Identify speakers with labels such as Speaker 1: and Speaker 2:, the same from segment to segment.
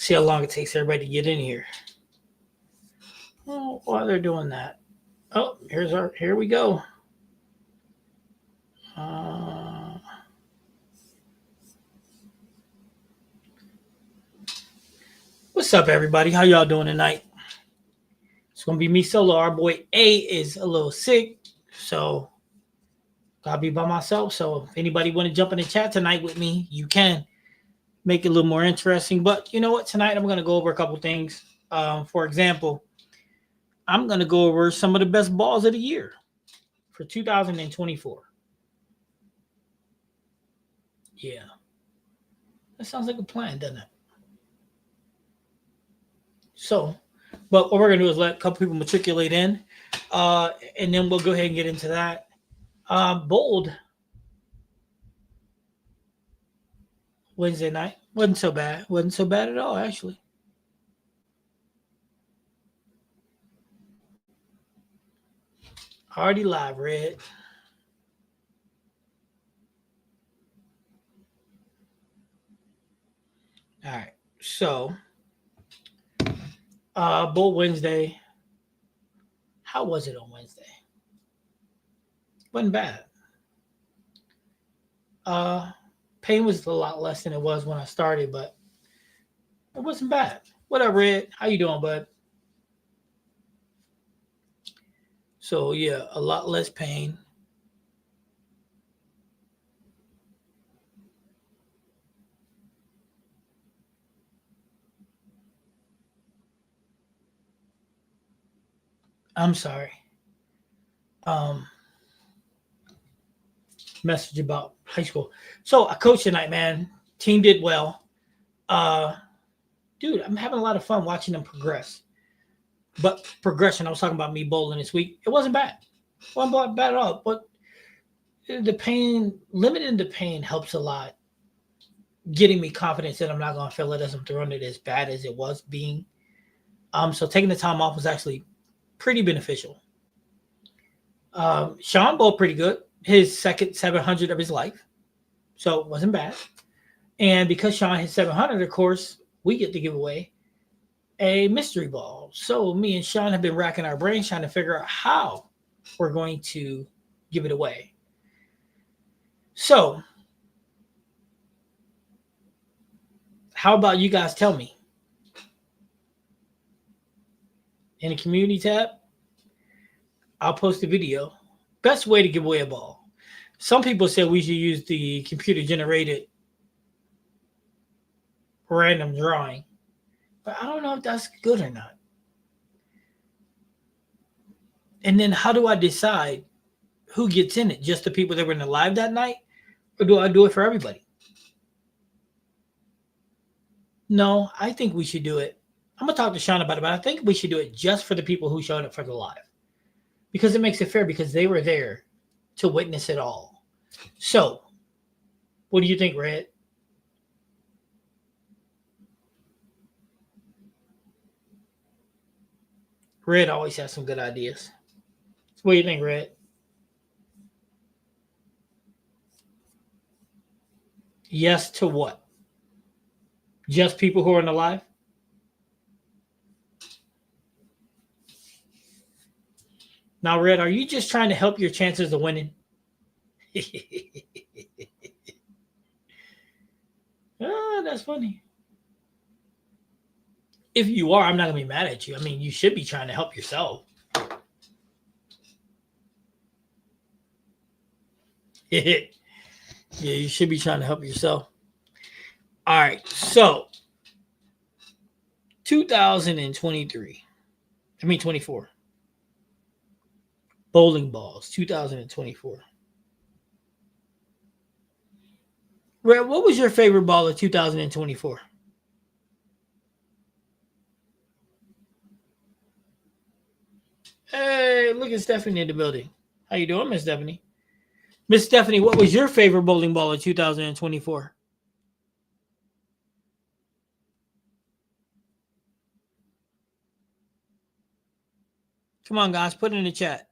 Speaker 1: See how long it takes everybody to get in here. Well, while they're doing that, oh, here we go. What's up, everybody? How y'all doing tonight? It's gonna be me solo. Our boy A is a little sick, so I'll be by myself. So if anybody want to jump in the chat tonight with me, you can make it a little more interesting. But you know what? Tonight I'm gonna go over a couple things. For example, I'm gonna go over some of the best balls of the year for 2024. Yeah, that sounds like a plan, doesn't it? So, but what we're gonna do is let a couple people matriculate in, and then we'll go ahead and get into that. Bold Wednesday night wasn't so bad. Wasn't so bad at all, actually. Already live, Red. All right, so Bold Wednesday. How was it on Wednesday? Wasn't bad. Pain was a lot less than it was when I started, but it wasn't bad. What up, Red? How you doing, bud? So yeah, a lot less pain. I'm sorry. Message about high school. So I coached tonight, man. Team did well. Dude, I'm having a lot of fun watching them progress. But progression, I was talking about me bowling this week. It wasn't bad. It wasn't bad at all. But the pain, limiting the pain helps a lot. Getting me confidence that I'm not going to feel it as I'm throwing it as bad as it was being. So taking the time off was actually pretty beneficial. Sean bowled pretty good. His second 700 of his life. So it wasn't bad. And because Sean hit 700, of course, we get to give away a mystery ball. So me and Sean have been racking our brains trying to figure out how we're going to give it away. So how about you guys tell me? In the community tab, I'll post a video. Best way to give away a ball. Some people said we should use the computer generated random drawing, but I don't know if that's good or not. And then how do I decide who gets in it? Just the people that were in the live that night? Or do I do it for everybody? No, I think we should do it. I'm going to talk to Sean about it, but I think we should do it just for the people who showed up for the live. Because it makes it fair because they were there to witness it all. So, what do you think, Red? Red always has some good ideas. What do you think, Red? Yes to what? Just people who are in the live? Now, Red, are you just trying to help your chances of winning? Oh, that's funny. If you are, I'm not going to be mad at you. I mean, you should be trying to help yourself. Yeah, you should be trying to help yourself. All right, so 2023. 24. Bowling balls, 2024. Red, what was your favorite ball of 2024? Hey, look at Stephanie in the building. How you doing, Miss Stephanie? Miss Stephanie, what was your favorite bowling ball of 2024? Come on, guys, put it in the chat.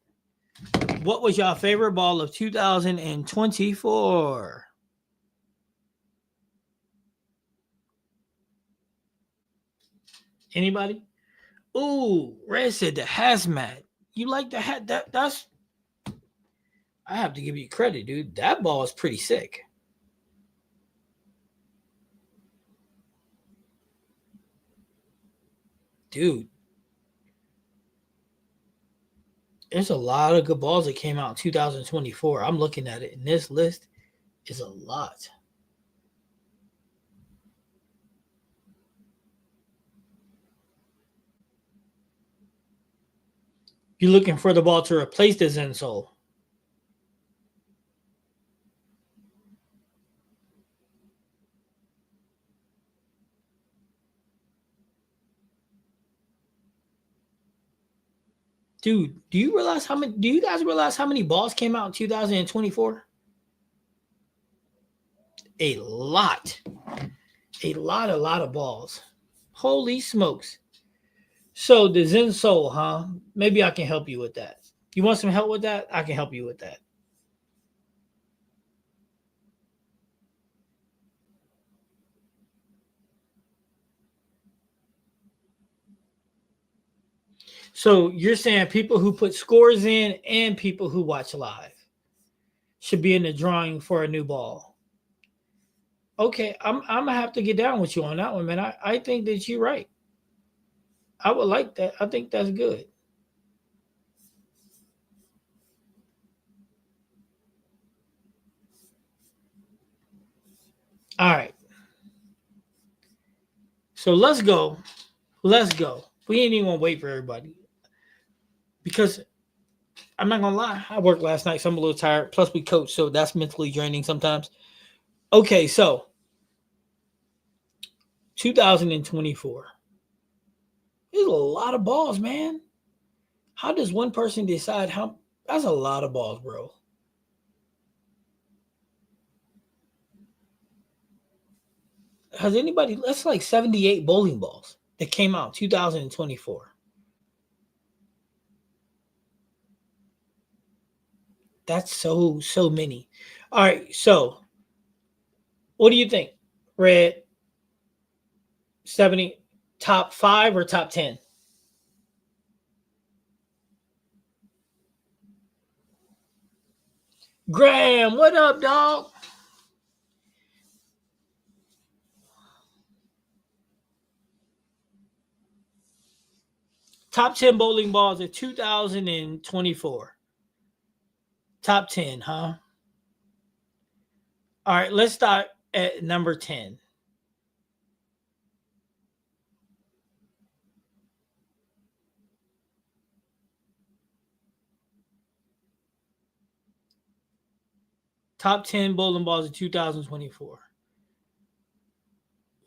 Speaker 1: What was your favorite ball of 2024? Anybody? Ooh, Red said the hazmat. You like the hat? That's. I have to give you credit, dude. That ball is pretty sick. Dude, there's a lot of good balls that came out in 2024. I'm looking at it, and this list is a lot. You're looking for the ball to replace the Zensole. Dude, do you realize how many? Do you guys realize how many balls came out in 2024? A lot, a lot of balls. Holy smokes! So the Zen Soul, huh? Maybe I can help you with that. You want some help with that? I can help you with that. So you're saying people who put scores in and people who watch live should be in the drawing for a new ball. Okay, I'm gonna have to get down with you on that one, man. I think that you're right. I would like that. I think that's good. All right. So let's go. Let's go. We ain't even gonna wait for everybody. Because I'm not gonna lie, I worked last night, so I'm a little tired. Plus we coach, so that's mentally draining sometimes. Okay, so 2024. There's a lot of balls, man. How does one person decide how? That's a lot of balls, bro. Has anybody? That's like 78 bowling balls that came out 2024. That's so many. All right, so what do you think? Red 70 top 5 or top 10? Graham, what up, dog? Top 10 bowling balls of 2024. Top 10, huh? All right, let's start at number 10. Top 10 bowling balls of 2024.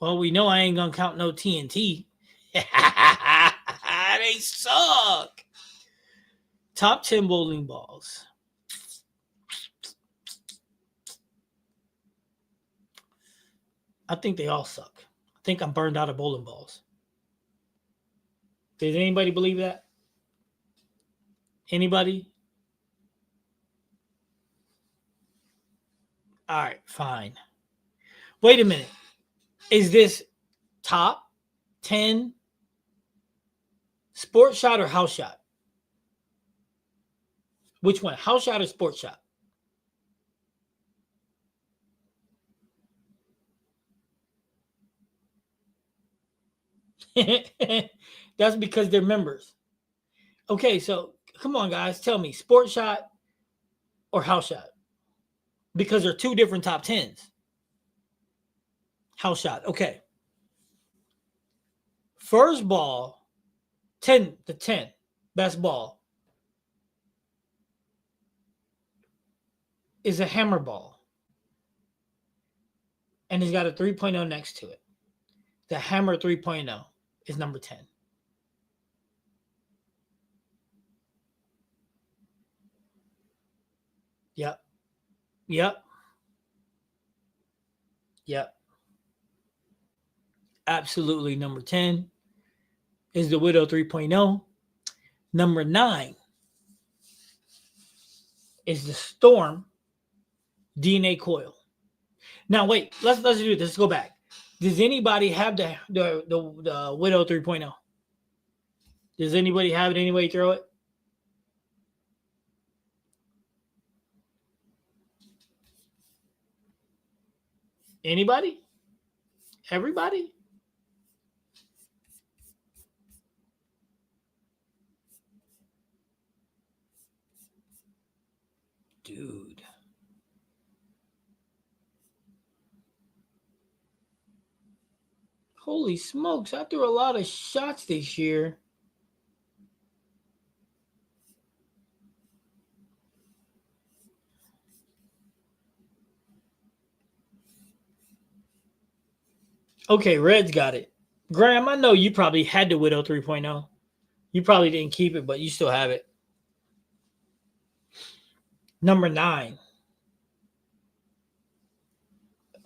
Speaker 1: Well, we know I ain't going to count no TNT. They suck. Top 10 bowling balls. I think they all suck. I think I'm burned out of bowling balls. Does anybody believe that? Anybody? All right, fine. Wait a minute. Is this top 10 sports shot or house shot? Which one? House shot or sports shot? That's because they're members. Okay, so come on, guys. Tell me, sports shot or house shot? Because they're two different top 10s. House shot. Okay. First ball, 10, the 10, best ball is a hammer ball. And it's got a 3.0 next to it. The hammer 3.0 is number 10. Yep. Yep. Yep. Absolutely. Number 10 is the Widow 3.0. Number 9 is the Storm DNA coil. Now wait, let's do this. Let's go back. Does anybody have the Widow 3.0? Does anybody have it anyway? Throw it. Anybody? Everybody? Dude. Holy smokes. I threw a lot of shots this year. Okay, Red's got it. Graham, I know you probably had the Widow 3.0. You probably didn't keep it, but you still have it. Number 9.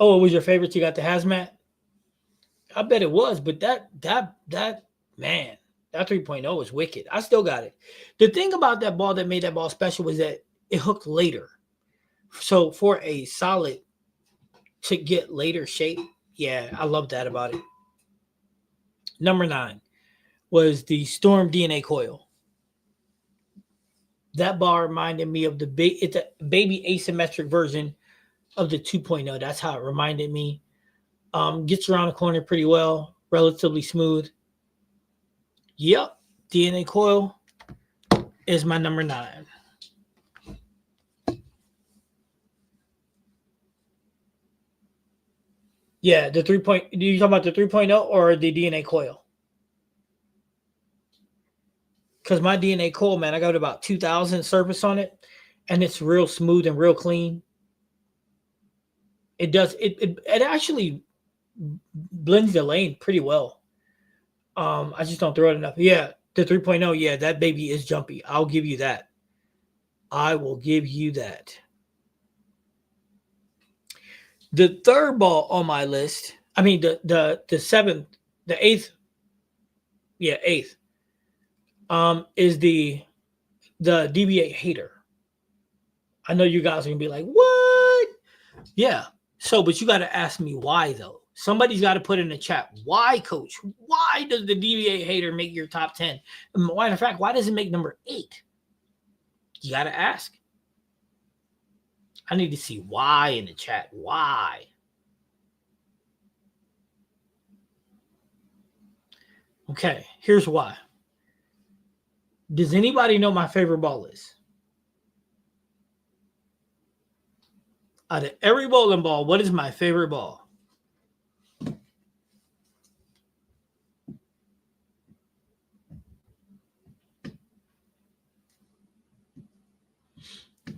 Speaker 1: Oh, it was your favorite? You got the hazmat? I bet it was, but that man, that 3.0 is wicked. I still got it. The thing about that ball that made that ball special was that it hooked later. So for a solid to get later shape, yeah, I love that about it. Number 9 was the Storm DNA coil. That ball reminded me of it's a baby asymmetric version of the 2.0. That's how it reminded me. Gets around the corner pretty well, relatively smooth. Yep, DNA coil is my number 9. Yeah, the 3. Do you talk about the 3.0 or the DNA coil? Because my DNA coil, man, I got about 2,000 surface on it, and it's real smooth and real clean. It does it actually blends the lane pretty well. I just don't throw it enough. Yeah, the 3.0, yeah, that baby is jumpy. I'll give you that. I will give you that. The third ball on my list, I mean the seventh, the eighth, yeah, eighth, is the DB8 hater. I know you guys are gonna be like, what? Yeah. So, but you got to ask me why though. Somebody's got to put in the chat, why, coach? Why does the DB8 hater make your top 10? Matter of fact, why does it make number 8? You got to ask. I need to see why in the chat. Why? Okay, here's why. Does anybody know my favorite ball is? Out of every bowling ball, what is my favorite ball?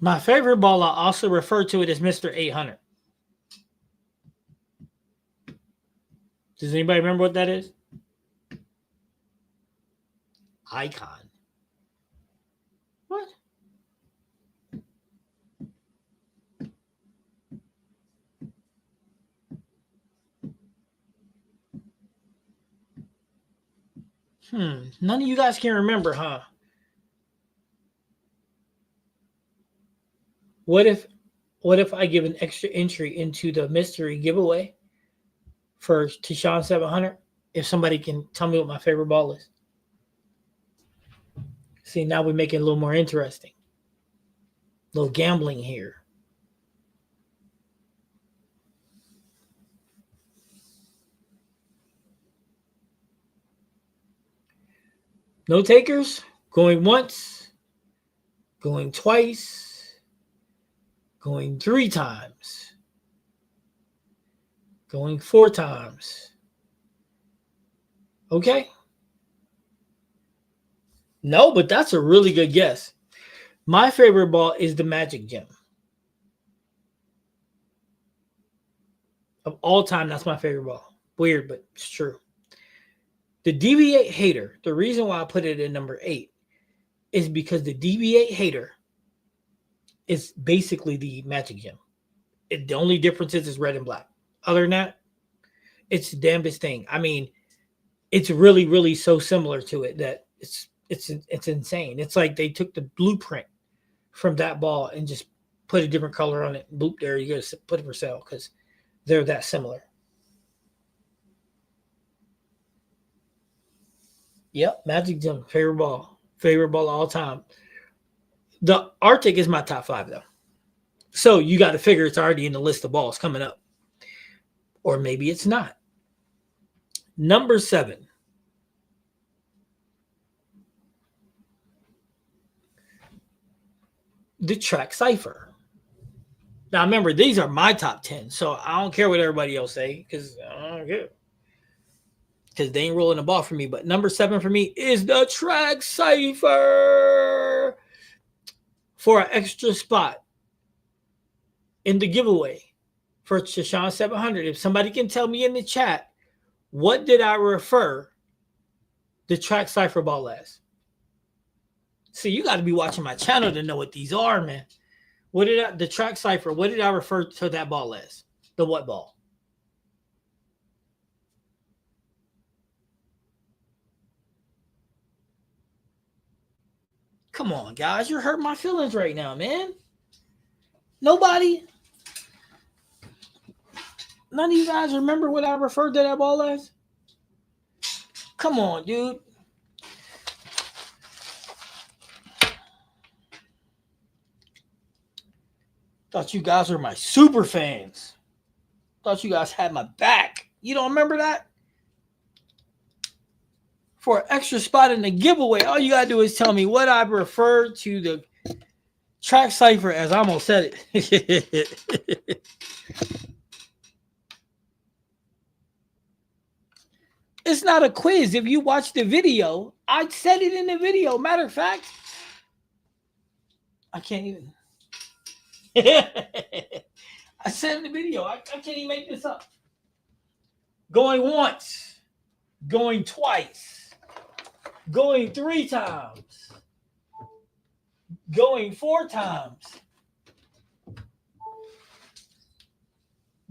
Speaker 1: My favorite ball, I also refer to it as Mr. 800. Does anybody remember what that is? Icon. What? None of you guys can remember, huh? What if I give an extra entry into the mystery giveaway for Tishawn 700? If somebody can tell me what my favorite ball is. See, now we're making it a little more interesting. A little gambling here. No takers? Going once, going twice, going 3 times, going 4 times. Okay. No, but that's a really good guess. My favorite ball is the Magic Gem. Of all time, that's my favorite ball. Weird, but it's true. The DB8 hater, the reason why I put it in number 8 is because the DB8 hater is basically the Magic Gem. The only difference is it's red and black. Other than that, it's the damnedest thing. I mean, it's really, really so similar to it that it's insane. It's like they took the blueprint from that ball and just put a different color on it. Boop, there you go. Put it for sale because they're that similar. Yep, Magic Johnson, favorite ball. Favorite ball of all time. The Arctic is my top 5, though. So you got to figure it's already in the list of balls coming up. Or maybe it's not. Number 7. The Track Cipher. Now remember, these are my top 10, so I don't care what everybody else say, because I don't care. Because they ain't rolling the ball for me. But number 7 for me is the Track Cipher for an extra spot in the giveaway for Shashawn 700. If somebody can tell me in the chat, what did I refer the Track Cipher ball as? See, you got to be watching my channel to know what these are, man. The Track Cipher, what did I refer to that ball as? The what ball? Come on, guys. You're hurting my feelings right now, man. Nobody? None of you guys remember what I referred to that ball as? Come on, dude. Thought you guys were my super fans. Thought you guys had my back. You don't remember that? For an extra spot in the giveaway, all you gotta do is tell me what I referred to the Track Cipher as. I almost said it. It's not a quiz. If you watch the video, I said it in the video. Matter of fact, I can't even. I said in the video, I can't even make this up. Going once, going twice, going 3 times, going 4 times,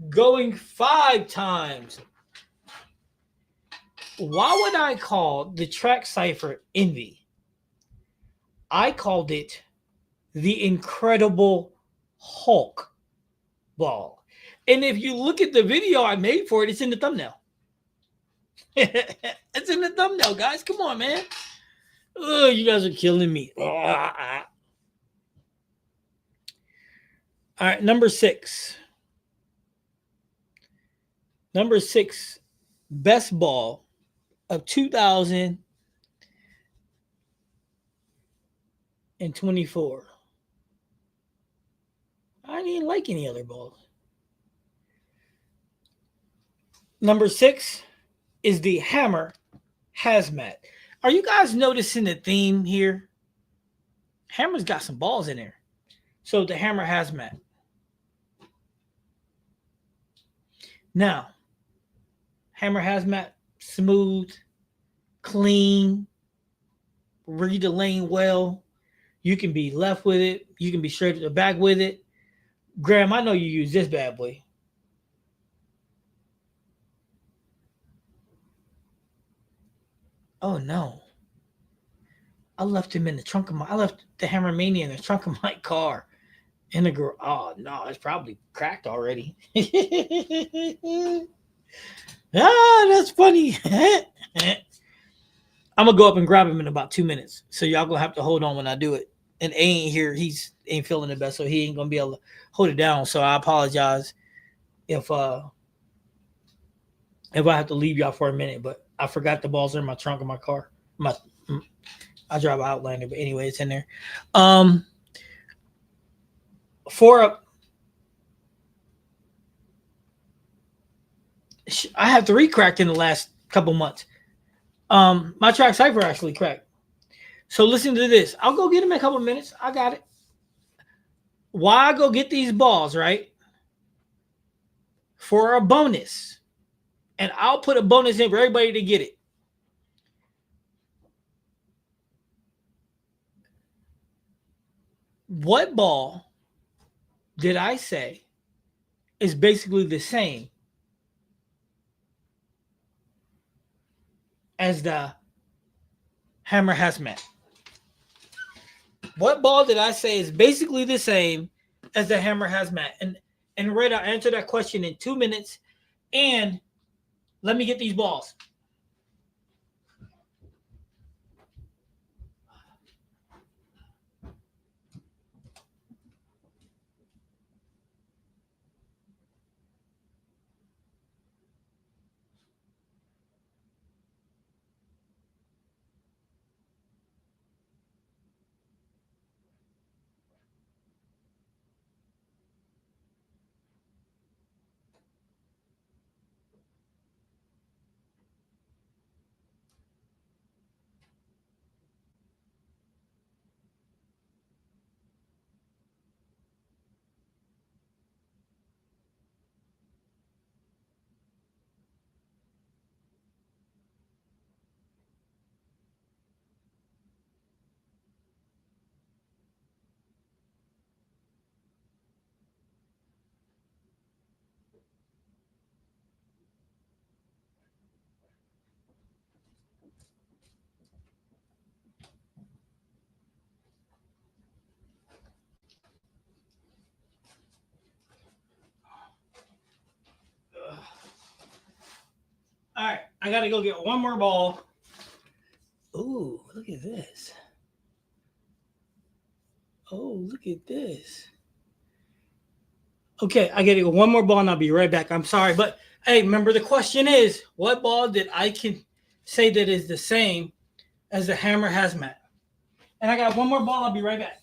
Speaker 1: going 5 times. Why would I call the Track Cipher Envy? I called it the Incredible Hulk ball. And if you look at the video I made for it, it's in the thumbnail. It's in the thumbnail, guys. Come on, man. Oh, you guys are killing me. All right, number 6. Number 6, best ball of 2024. I didn't like any other balls. Number 6 is the Hammer Hazmat. Are you guys noticing the theme here? Hammer's got some balls in there. So the Hammer Hazmat. Now, Hammer Hazmat, smooth, clean, read the lane well. You can be left with it. You can be straight to the back with it. Graham, I know you use this bad boy. Oh no. I left him in the trunk of I left the Hammer Mania in the trunk of my car. In the garage. Oh no, it's probably cracked already. That's funny. I'm gonna go up and grab him in about 2 minutes. So y'all gonna have to hold on when I do it. And A ain't here. He's ain't feeling the best, so he ain't gonna be able to hold it down. So I apologize if I have to leave y'all for a minute. But I forgot the balls are in my trunk of my car. I drive an Outlander, but anyway, it's in there. I have 3 cracked in the last couple months. My Track Cipher actually cracked. So listen to this. I'll go get them in a couple minutes. I got it. Why I go get these balls, right? For a bonus. And I'll put a bonus in for everybody to get it. What ball did I say is basically the same as the Hammer Hazmat? What ball did I say is basically the same as the Hammer Hazmat? And Red, I'll answer that question in 2 minutes. And let me get these balls. All right, I gotta go get one more ball. Ooh, look at this. Oh, look at this. Okay, I gotta go one more ball and I'll be right back. I'm sorry, but hey, remember the question is, what ball did I can say that is the same as the Hammer Hazmat? And I got one more ball. I'll be right back.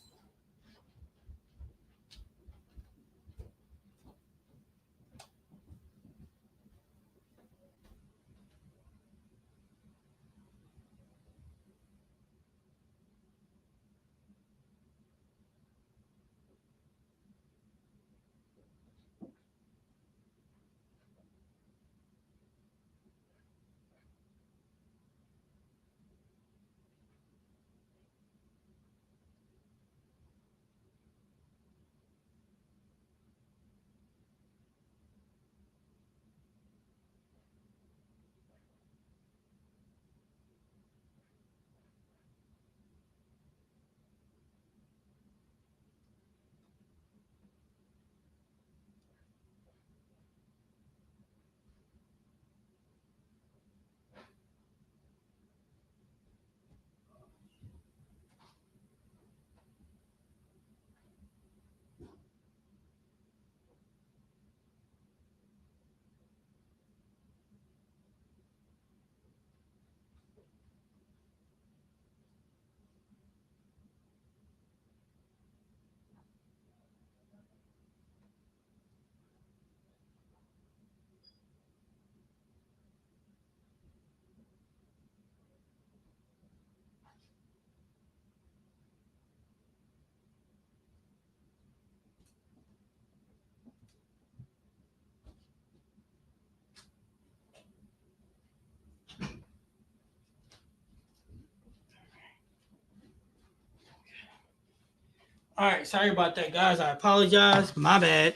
Speaker 1: All right, sorry about that, guys. I apologize. My bad.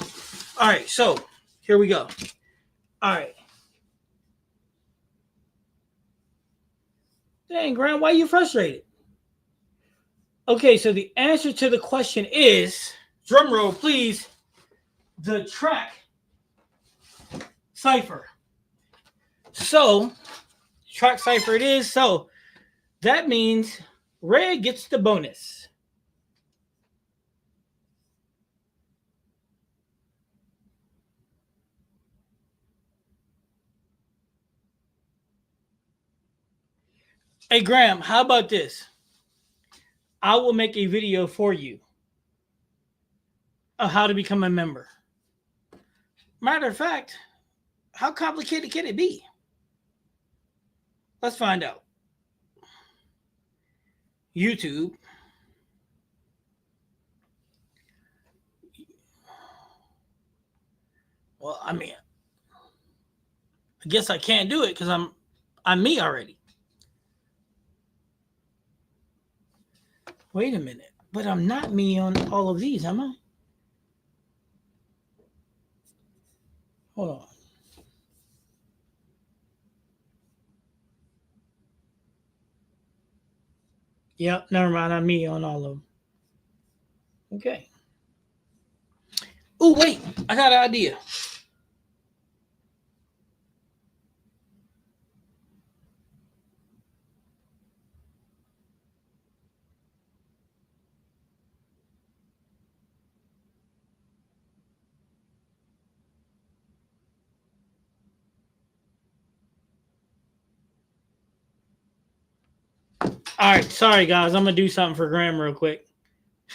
Speaker 1: All right, so here we go. All right. Dang, Graham, why are you frustrated? Okay, so the answer to the question is, drum roll, please, the track cipher. So, track cipher it is. So, that means Red gets the bonus. Hey, Graham, how about this? I will make a video for you of how to become a member. Matter of fact, how complicated can it be? Let's find out. YouTube. Well, I mean, I guess I can't do it because I'm me already. Wait a minute. But I'm not me on all of these, am I? Hold on. Yep, never mind. I'm me on all of them. Okay. Oh, wait. I got an idea. All right. Sorry, guys. I'm going to do something for Graham real quick.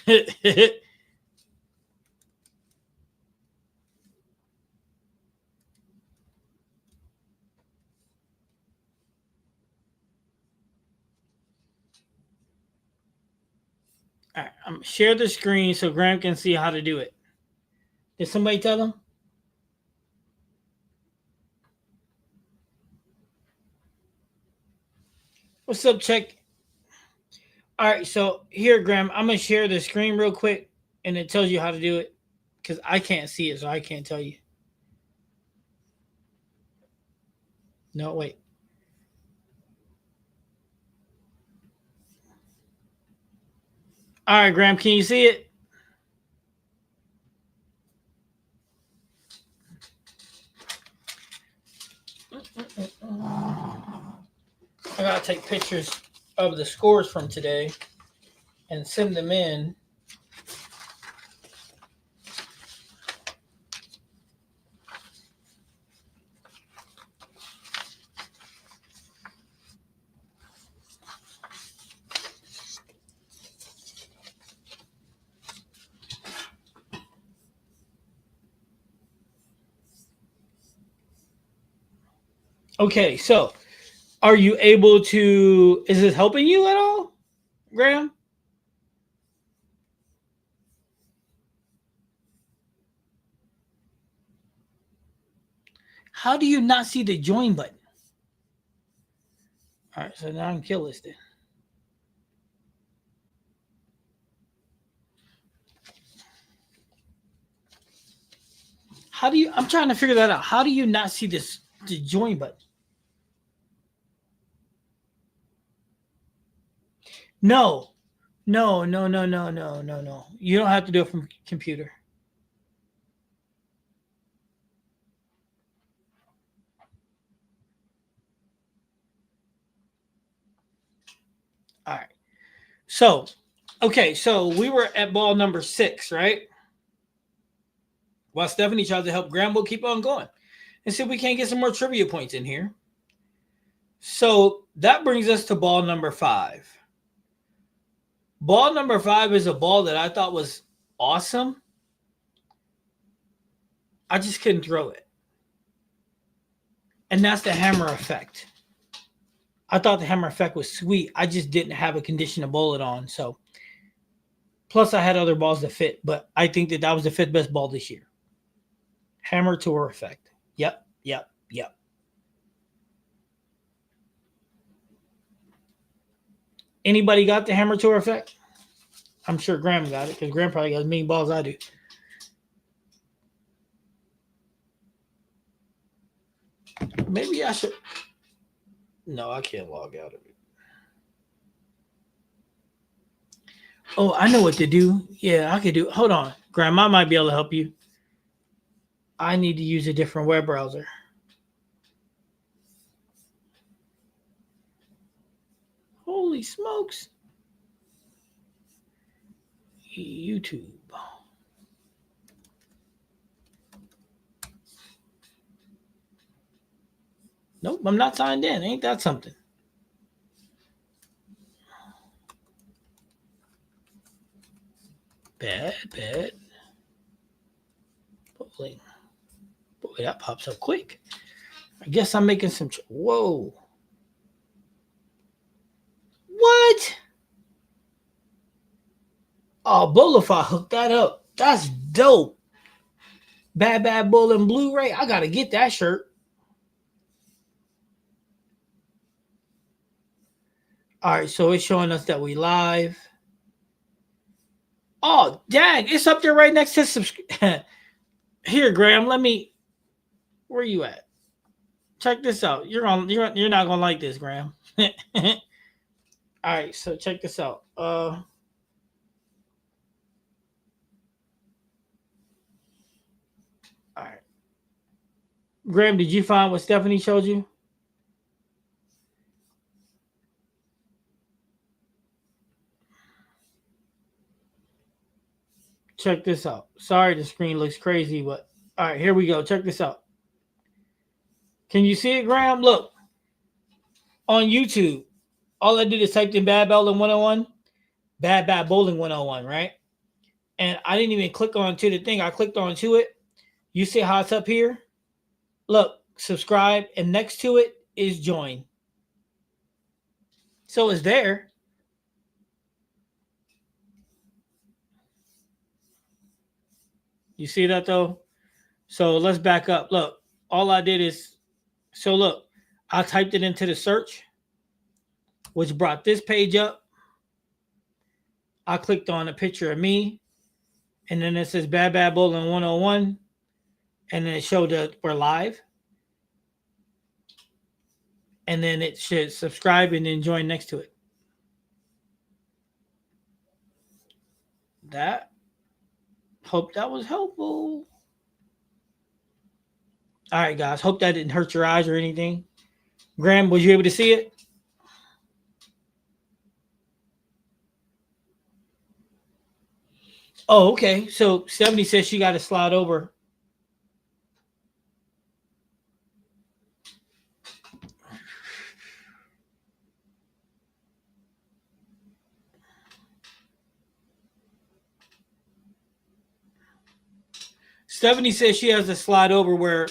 Speaker 1: All right, I'm share the screen so Graham can see how to do it. Did somebody tell him? What's up, check? All right, so here, Graham, I'm gonna share the screen real quick, and it tells you how to do it because I can't see it, so I can't tell you. No, wait. All right, Graham, can you see it? take pictures of the scores from today and send them in. Okay, so are you able to? Is this helping you at all, Graham? How do you not see the join button? All right, so now I can kill this then. How do you? I'm trying to figure that out. How do you not see the join button? No. You don't have to do it from computer. All right. So, okay, so we were at ball number 6, right? While Stephanie tries to help Graham, we'll keep on going and see if we can't get some more trivia points in here. So that brings us to ball number 5. Ball number 5 is a ball that I thought was awesome. I just couldn't throw it. And that's the hammer effect. I thought the hammer effect was sweet. I just didn't have a condition to bowl it on. So, plus I had other balls that fit, but I think that was the 5th best ball this year. Hammer tour effect. Yep. Anybody got the hammer tour effect? I'm sure Graham got it because Graham probably got as many balls as I do. Maybe I should. No, I can't log out of it. Oh, I know what to do. Yeah, I could do. Hold on. Grandma might be able to help you. I need to use a different web browser. Holy smokes. YouTube. Nope, I'm not signed in. Ain't that something? Bad. Boy, that pops up quick. I guess I'm making some. Whoa. What? Oh, Bolify hooked that up. That's dope. Bad Bull and Blu-ray. I gotta get that shirt. All right, so it's showing us that we live. Oh, dang, it's up there right next to subscribe. Here, Graham, let me. Where you at? Check this out. You're not gonna like this, Graham. All right, so check this out. All right, Graham, did you find what Stephanie showed you? Check this out. Sorry, the screen looks crazy, but all right, here we go. Check this out. Can you see it, Graham? Look on YouTube. All I did is typed in Bad Bowling 101, Bad Bowling 101, right? And I didn't even click on to the thing. I clicked on to it. You see how it's up here? Look, subscribe, and next to it is join. So it's there. You see that though? So let's back up. Look, all I did is, so look, I typed it into the search, which brought this page up. I clicked on a picture of me, and then it says Bad Bowling 101, and then it showed that we're live. And then it should subscribe and then join next to it. Hope that was helpful. All right, guys. Hope that didn't hurt your eyes or anything. Graham, was you able to see it? Oh, okay. So 70 says she got to slide over. Stephanie says she has to slide over where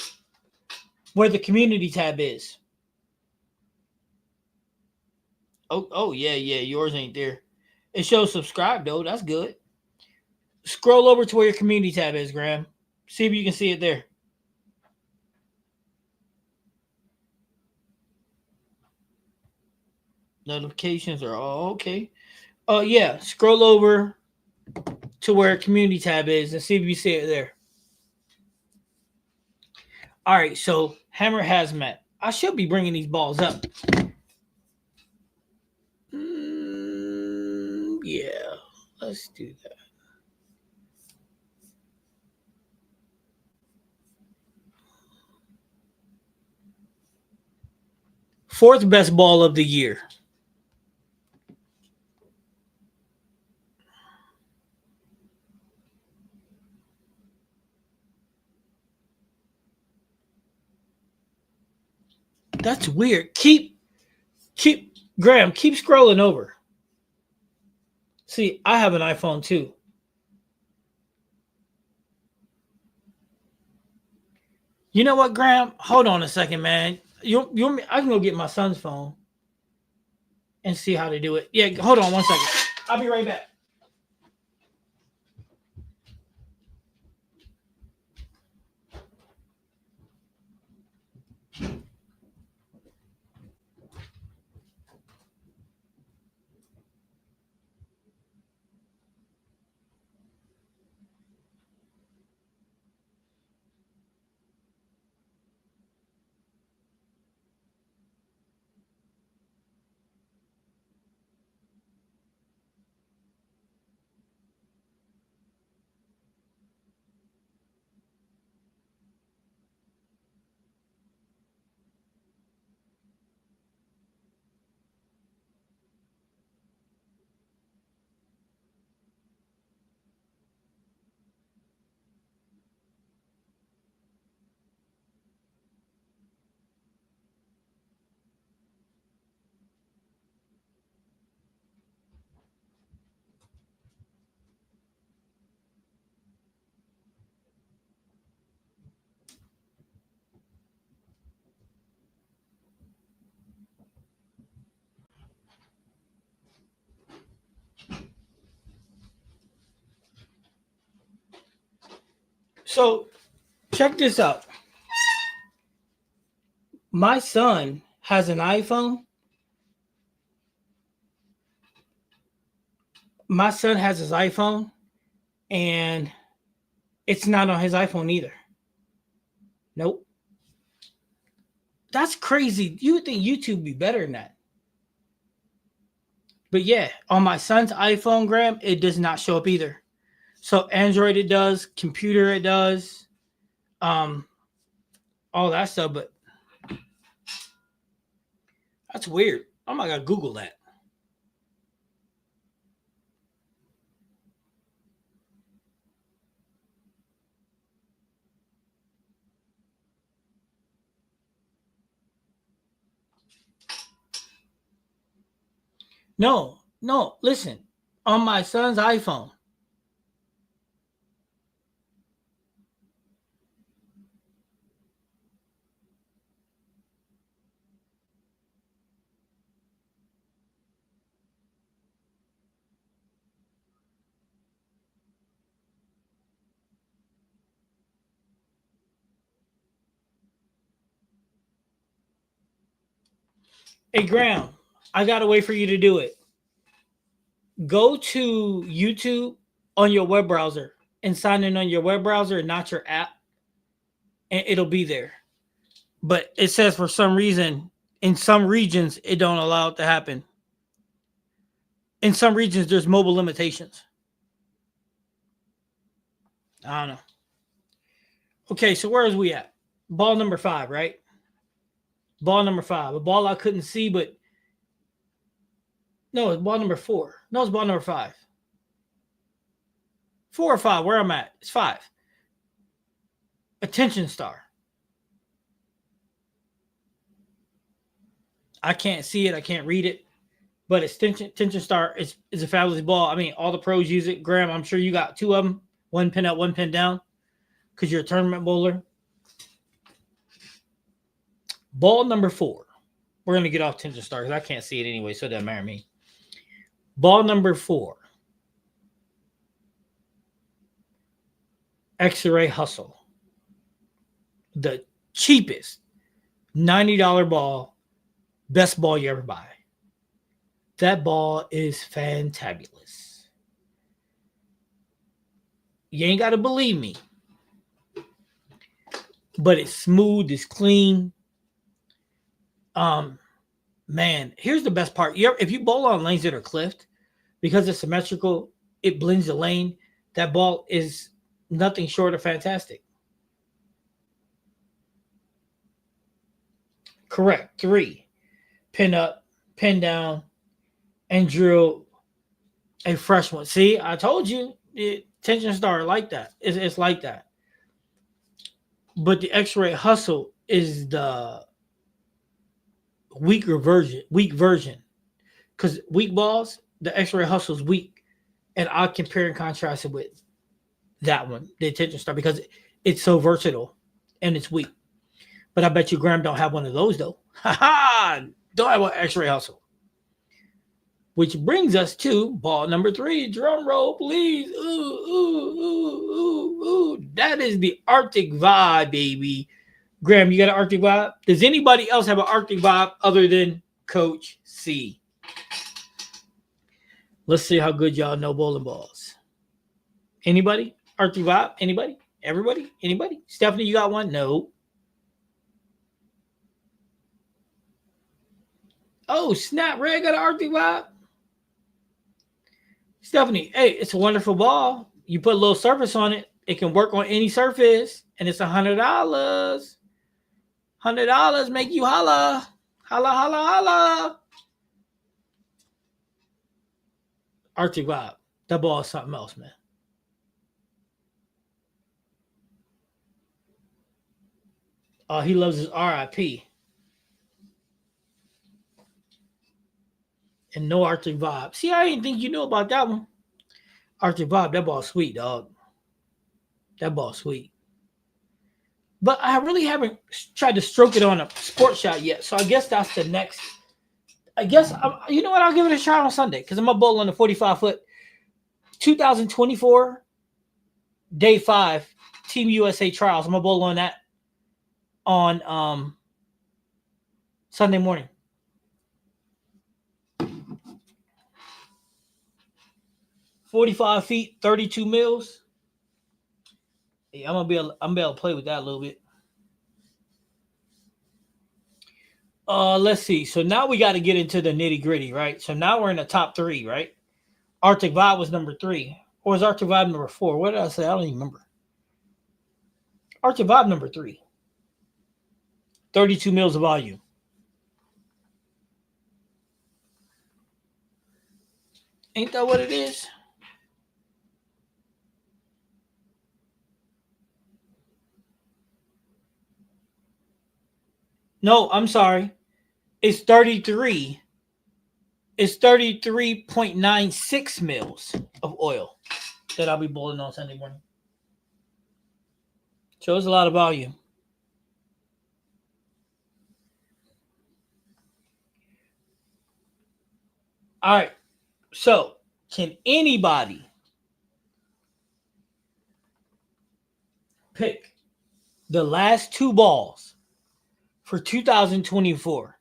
Speaker 1: the community tab is. Oh yeah, yeah. Yours ain't there. It shows subscribe though. That's good. Scroll over to where your community tab is, Graham. See if you can see it there. Notifications are all okay. Oh yeah. Scroll over to where community tab is and see if you see it there. All right. So Hammer Hazmat. I should be bringing these balls up. Yeah. Let's do that. Fourth best ball of the year. That's weird. Keep Graham, keep scrolling over. See, I have an iPhone too. You know what, Graham? Hold on a second, man. You want me, I can go get my son's phone and see how to do it. Yeah, hold on one second. I'll be right back. So check this out. My son has an iPhone. My son has his iPhone, and it's not on his iPhone either. Nope. That's crazy. You would think YouTube be better than that. But yeah, on my son's iPhone, Graham, it does not show up either. So Android it does, computer it does, um, all that stuff. But that's weird. Oh my god, Google that. No, no, listen. On my son's iPhone. Hey Graham, I gotta wait for you to do it. Go to YouTube on your web browser and sign in on your web browser, not your app, and it'll be there. But it says for some reason in some regions it don't allow it to happen. In some regions there's mobile limitations. I don't know. Okay, so where is we at? Ball number 5, right? Ball number 5. A ball I couldn't see, but no, it's ball number 4. No, it's ball number 5. 4 or 5. Where I'm at? It's 5. Attention star. I can't see it. I can't read it. But it's tension star is a fabulous ball. I mean, all the pros use it. Graham, I'm sure you got 2 of them. 1 pin up, 1 pin down. Because you're a tournament bowler. Ball number 4. We're going to get off tension star because I can't see it anyway, so it doesn't matter to me. Ball number 4. X-Ray Hustle. The cheapest $90 ball. Best ball you ever buy. That ball is fantabulous. You ain't got to believe me. But it's smooth, it's clean. Man, here's the best part. If you bowl on lanes that are cliffed, because it's symmetrical, it blends the lane. That ball is nothing short of fantastic. Correct. 3. Pin up, pin down, and drill a fresh one. See, I told you, tension star like that. It's like that. But the X-Ray Hustle is the weak version. Because weak balls, the X-Ray Hustle is weak. And I'll compare and contrast it with that one, the attention star, because it's so versatile and it's weak. But I bet you Graham don't have one of those, though. Ha-ha! Don't have an X-Ray Hustle. Which brings us to ball number 3. Drum roll, please. Ooh. That is the Arctic Vibe, baby. Graham, you got an Arctic Vibe? Does anybody else have an Arctic Vibe other than Coach C? Let's see how good y'all know bowling balls. Anybody? Arctic Vibe? Anybody? Everybody? Anybody? Stephanie, you got one? No. Oh, snap. Red got an Arctic Vibe? Stephanie, hey, it's a wonderful ball. You put a little surface on it. It can work on any surface. And it's $100. $100 make you holla. Holla, holla, holla. Arctic Vibe. That ball is something else, man. Oh, he loves his RIP. And no Arctic Vibe. See, I didn't think you knew about that one. Arctic Vibe, that ball's sweet, dog. That ball's sweet. But I really haven't tried to stroke it on a sports shot yet. So I guess that's the next. You know what? I'll give it a try on Sunday because I'm going to bowl on the 45-foot 2024 Day 5 Team USA Trials. I'm going to bowl on that on Sunday morning. $45 feet, 32 mils. Yeah, I'm gonna be able to play with that a little bit. Let's see. So now we got to get into the nitty gritty, right? So now we're in the top 3, right? Arctic Vibe was number 3, or was Arctic Vibe number 4? What did I say? I don't even remember. Arctic Vibe number 3. 32 mils of volume. Ain't that what it is? No, I'm sorry. It's 33. It's 33.96 mils of oil that I'll be bowling on Sunday morning. Shows a lot of volume. All right. So, can anybody pick the last 2 balls for 2024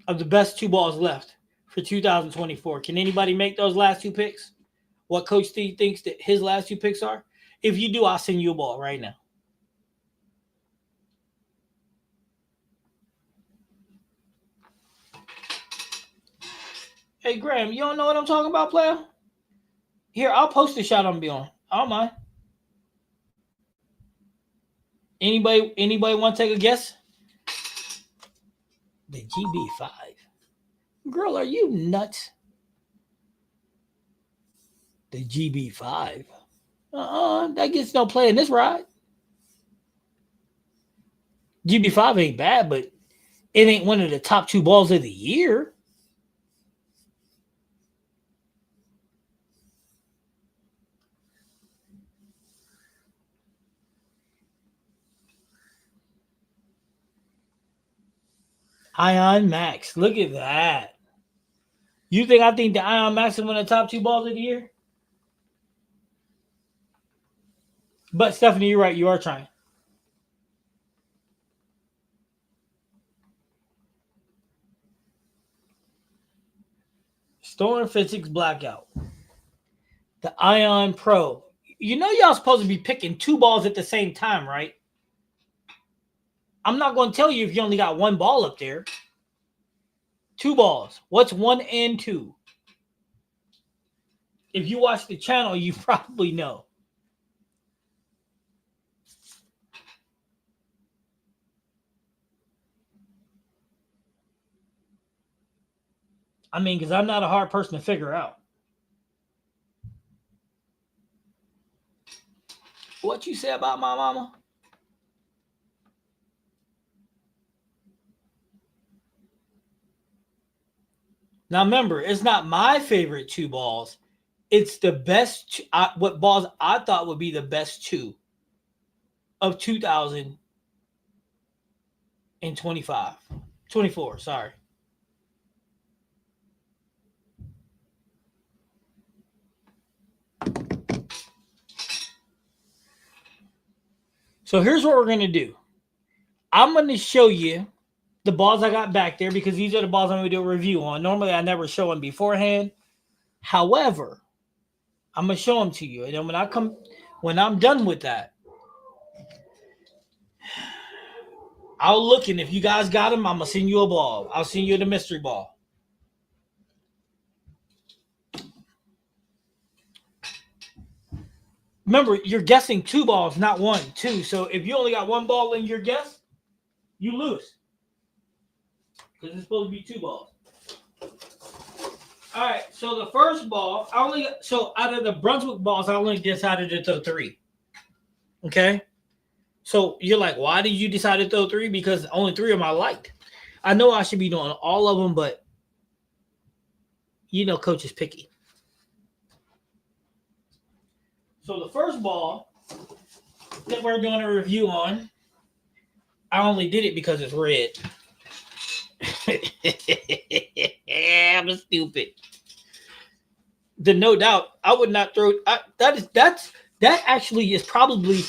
Speaker 1: of the best 2 balls left for 2024? Can anybody make those last 2 picks? What Coach Steve thinks that his last 2 picks are? If you do, I'll send you a ball right now. Hey, Graham, you don't know what I'm talking about, player? Here, I'll post the shot I'm be on. I don't mind. Anybody want to take a guess? The GB5. Girl, are you nuts? The GB5. That gets no play in this ride. GB5 ain't bad, but it ain't one of the top 2 balls of the year. Ion Max. Look at that. You think I think the Ion Max is one of the top 2 balls of the year? But Stephanie, you're right. You are trying. Storm Physics Blackout. The Ion Pro. You know y'all supposed to be picking 2 balls at the same time, right? I'm not going to tell you if you only got 1 ball up there. 2 balls. What's 1 and 2? If you watch the channel, you probably know. I mean, because I'm not a hard person to figure out. What you say about my mama? Now remember, it's not my favorite 2 balls. It's the best. What balls I thought would be the best 2 of 2025, 24. Sorry. So here's what we're going to do. I'm going to show you the balls I got back there because these are the balls I'm going to do a review on. Normally, I never show them beforehand. However, I'm going to show them to you. And then when I'm done with that, I'll look, and if you guys got them, I'm going to send you a ball. I'll send you the mystery ball. Remember, you're guessing 2 balls, not 1, 2. So if you only got 1 ball in your guess, you lose. Because it's supposed to be 2 balls. All right, so the first ball, out of the Brunswick balls, I only decided to throw 3. Okay? So you're like, why did you decide to throw 3? Because only 3 of them I liked. I know I should be doing all of them, but Coach is picky. So the first ball that we're doing a review on, I only did it because it's red. I'm stupid. No doubt, I would not throw. That actually is probably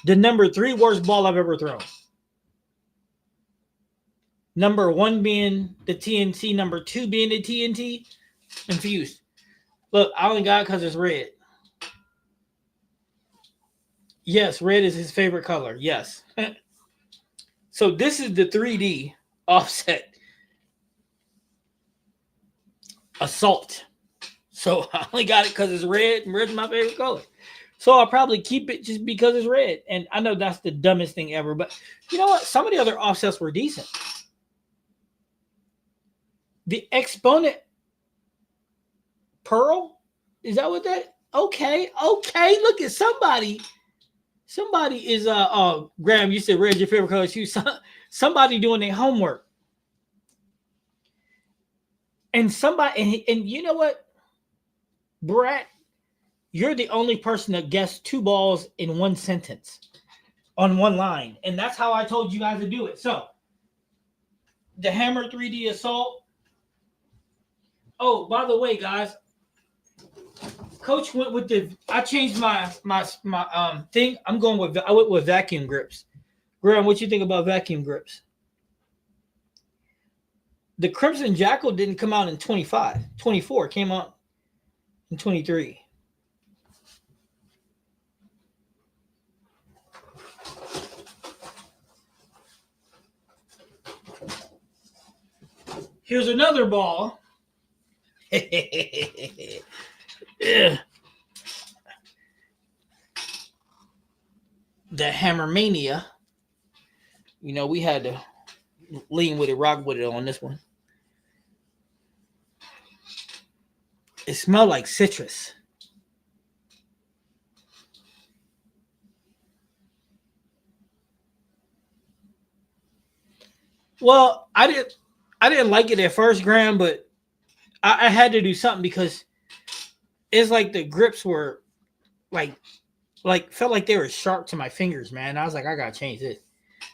Speaker 1: the number 3 worst ball I've ever thrown. Number 1 being the TNT, number 2 being the TNT, infused. Look, I only got it because it's red. Yes, red is his favorite color. Yes. So this is the 3D offset assault. So I only got it because it's red, and red's my favorite color. So I'll probably keep it just because it's red. And I know that's the dumbest thing ever, but you know what? Some of the other offsets were decent. The Exponent Pearl? Is that what that? Okay. Look at somebody. Somebody is Graham, you said red's your favorite color too. Somebody doing their homework. And somebody, and you know what, Brett, you're the only person that guessed 2 balls in 1 sentence on 1 line. And that's how I told you guys to do it. So the Hammer 3D Assault. Oh, by the way, guys, Coach went with I changed my thing. I went with vacuum grips. Graham, what you think about vacuum grips? The Crimson Jackal didn't come out in 25. 24 came out in 23. Here's another ball. The Hammermania. We had to lean with it, rock with it on this one. It smelled like citrus. Well, I didn't like it at first, Graham, but I had to do something because it's like the grips were like felt like they were sharp to my fingers, man. I was like, I gotta change this.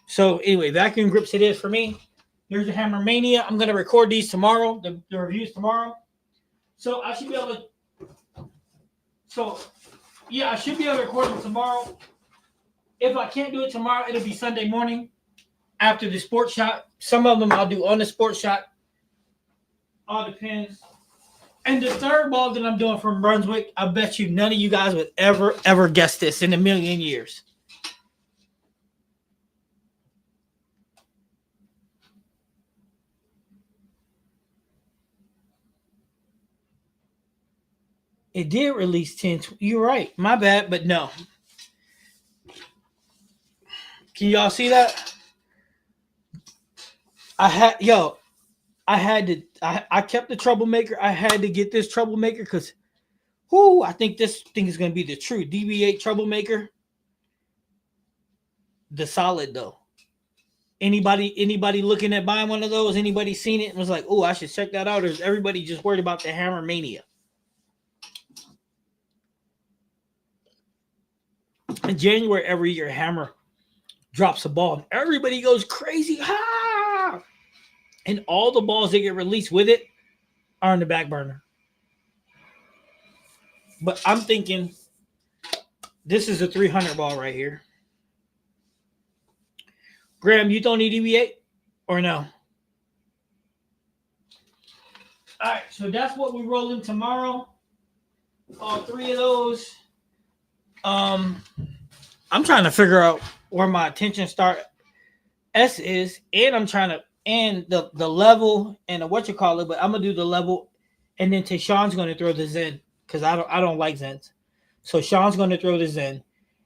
Speaker 1: So anyway, vacuum grips it is for me. Here's the Hammer Mania. I'm gonna record these tomorrow, the reviews tomorrow. So I should be able to. So yeah, I should be able to record them tomorrow. If I can't do it tomorrow, it'll be Sunday morning after the sports shot. Some of them I'll do on the sports shot. All depends. And the third ball that I'm doing from Brunswick, I bet you none of you guys would ever guess this in a million years. It did release 10. You're right. My bad, but no. Can y'all see that? I kept the troublemaker. I had to get this troublemaker because I think this thing is gonna be the true DB8 troublemaker. The solid though. Anybody looking at buying one of those? Anybody seen it and was like, I should check that out? Or is everybody just worried about the Hammer Mania? In January every year, Hammer drops a ball and everybody goes crazy. Ha! And all the balls that get released with it are in the back burner. But I'm thinking this is a 300 ball right here. Graham, you don't need DB8 or no? All right, so that's what we're rolling tomorrow. All three of those. I'm trying to figure out where my attention start S is, and I'm trying to and the level and the what you call it, but I'm gonna do the level, and then Tayshawn's gonna throw the Zen because I don't like Zens. So Sean's gonna throw the Zen,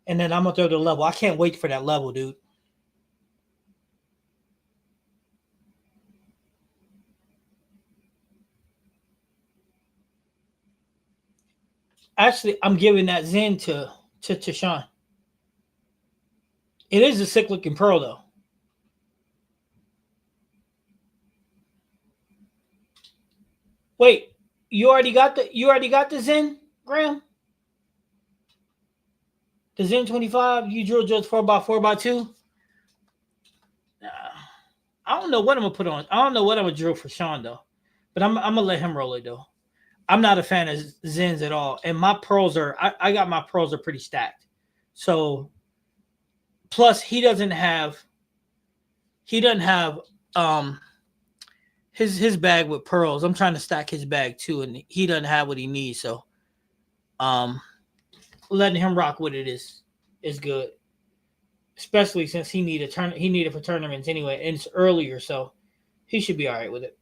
Speaker 1: and then I'm gonna throw the level. I can't wait for that level, dude. Actually, I'm giving that Zen to Sean. It is a sick looking pearl though. Wait, you already got the Zen, Graham? The Zen 25, you drill just 4x4x2? I don't know what I'm gonna put on. I don't know what I'm gonna drill for Sean though. But I'm gonna let him roll it though. I'm not a fan of Zens at all. And my pearls I got my pearls are pretty stacked. So plus he doesn't have his bag with pearls. I'm trying to stack his bag too, and he doesn't have what he needs. So letting him rock with it is good. Especially since he needed for tournaments anyway, and it's earlier, so he should be all right with it.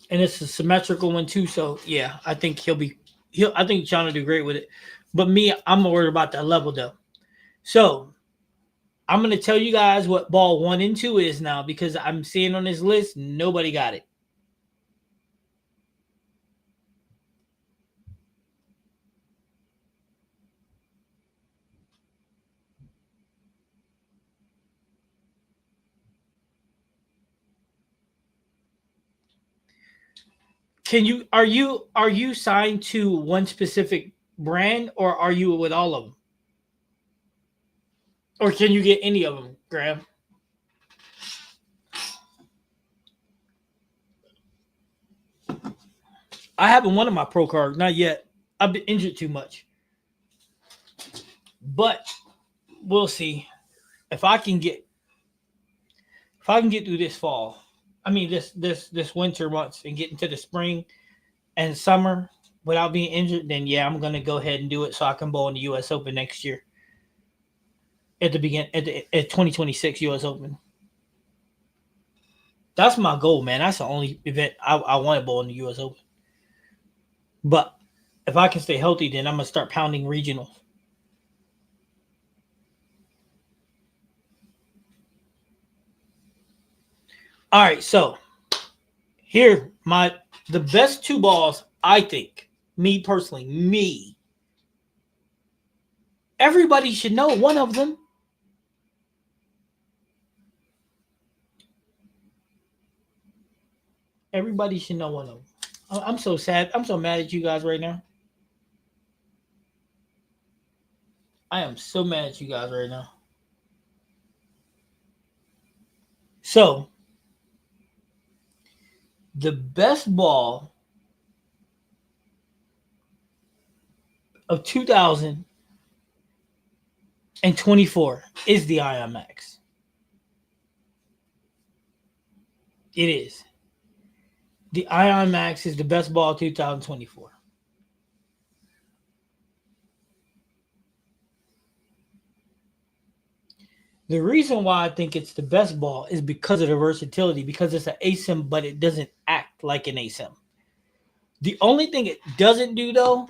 Speaker 1: And it's a symmetrical one too, so yeah, I think I think John will do great with it. But me, I'm worried about that level though. So I'm gonna tell you guys what ball 1 and 2 is now because I'm seeing on this list nobody got it. Are you signed to one specific brand or are you with all of them? Or can you get any of them, Graham? I haven't won my pro card, not yet. I've been injured too much. But we'll see if I can get through this fall. I mean this winter months and get into the spring and summer without being injured, then yeah, I'm gonna go ahead and do it so I can bowl in the US Open next year. At 2026 US Open. That's my goal, man. That's the only event I want to bowl in the US Open. But if I can stay healthy, then I'm gonna start pounding regionals. All right, so here the best two balls, I think, me personally, everybody should know one of them. Everybody should know one of them. I'm so sad. I'm so mad at you guys right now. I am so mad at you guys right now. So, the best ball of 2024 is the Ion Max. It is. The Ion Max is the best ball of 2024. The reason why I think it's the best ball is because of the versatility, because it's an ASIM, but it doesn't act like an ASIM. The only thing it doesn't do, though,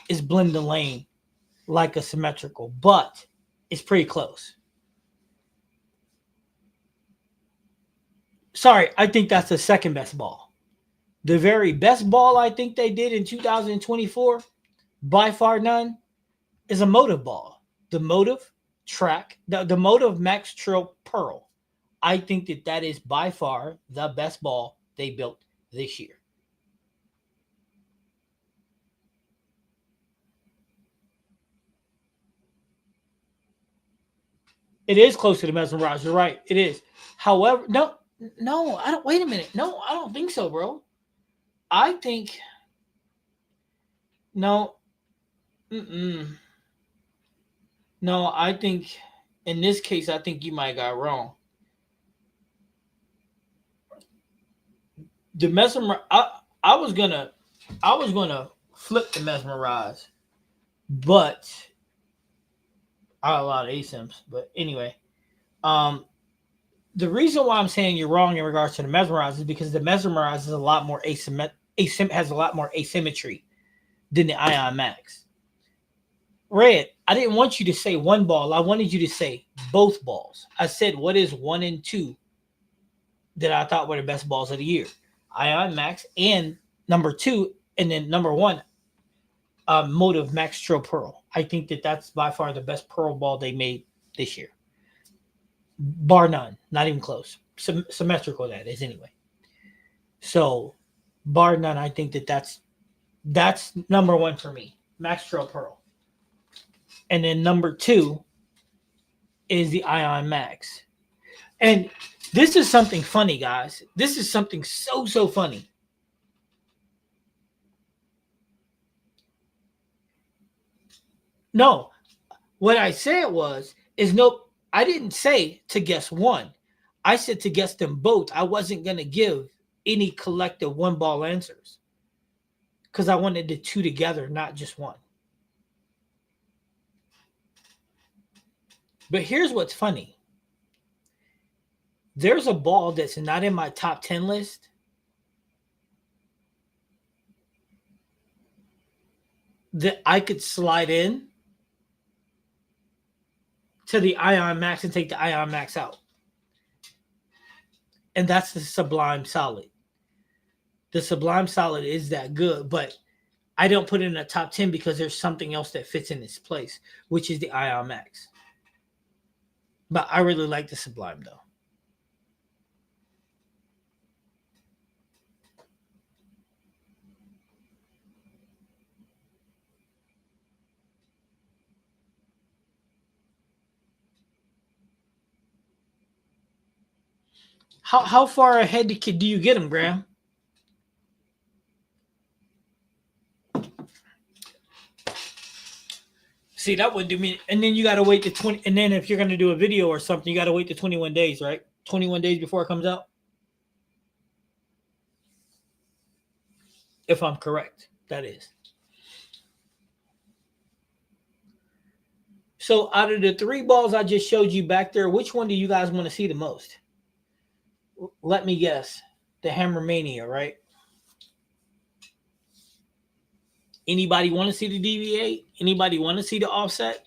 Speaker 1: is blend the lane like a symmetrical, but it's pretty close. Sorry, I think that's the second best ball. The very best ball I think they did in 2024, by far none, is a motive ball. The motive track, the motive Max Trill Pearl. I think that that is by far the best ball they built this year. It is close to the Mesmerage. You're right. It is. However, no, I don't. Wait a minute. No, I don't think so, bro. I think no. Mm-mm. No, I think in this case, I think you might got wrong. The mesmer, I was gonna, I was gonna flip the mesmerize, but I got a lot of ASIMs. But anyway, um, the reason why I'm saying you're wrong in regards to the mesmerize is because the mesmerize is a lot more has a lot more asymmetry than the Ion Max. Red, I didn't want you to say one ball. I wanted you to say both balls. I said what is one and two that I thought were the best balls of the year. Ion Max and number two, and then number one, Motive Max Trill Pearl. I think that that's by far the best Pearl ball they made this year, bar none, not even close. Symmetrical that is anyway. So, bar none, I think that that's number one for me, Max Trill Pearl, and then number two is the Ion Max. And this is something funny, guys. This is something so funny. No, what I said was is no. I didn't say to guess one. I said to guess them both. I wasn't gonna give any collective one ball answers because I wanted the two together, not just one. But here's what's funny. There's a ball that's not in my top 10 list that I could slide in to the Ion Max and take the Ion Max out. And that's the Sublime Solid. The Sublime Solid is that good, but I don't put it in the top 10 because there's something else that fits in its place, which is the Ion Max. But I really like the Sublime though. How far ahead do you get them, Graham? See, that would do me. And then you got to wait the 20. And then if you're going to do a video or something, you got to wait the 21 days, right? 21 days before it comes out. If I'm correct, that is. So out of the three balls I just showed you back there, which one do you guys want to see the most? Let me guess. The Hammer Mania, right? Anybody want to see the DVA? Anybody want to see the offset?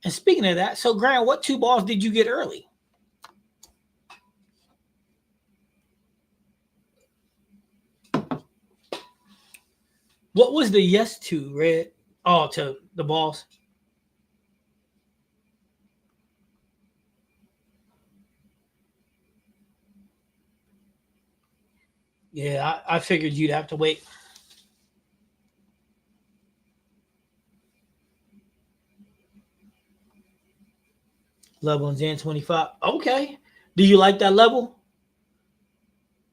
Speaker 1: And speaking of that, so Grant, what two balls did you get early? What was the yes to, Red? Oh, to the balls. Yeah, I figured you'd have to wait. Level in Jan 25. Okay. Do you like that level?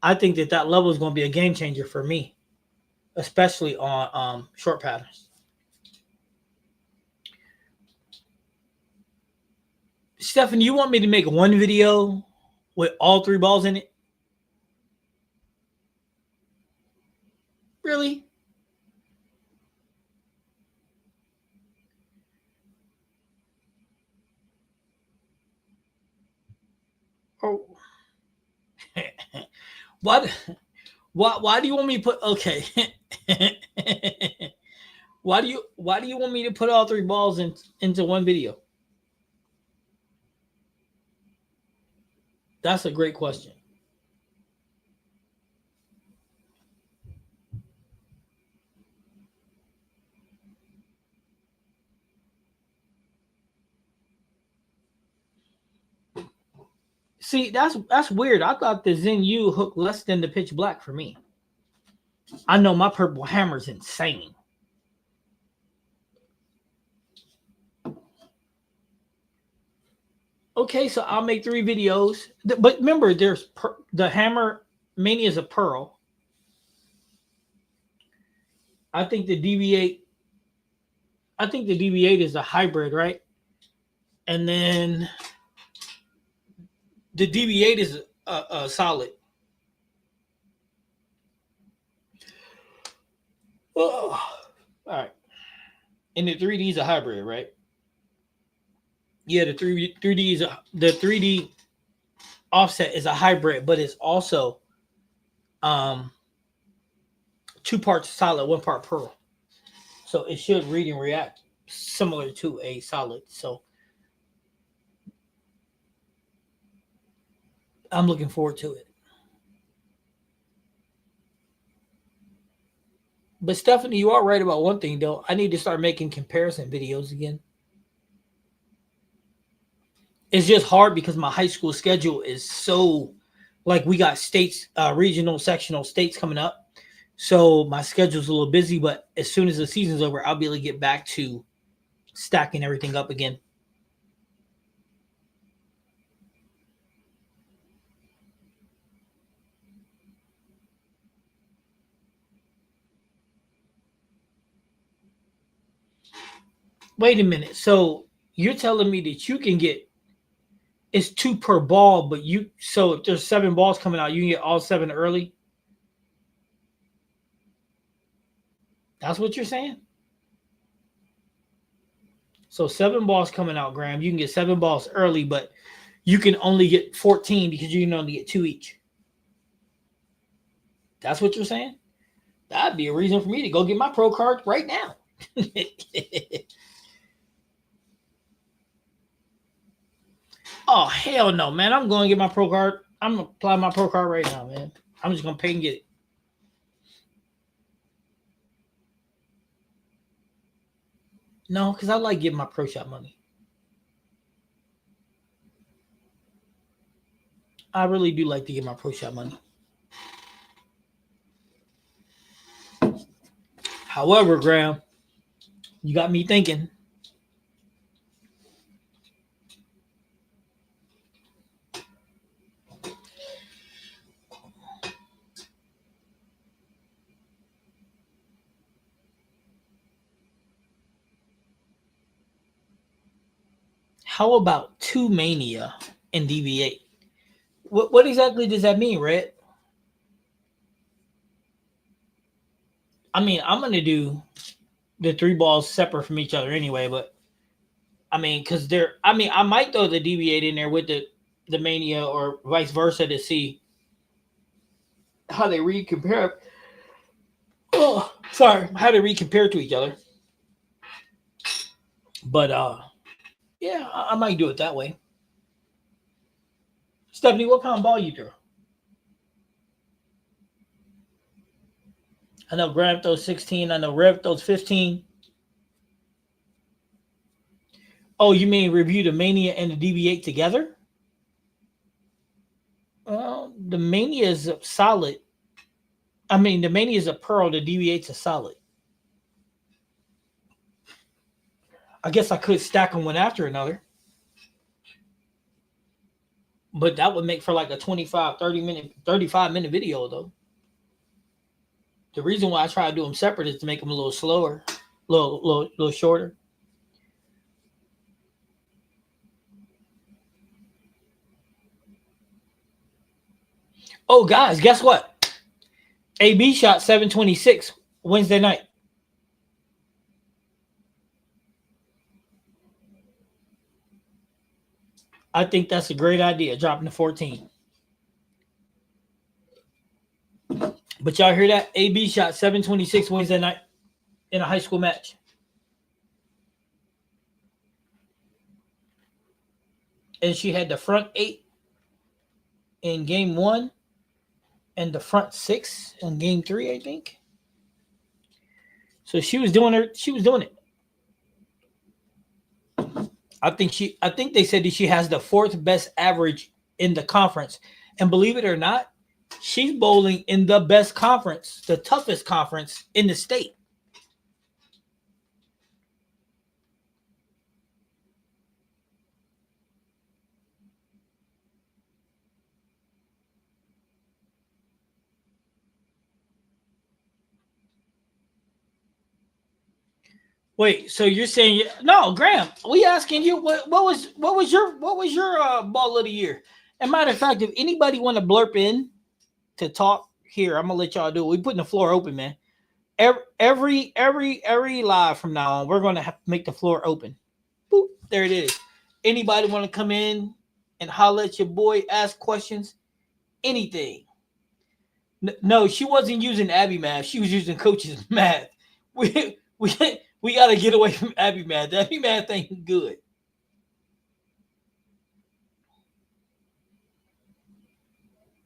Speaker 1: I think that level is going to be a game changer for me, especially on short patterns. Stefan, you want me to make one video with all three balls in it? Really? Oh, what? Why do you want me to put? Okay. Why do you want me to put all three balls into one video? That's a great question. See, that's weird. I thought the Zen U hooked less than the pitch black for me. I know my purple hammer's insane. Okay, so I'll make three videos. But remember, the hammer mania is a pearl. I think the DV8. I think the DV8 is a hybrid, right? And then the DV8 is a solid. Oh, all right. And the 3D is a hybrid, right? Yeah, the 3D is the 3D offset is a hybrid, but it's also um two parts solid, one part pearl. So it should read and react similar to a solid. So I'm looking forward to it. But Stephanie, you are right about one thing though. I need to start making comparison videos again. It's just hard because my high school schedule is so like we got states, regional, sectional states coming up. So my schedule's a little busy, but as soon as the season's over, I'll be able to get back to stacking everything up again. Wait a minute. So you're telling me that you can get it's two per ball, but so if there's seven balls coming out, you can get all seven early. That's what you're saying? So seven balls coming out, Graham. You can get seven balls early, but you can only get 14 because you can only get two each. That's what you're saying? That'd be a reason for me to go get my pro card right now. Oh hell no, man! I'm going to get my pro card. I'm gonna apply my pro card right now, man. I'm just gonna pay and get it. No, because I like getting my pro shop money. I really do like to get my pro shop money. However, Graham, you got me thinking. How about two mania and DV8? What exactly does that mean, Red? I mean, I'm gonna do the three balls separate from each other anyway, but I mean, because they're. I mean, I might throw the DV8 in there with the mania or vice versa to see how they read compare. Oh, sorry, how they read compare to each other. But yeah, I might do it that way. Stephanie, what kind of ball you throw? I know Graham throws 16. I know Rev throws 15. Oh, you mean review the Mania and the DV8 together? Well, the Mania is solid. I mean, the mania is a pearl, the deviate's a solid. I guess I could stack them one after another, but that would make for like a 25, 30 minute, 35-minute video though. The reason why I try to do them separate is to make them a little slower, little shorter. Oh, guys, guess what? AB shot 726 Wednesday night. I think that's a great idea, dropping to 14. But y'all hear that? AB shot 726 Wednesday night in a high school match. And she had the front 8 in game 1 and the front 6 in game 3, I think. So she was doing it. I think they said that she has the 4th best average in the conference. And believe it or not, she's bowling in the best conference, the toughest conference in the state. Wait, so you're saying no, Graham? We asking you what was your ball of the year? And matter of fact, if anybody want to blurp in to talk here, I'm gonna let y'all do it. We putting the floor open, man. Every live from now on, we're gonna have to make the floor open. Boop, there it is. Anybody want to come in and holler at your boy, ask questions, anything? No, she wasn't using Abby math. She was using coach's math. We got to get away from Abby math. Abby math ain't good.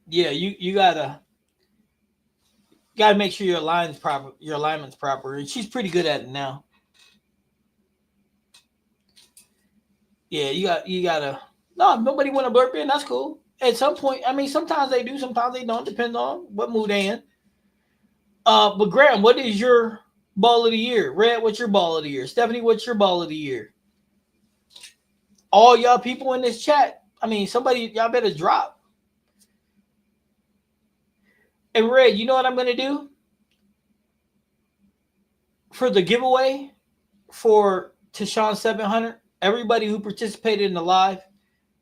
Speaker 1: Yeah, you gotta make sure your alignment's proper, and she's pretty good at it now. Yeah, you gotta. No, if nobody want to blurp in, that's cool. At some point, I mean, sometimes they do, sometimes they don't. Depends on what mood they in. But Graham, what is your ball of the year? Red, what's your ball of the year? Stephanie, what's your ball of the year? All y'all people in this chat, I mean, somebody, y'all better drop. And Red, you know what I'm going to do? For the giveaway for Tashawn 700, everybody who participated in the live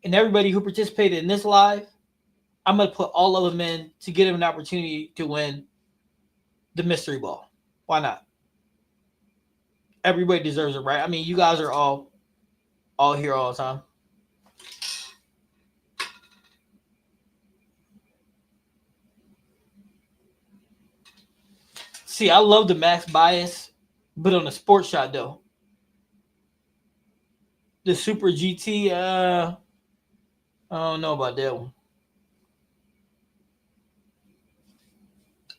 Speaker 1: and everybody who participated in this live, I'm going to put all of them in to get them an opportunity to win the mystery ball. Why not? Everybody deserves it, right? I mean, you guys are all here all the time. See, I love the max bias, but on the sports shot though. The Super GT, I don't know about that one.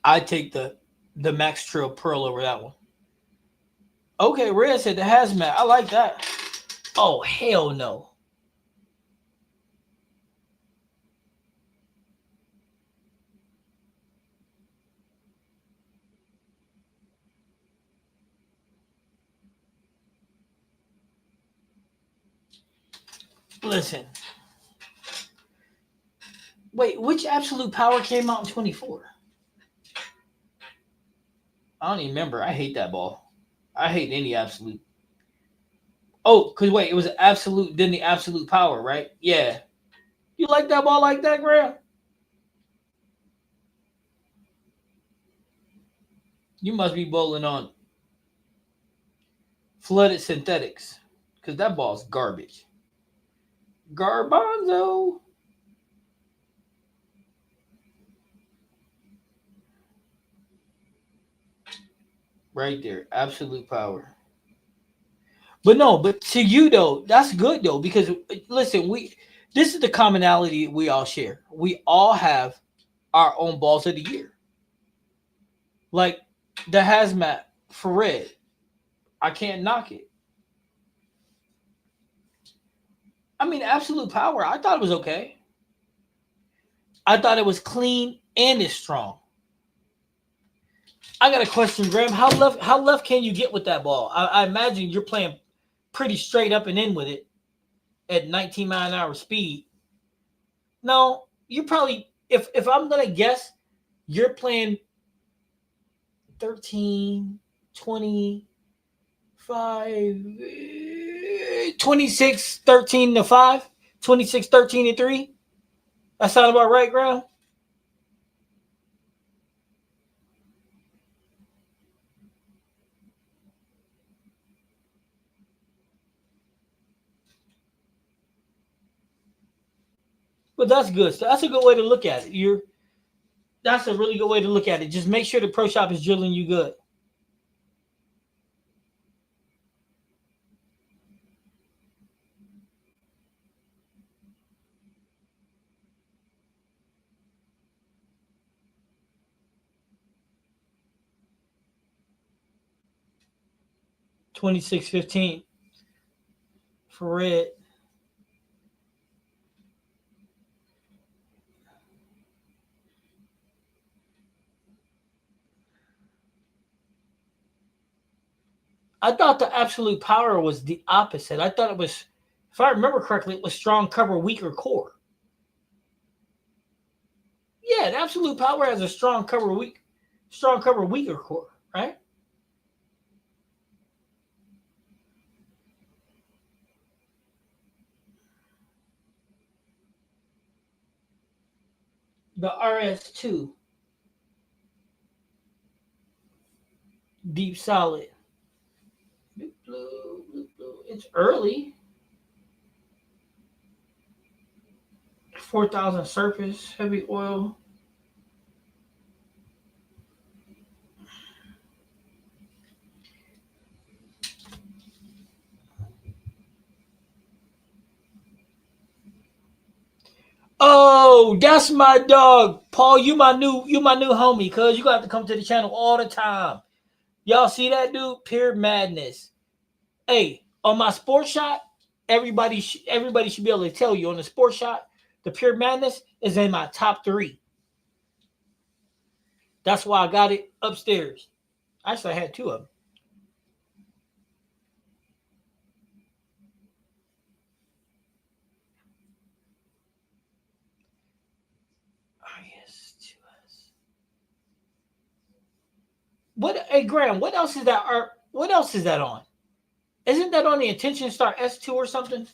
Speaker 1: I take the Max Trill Pearl over that one. Okay, Red said the hazmat. I like that. Oh, hell no. Listen. Wait, which Absolute Power came out in 24? I don't even remember. I hate that ball. I hate any Absolute. Oh, because wait, it was Absolute, then the Absolute Power, right? Yeah. You like that ball like that, Graham? You must be bowling on flooded synthetics, because that ball's garbage. Garbanzo. Right there. Absolute Power. But to you though, that's good though, because listen, this is the commonality we all share. We all have our own balls of the year. Like the hazmat for Red. I can't knock it. I mean, Absolute Power, I thought it was okay. I thought it was clean and it's strong. I got a question, Graham. How left can you get with that ball? I imagine you're playing pretty straight up and in with it at 19 mile an hour speed. No, you probably if I'm gonna guess, you're playing 13, 20, 5, 26, 13 to 5, 26, 13 to 3. That sound about right, Graham? But that's good. So that's a good way to look at it. That's a really good way to look at it. Just make sure the pro shop is drilling you good. 26-15 for red. I thought the absolute power was the opposite. I thought it was, if I remember correctly, it was strong cover, weaker core. Yeah, the absolute power has a strong cover, weaker core, right? The RS2, deep solid. Blue, blue, blue, blue. It's early. 4,000 surface, heavy oil. Oh, that's my dog, Paul. You my new homie, cuz you got to come to the channel all the time. Y'all see that dude? Pure madness. Hey, on my sports shot, everybody should be able to tell you on the sports shot, the pure madness is in my top 3. That's why I got it upstairs. Actually, I had 2 of them. IS2S. What? Hey, Graham. What else is that? What else is that on? Isn't that on the Attention Star S2 or something?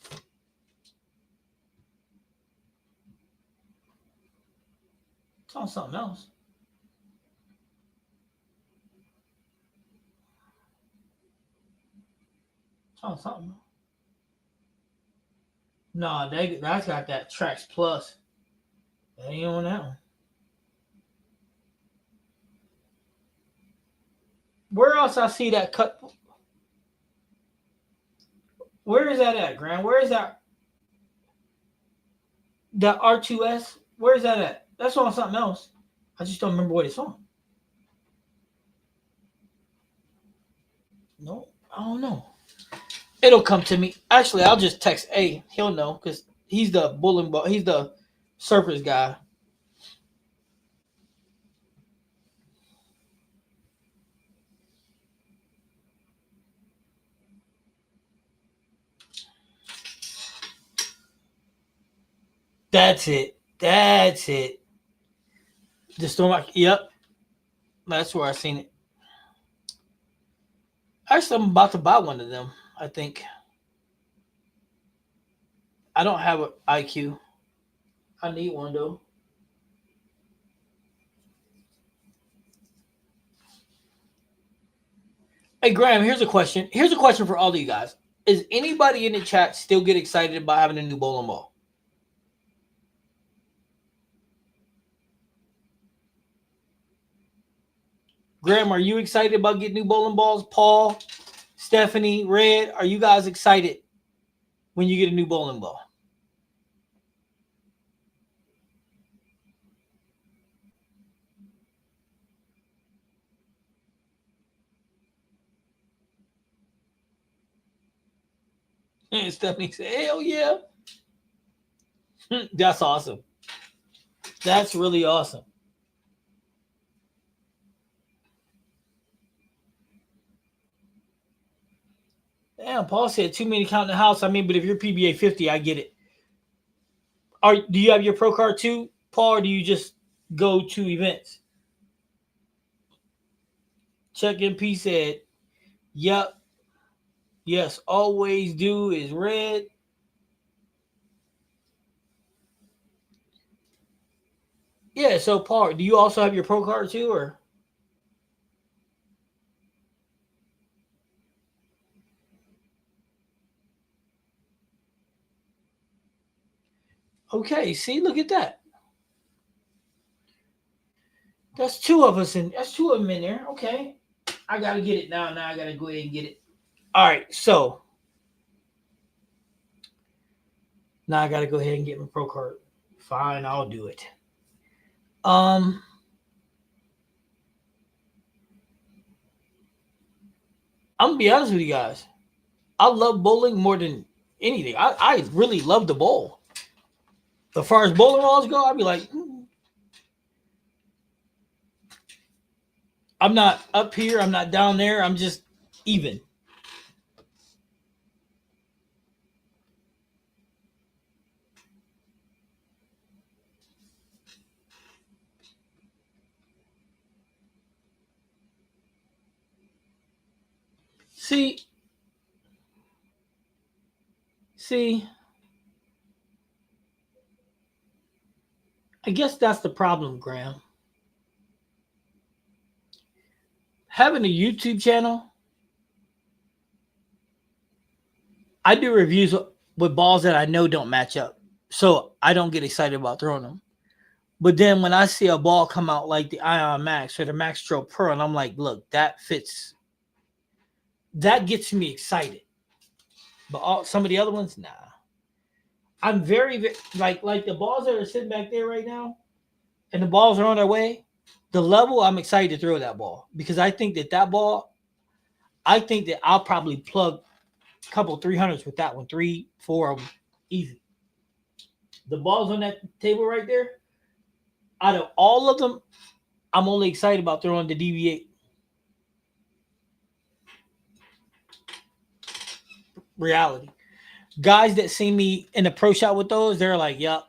Speaker 1: It's on something else. It's on something. No, that's got that Trax Plus. That ain't on that one. Where else I see that cut? Where is that at, Graham? Where is that? The R2S? Where is that at? That's on something else. I just don't remember what it's on. No, I don't know. It'll come to me. Actually, I'll just text A. He'll know because he's the bullying ball. He's the surface guy. That's it. That's it. The storm. Yep. That's where I seen it. Actually, I'm about to buy one of them. I think I don't have an IQ. I need one though. Hey Graham, here's a question. Here's a question for all of you guys. Is anybody in the chat still get excited about having a new bowling ball? Graham, are you excited about getting new bowling balls? Paul, Stephanie, Red, are you guys excited when you get a new bowling ball? And Stephanie said, hell yeah. That's awesome. That's really awesome. Damn, Paul said too many count in the house. I mean, but if you're PBA 50, I get it. Do you have your pro card too, Paul, or do you just go to events? Check MP said, yep, yes, always do is red. Yeah, so Paul, do you also have your pro card too, or? Okay, see, look at that. That's two of us in. That's two of them in there. Okay, I gotta get it now. Now I gotta go ahead and get it. All right, so now I gotta go ahead and get my pro card. Fine, I'll do it. Um, I'm gonna be honest with you guys. I love bowling more than anything. I really love the bowl. As far as bowling balls go, I'd be like, I'm not up here. I'm not down there. I'm just even. See, see, I guess that's the problem, Graham. Having a YouTube channel, I do reviews with balls that I know don't match up. So I don't get excited about throwing them. But then when I see a ball come out like the Ion Max or the Max Stroke Pro, and I'm like, look, that fits. That gets me excited. But some of the other ones, nah. I'm very like the balls that are sitting back there right now, and the balls are on their way. The level, I'm excited to throw that ball because I think that ball, I think that I'll probably plug a couple 300s with that one, 3, 4 of them, easy. The balls on that table right there, out of all of them, I'm only excited about throwing the DV8. Reality. Guys that see me in the pro shop with those, they're like, yep,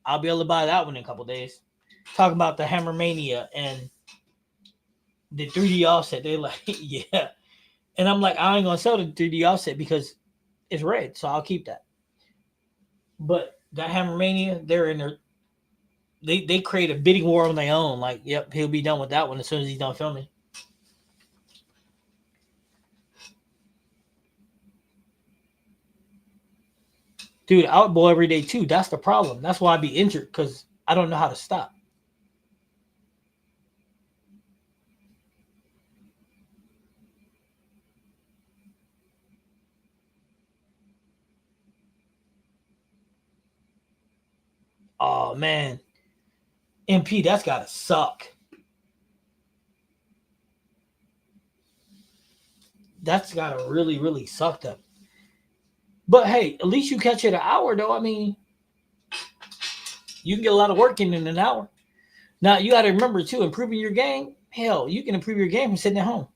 Speaker 1: I'll be able to buy that one in a couple days. Talk about the Hammer Mania and the 3D offset. They're like, yeah. And I'm like, I ain't gonna sell the 3D offset because it's red, so I'll keep that. But that Hammer Mania, they're in their they create a bidding war on their own. Like, yep, he'll be done with that one as soon as he's done filming. Dude, I would bowl every day too. That's the problem. That's why I be injured because I don't know how to stop. Oh man, MP, that's gotta suck. That's gotta really, really suck them. But hey, at least you catch it an hour though. I mean, you can get a lot of work in an hour. Now you got to remember too, improving your game. Hell, you can improve your game from sitting at home.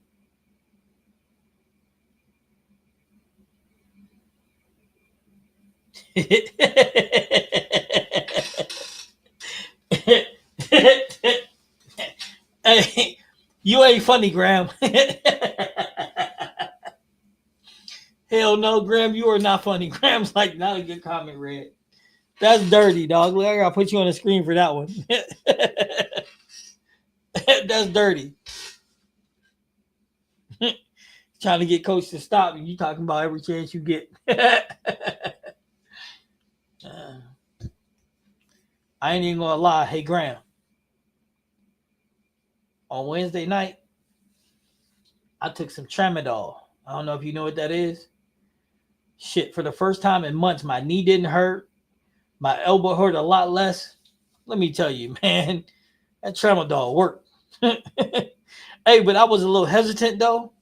Speaker 1: Hey, you ain't funny, Graham. Hell no, Graham, you are not funny. Graham's like, not a good comment, Red. That's dirty, dog. Look, I gotta put you on the screen for that one. That's dirty. Trying to get coach to stop you. You talking about every chance you get. I ain't even gonna lie. Hey, Graham. On Wednesday night, I took some tramadol. I don't know if you know what that is. Shit, for the first time in months, my knee didn't hurt. My elbow hurt a lot less. Let me tell you, man, that tramadol worked. Hey, but I was a little hesitant though.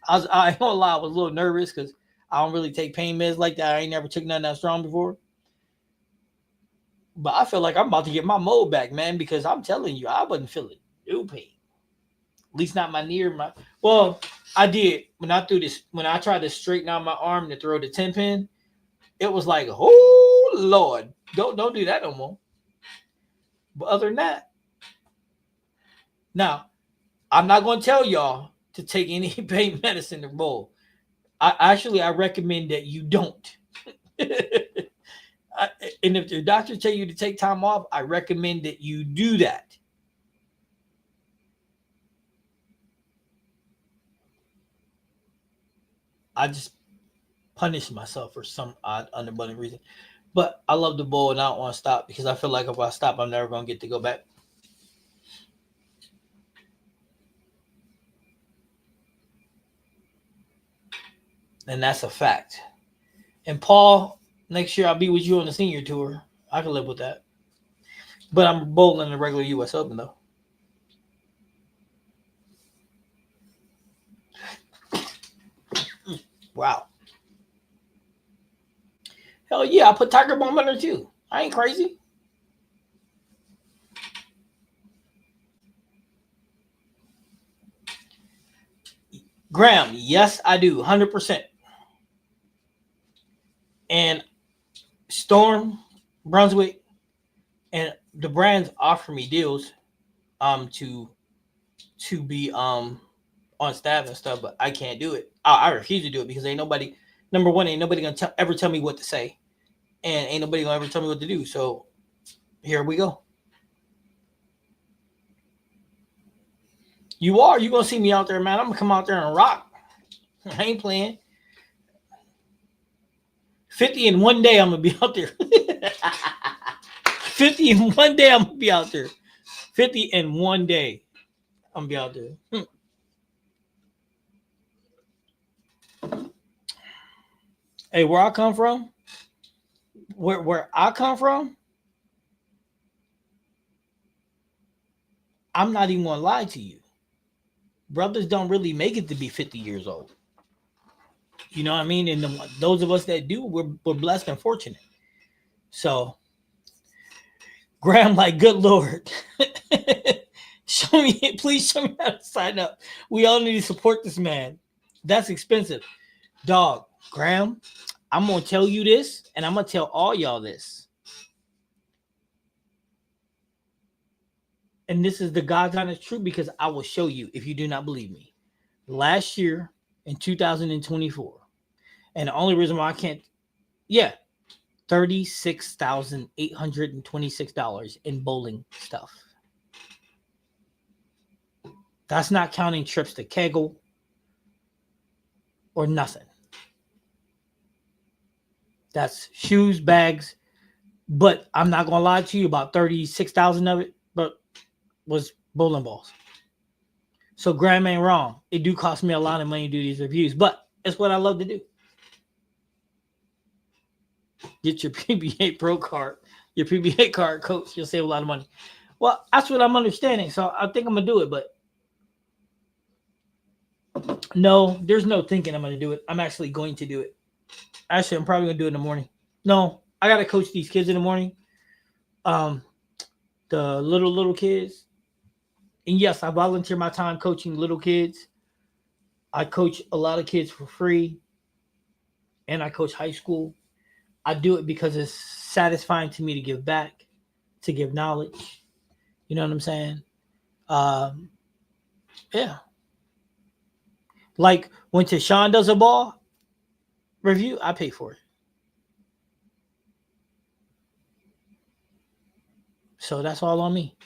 Speaker 1: I ain't gonna lie, I was a little nervous because I don't really take pain meds like that. I ain't never took nothing that strong before. But I feel like I'm about to get my mode back, man, because I'm telling you, I wasn't feeling no pain. At least not my knee or my. Well, I did when I threw this. When I tried to straighten out my arm to throw the 10-pin, it was like, oh Lord, don't do that no more. But other than that, now I'm not going to tell y'all to take any pain medicine to bowl. I recommend that you don't. And if the doctor tell you to take time off, I recommend that you do that. I just punish myself for some odd unabundant reason. But I love the bowl and I don't want to stop because I feel like if I stop, I'm never going to get to go back. And that's a fact. And Paul, next year I'll be with you on the senior tour. I can live with that. But I'm bowling the regular U.S. Open, though. Wow. Hell yeah, I put Tiger Bomb on there too. I ain't crazy. Graham, yes, I do. 100%. And Storm, Brunswick, and the brands offer me deals to be on staff and stuff, but I can't do it. I refuse to do it because ain't nobody, number one, ain't nobody gonna ever tell me what to say, and ain't nobody gonna ever tell me what to do. So here we go. You gonna see me out there, man. I'm gonna come out there and rock. I ain't playing. 50 in one day, I'm gonna be out there. 50 in one day, I'm gonna be out there. 50 in one day, I'm gonna be out there. Hey, where I come from, where I come from, I'm not even gonna lie to you. Brothers don't really make it to be 50 years old. You know what I mean? And those of us that do, we're blessed and fortunate. So, Graham, like, good Lord, please show me how to sign up. We all need to support this man. That's expensive. Dog, Graham, I'm going to tell you this, and I'm going to tell all y'all this. And this is the God's honest truth because I will show you if you do not believe me. Last year in 2024, and the only reason why I can't, $36,826 in bowling stuff. That's not counting trips to Kegel or nothing. That's shoes, bags, but I'm not gonna lie to you, about 36,000 of it, but was bowling balls. So Graham ain't wrong. It do cost me a lot of money to do these reviews, but it's what I love to do. Get your PBA Pro card, your PBA card, coach. You'll save a lot of money. Well, that's what I'm understanding. So I think I'm gonna do it, but no, there's no thinking I'm gonna do it. I'm actually going to do it. Actually, I'm probably gonna do it in the morning. No, I gotta coach these kids in the morning. The little kids. And yes, I volunteer my time coaching little kids. I coach a lot of kids for free. And I coach high school. I do it because it's satisfying to me to give back, to give knowledge. You know what I'm saying? Yeah. Like when Tashawn does a ball review, I pay for it. So that's all on me.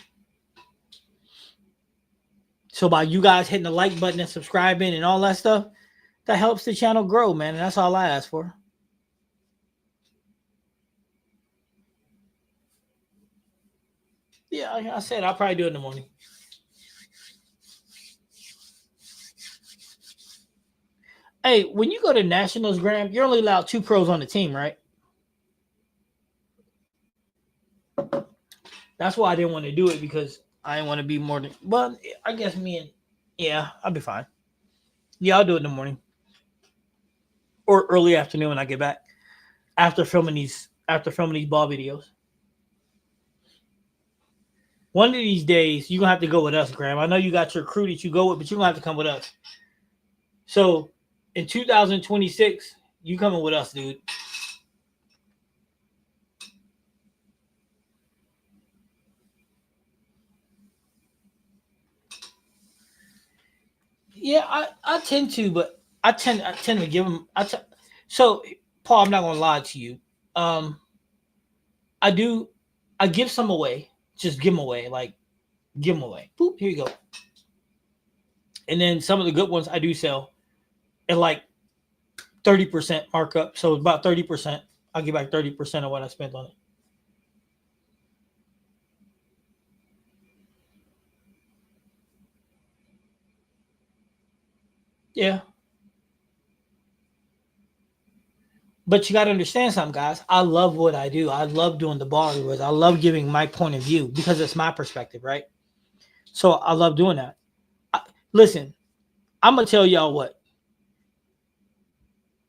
Speaker 1: So by you guys hitting the like button and subscribing and all that stuff, that helps the channel grow, man. And that's all I ask for. Yeah, like I said, I'll probably do it in the morning. Hey, when you go to nationals, Graham, you're only allowed 2 pros on the team, right? That's why I didn't want to do it because I didn't want to be more than. But I guess I'll be fine. Yeah, I'll do it in the morning or early afternoon when I get back after filming these ball videos. One of these days, you're gonna have to go with us, Graham. I know you got your crew that you go with, but you're gonna have to come with us. So in 2026, you coming with us, dude. Yeah, I tend to, but I tend to give them. So Paul, I'm not gonna lie to you. Um, I do. I give some away. Just give them away. Like give them away. Boop. Here you go. And then some of the good ones I do sell at like 30% markup. So about 30%. I'll give back 30% of what I spent on it. Yeah. But you got to understand something, guys. I love what I do. I love doing the ball rewards. I love giving my point of view because it's my perspective, right? So I love doing that. Listen, I'm gonna tell y'all what.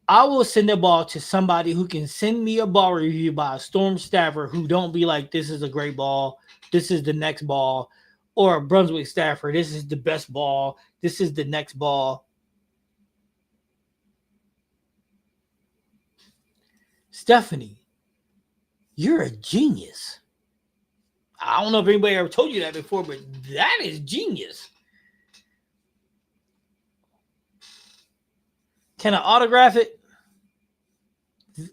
Speaker 1: I will send a ball to somebody who can send me a ball review by a Storm staffer who don't be like, "This is a great ball. This is the next ball," or a Brunswick staffer. "This is the best ball. This is the next ball." Stephanie, you're a genius. I don't know if anybody ever told you that before, but that is genius. Can I autograph it?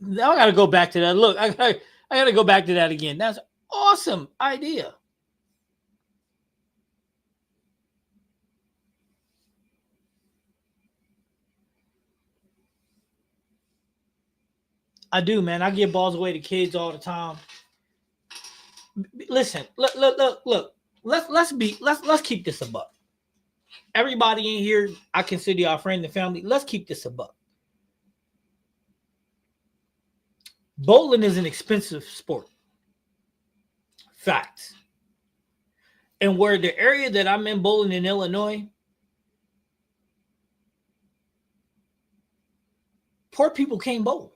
Speaker 1: Now I got to go back to that. Look, I got to go back to that again. That's awesome idea. I do, man. I give balls away to kids all the time. Listen, look. Let's keep this a buck. Everybody in here, I consider y'all friend and family. Let's keep this a buck. Bowling is an expensive sport. Facts. And where the area that I'm in, bowling in Illinois, poor people can't bowl.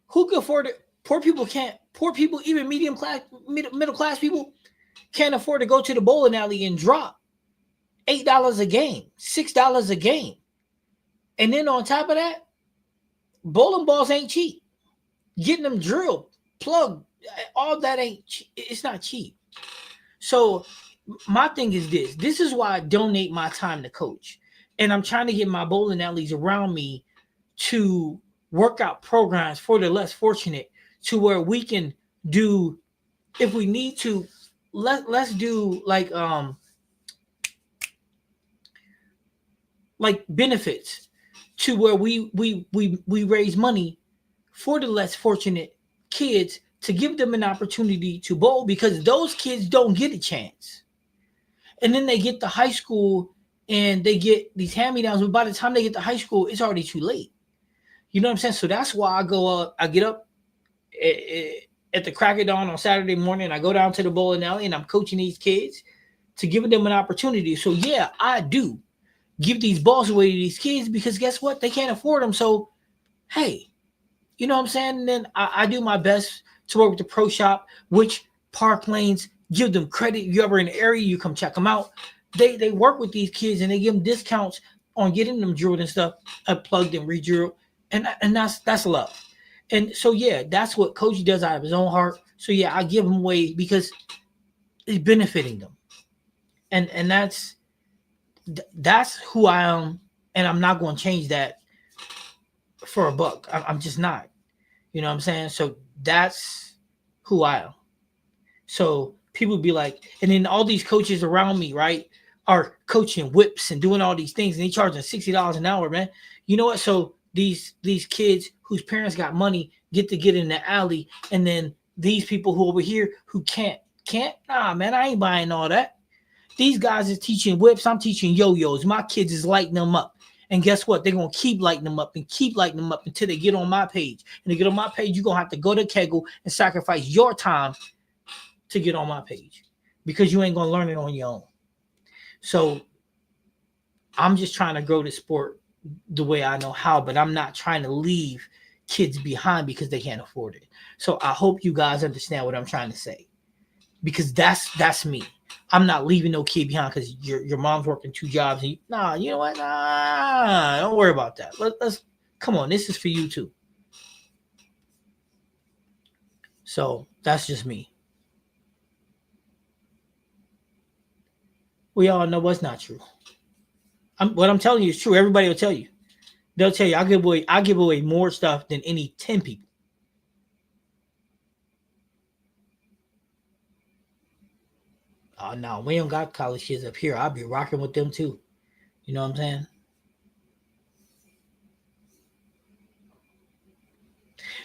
Speaker 1: Who can afford it? Poor people can't. Poor people, even medium class, middle class people, can't afford to go to the bowling alley and drop $8 a game, $6 a game, and then on top of that, bowling balls ain't cheap. Getting them drilled, plugged, all that ain't. It's not cheap. So my thing is this. This is why I donate my time to coach, and I'm trying to get my bowling alleys around me to workout programs for the less fortunate, to where we can do, if we need to, let's do like benefits, to where we raise money for the less fortunate kids to give them an opportunity to bowl, because those kids don't get a chance. And then they get to high school and they get these hand-me-downs, but by the time they get to high school, it's already too late. You know what I'm saying? So that's why I get up at the crack of dawn on Saturday morning. I go down to the bowling alley and I'm coaching these kids to give them an opportunity. So yeah, I do give these balls away to these kids because guess what? They can't afford them. So hey, you know what I'm saying? And then I do my best to work with the pro shop, which Park Lanes, give them credit. If you're ever in the area, you come check them out. They work with these kids and they give them discounts on getting them drilled and stuff, plugged and re-drilled. And that's love. And so yeah, that's what Coach does out of his own heart. So yeah, I give him away because it's benefiting them. And that's who I am, and I'm not going to change that for a buck. I'm just not. You know what I'm saying? So that's who I am. So people be like, and then all these coaches around me, right, are coaching whips and doing all these things, and they charging $60 an hour, man. You know what? So these kids whose parents got money get to get in the alley, and then these people who over here who can't, nah, man, I ain't buying all that. These guys is teaching whips. I'm teaching yo-yos. My kids is lighting them up. And guess what? They're going to keep lighting them up and keep lighting them up until they get on my page. And to get on my page, you're going to have to go to Kegel and sacrifice your time to get on my page, because you ain't going to learn it on your own. So I'm just trying to grow the sport the way I know how, but I'm not trying to leave kids behind because they can't afford it. So I hope you guys understand what I'm trying to say, because that's me. I'm not leaving no kid behind because your mom's working 2 jobs. And nah, you know what? Nah, don't worry about that. Let's come on. This is for you too. So that's just me. We all know what's not true. What I'm telling you is true. Everybody will tell you. They'll tell you I give away more stuff than any 10 people. Oh no, we don't got college kids up here. I'll be rocking with them too. You know what I'm saying?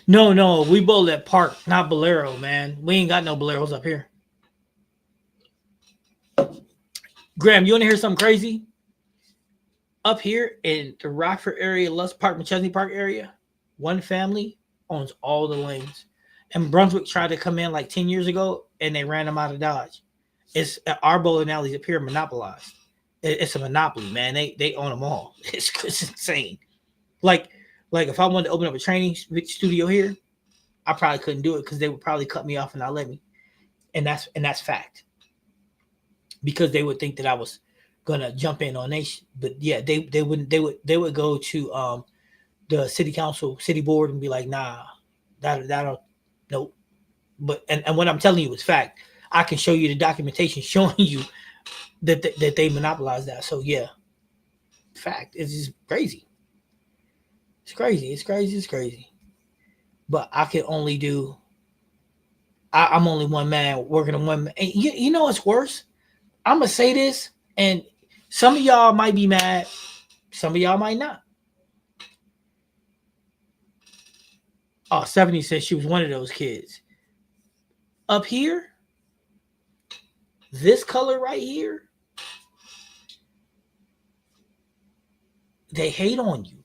Speaker 1: No, we both at Park, not Bolero, man. We ain't got no Boleros up here. Graham, you want to hear something crazy? Up here in the Rockford area, Lust Park, McChesney Park area, one family owns all the lanes. And Brunswick tried to come in like 10 years ago and they ran them out of Dodge. It's our bowling alleys up here monopolized. It's a monopoly, man. They own them all. It's insane. Like if I wanted to open up a training studio here, I probably couldn't do it because they would probably cut me off and not let me. And that's fact. Because they would think that I was gonna jump in on nation. But yeah, they wouldn't they would go to the city council, city board and be like, nah, that'll nope. But and what I'm telling you is fact. I can show you the documentation showing you that they monopolize that. So yeah, fact. It's just crazy. It's crazy. It's crazy. It's crazy. But I can only do. I'm only one man working on one man. And you know what's worse? I'm gonna say this, and some of y'all might be mad. Some of y'all might not. Oh, 70 says she was one of those kids. Up here, this color right here, they hate on you.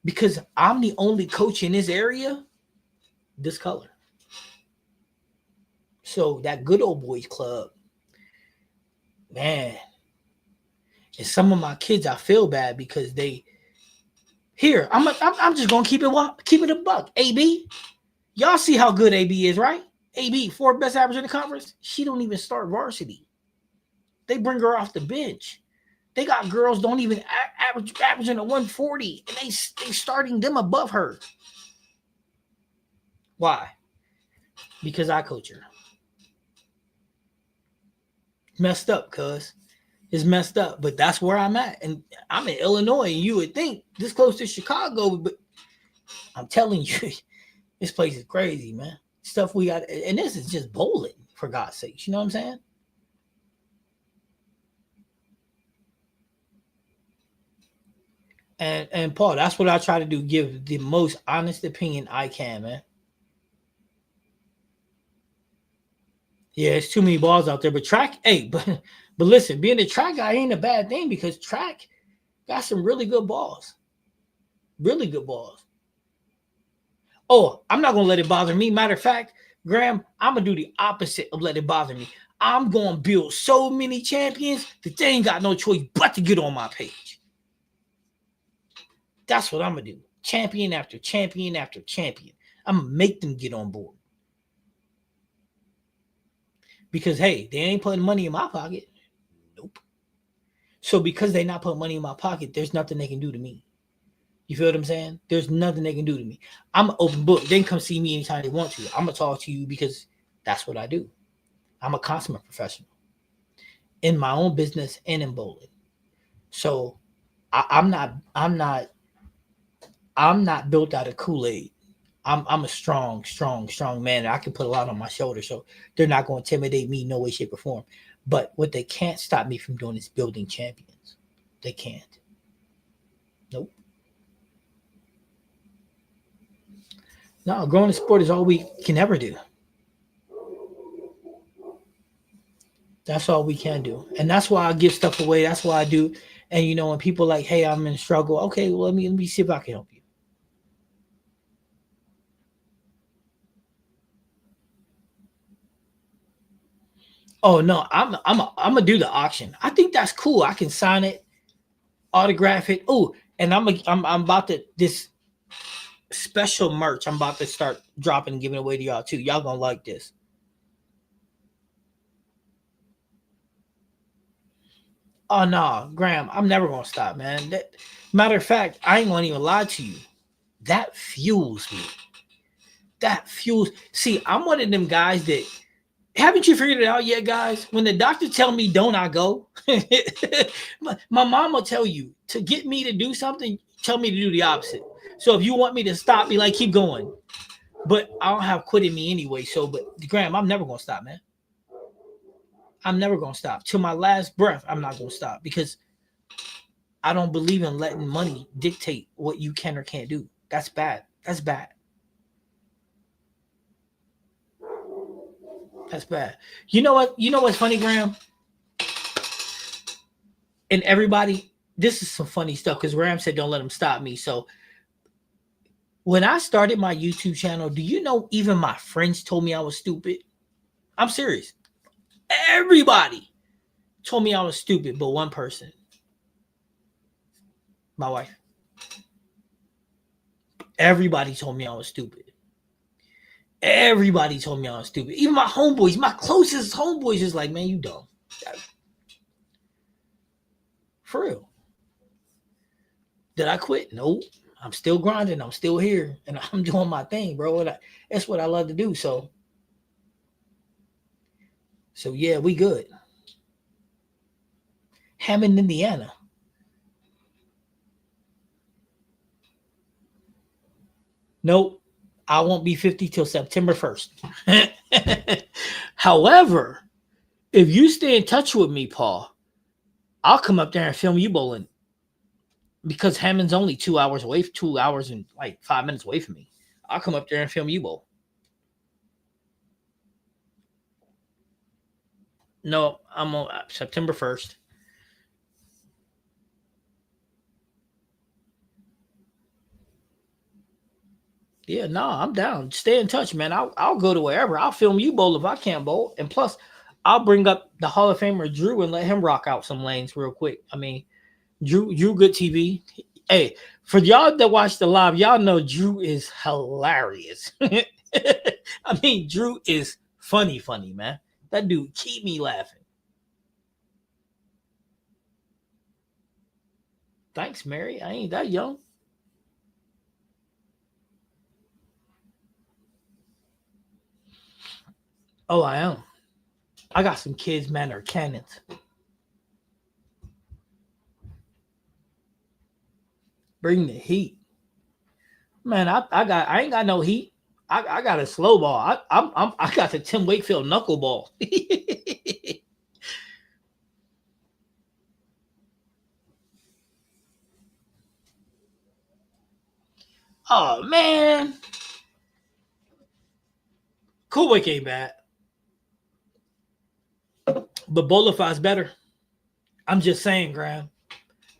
Speaker 1: Because I'm the only coach in this area, this color. So that good old boys club, man. And some of my kids, I feel bad because they. Here, I'm just gonna keep it a buck. AB, y'all see how good AB is, right? AB, 4th best average in the conference. She don't even start varsity. They bring her off the bench. They got girls don't even averaging a 140, and they starting them above her. Why? Because I coach her. Messed up, cuz. It's messed up, but that's where I'm at. And I'm in Illinois, and you would think this close to Chicago, but I'm telling you, this place is crazy, man. Stuff we got, and this is just bowling, for God's sakes. You know what I'm saying? And Paul, that's what I try to do, give the most honest opinion I can, man. Yeah, it's too many balls out there. But track, hey, but listen, being a track guy ain't a bad thing because track got some really good balls. Really good balls. Oh, I'm not gonna let it bother me. Matter of fact, Graham, I'm gonna do the opposite of let it bother me. I'm gonna build so many champions that they ain't got no choice but to get on my page. That's what I'm gonna do. Champion after champion after champion. I'm gonna make them get on board. Because hey, they ain't putting money in my pocket. Nope. So because they not putting money in my pocket, there's nothing they can do to me. You feel what I'm saying? There's nothing they can do to me. I'm an open book. They can come see me anytime they want to. I'm gonna talk to you because that's what I do. I'm a consummate professional in my own business and in bowling. So I'm not built out of Kool-Aid. I'm a strong man. I can put a lot on my shoulder, so they're not going to intimidate me no way, shape, or form. But what they can't stop me from doing is building champions. They can't. Nope. No, growing a sport is all we can ever do. That's all we can do. And that's why I give stuff away. That's why I do. And you know, when people are like, hey, I'm in struggle. Okay, well, let me see if I can help you. Oh no, I'm gonna do the auction. I think that's cool. I can sign it, autograph it. Oh, and I'm about to this special merch. I'm about to start dropping and giving away to y'all too. Y'all gonna like this. Oh no, Graham, I'm never gonna stop, man. Matter of fact, I ain't gonna even lie to you. That fuels me. That fuels. See, I'm one of them guys that haven't you figured it out yet, guys? When the doctor tell me don't I go, my mom will tell you to get me to do something, tell me to do the opposite. So if you want me to stop, be like, keep going. But I don't have quit in me anyway. So, but Graham, I'm never gonna stop, man. I'm never gonna stop. Till my last breath, I'm not gonna stop because I don't believe in letting money dictate what you can or can't do. That's bad. That's bad. That's bad. You know what? You know what's funny, Graham? And everybody, this is some funny stuff because Graham said don't let them stop me. So when I started my YouTube channel, do you know even my friends told me I was stupid? I'm serious. Everybody told me I was stupid, but one person, my wife. Everybody told me I was stupid. Everybody told me I was stupid. Even my homeboys, my closest homeboys, is like, man, you dumb. For real. Did I quit? Nope. I'm still grinding. I'm still here, and I'm doing my thing, bro. And that's what I love to do. So yeah, we good. Hammond, Indiana. Nope. I won't be 50 till September 1st. However, if you stay in touch with me, Paul, I'll come up there and film you bowling because Hammond's only 2 hours away, 2 hours and like 5 minutes away from me. I'll come up there and film you bowl. No, I'm on September 1st. Yeah, no, I'm down. Stay in touch, man. I'll go to wherever. I'll film you bowl if I can't bowl. And plus, I'll bring up the Hall of Famer Drew and let him rock out some lanes real quick. I mean, Drew good TV. Hey, for y'all that watch the live, y'all know Drew is hilarious. I mean, Drew is funny, man. That dude keep me laughing. Thanks, Mary. I ain't that young. Oh, I am. I got some kids, man, are cannons. Bring the heat. Man, I ain't got no heat. I got a slow ball. I got the Tim Wakefield knuckleball. Oh man, Kuwait ain't bad, but Bolify's better. I'm just saying, Graham.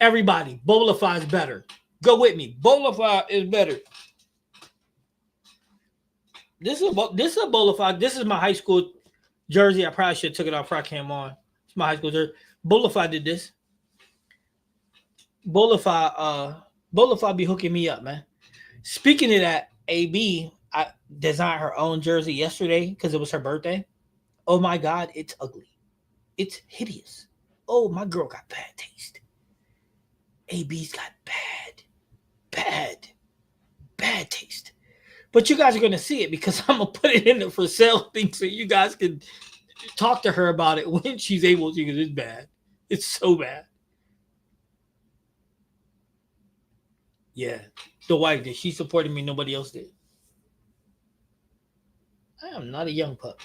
Speaker 1: Everybody, Bolify's better. Go with me. Bolify is better. This is a Bolify. This is my high school jersey. I probably should have took it off before I came on. It's my high school jersey. Bolify did this. Bolify be hooking me up, man. Speaking of that, AB I designed her own jersey yesterday because it was her birthday. Oh my god, it's ugly. It's hideous. Oh, my girl got bad taste. AB's got bad, bad taste. But you guys are gonna see it because I'm gonna put it in the for sale thing so you guys can talk to her about it when she's able to because it's bad. It's so bad. Yeah. The wife did. She supported me, nobody else did. I am not a young pup.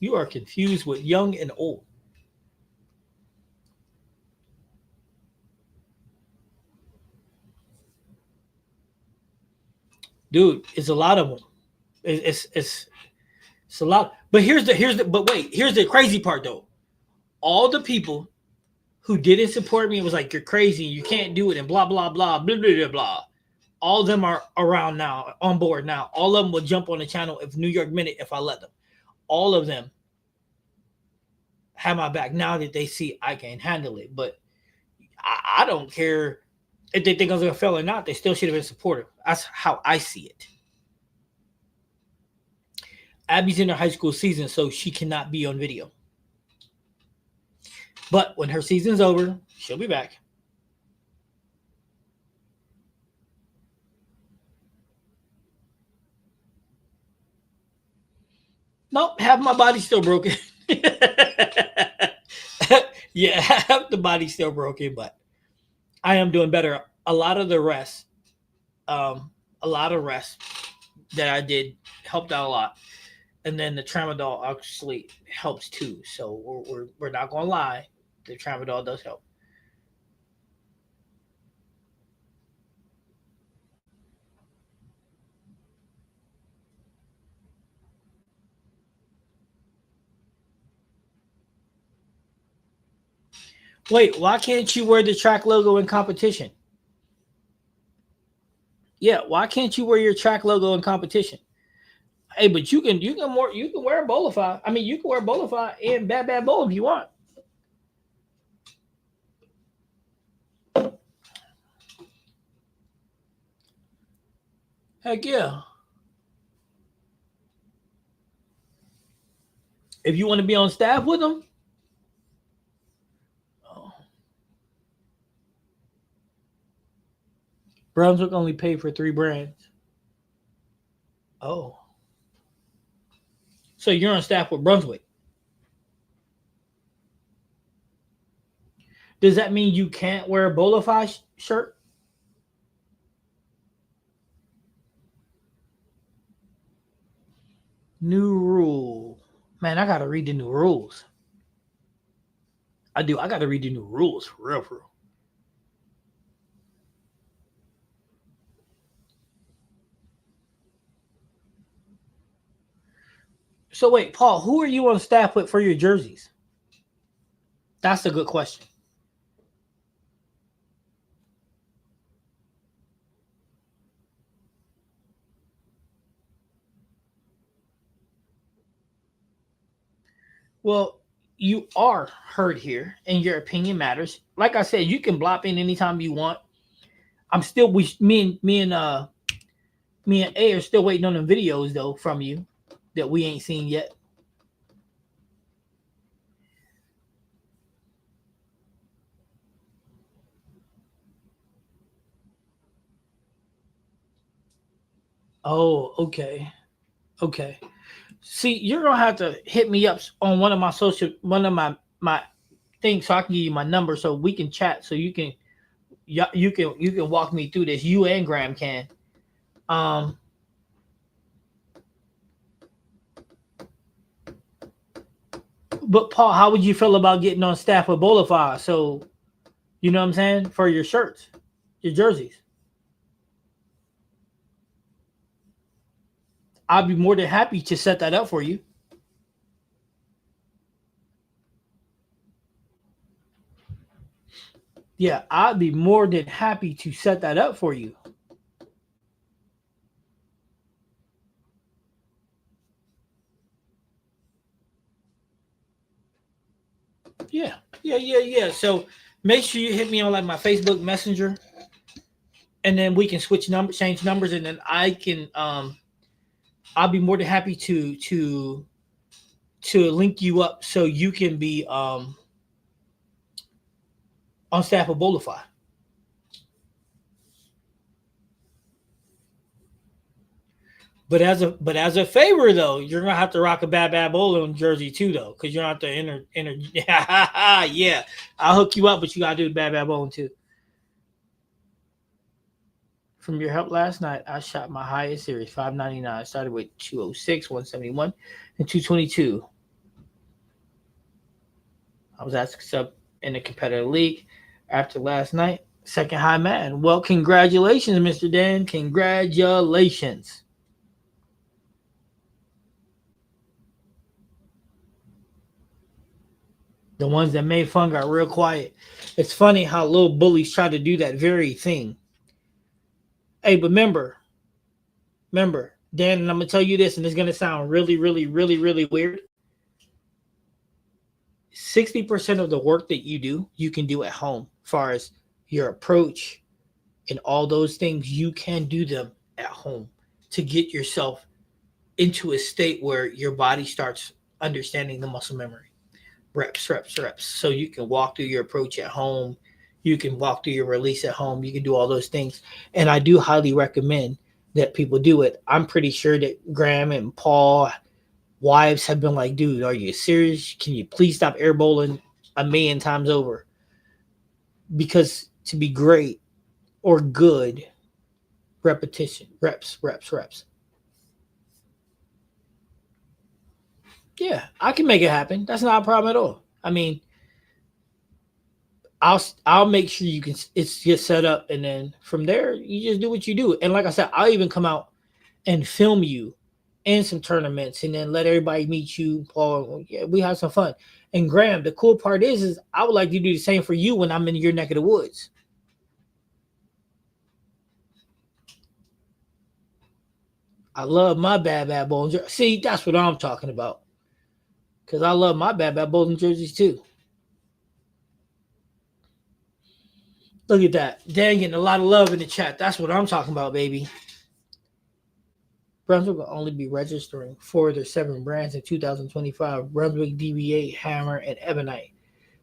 Speaker 1: You are confused with young and old. Dude, it's a lot of them. It's a lot. But here's the crazy part though. All the people who didn't support me was like, you're crazy, you can't do it, and blah blah blah blah blah blah blah. All of them are around now, on board now. All of them will jump on the channel if New York Minute if I let them. All of them have my back now that they see I can handle it. But I don't care if they think I was gonna fail or not. They still should have been supportive. That's how I see it. Abby's in her high school season, so she cannot be on video. But when her season's over, she'll be back. Nope, half my body's still broken. Yeah, half the body's still broken, but I am doing better. A lot of the rest, a lot of rest that I did helped out a lot, and then the tramadol actually helps too. So we're not gonna lie, the tramadol does help. Wait, why can't you wear the track logo in competition? Yeah, why can't you wear your track logo in competition? Hey, but you can wear Bolify. I mean, you can wear Bolify and Bad Bad Bowl if you want. Heck yeah. If you want to be on staff with them, oh, Brunswick only paid for 3 brands. Oh, so you're on staff with Brunswick. Does that mean you can't wear a Bolify shirt? New rule. Man, I gotta read the new rules. I do. I gotta read the new rules for real, for real. So wait, Paul, who are you on staff with for your jerseys? That's a good question. Well, you are heard here, and your opinion matters. Like I said, you can blop in anytime you want. I'm still we me and A are still waiting on the videos though from you that we ain't seen yet. Oh, okay, okay. See, you're gonna have to hit me up on one of my things so I can give you my number so we can chat so you can walk me through this. You and Graham can. Um, but Paul, how would you feel about getting on staff with Bolify? So you know what I'm saying for your shirts, your jerseys. I'd be more than happy to set that up for you. Yeah, I'd be more than happy to set that up for you. Yeah, yeah. So make sure you hit me on like my Facebook Messenger, and then we can switch numbers, change numbers, and then I'll be more than happy to link you up so you can be on staff of Bolify. But as a favor though, you're gonna have to rock a Bad Bad Bowling jersey too though, because you're not the inner. Yeah, I'll hook you up, but you gotta do the Bad Bad Bowling too. From your help last night, I shot my highest series 599. I started with 206, 171, and 222. I was asked to sub in the competitive league after last night. Second high man. Well, congratulations, Mr. Dan. Congratulations. The ones that made fun got real quiet. It's funny how little bullies try to do that very thing. Hey, but remember, Dan, and I'm gonna tell you this, and it's gonna sound really, really, really, really weird. 60% of the work that you do, you can do at home. As far as your approach and all those things, you can do them at home to get yourself into a state where your body starts understanding the muscle memory. reps, reps, reps. So you can walk through your approach at home. You can walk through your release at home. You can do all those things. And I do highly recommend that people do it. I'm pretty sure that Graham and Paul wives have been like, dude, are you serious? Can you please stop air bowling a million times over? Because to be great or good, repetition, reps, reps, reps. Yeah, I can make it happen. That's not a problem at all. I mean, I'll make sure you can it's get set up, and then from there you just do what you do. And like I said, I'll even come out and film you in some tournaments, and then let everybody meet you, Paul. Yeah, we have some fun. And Graham, the cool part is I would like to do the same for you when I'm in your neck of the woods. I love my bad bowling jersey. See, that's what I'm talking about. Because I love my bad bowling jerseys too. Look at that. Dang, getting a lot of love in the chat. That's what I'm talking about, baby. Brunswick will only be registering 4 of their 7 brands in 2025. Brunswick, DB8, Hammer, and Ebonite.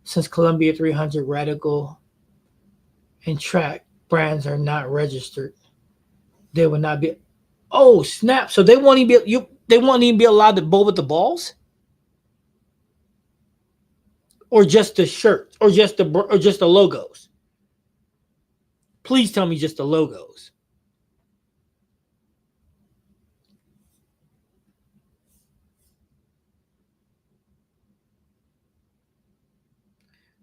Speaker 1: Since Columbia 300, Radical, and Track brands are not registered, they will not be. Oh snap! So they won't even be They won't even be allowed to bowl with the balls, or just the shirt, or just the logos. Please tell me just the logos.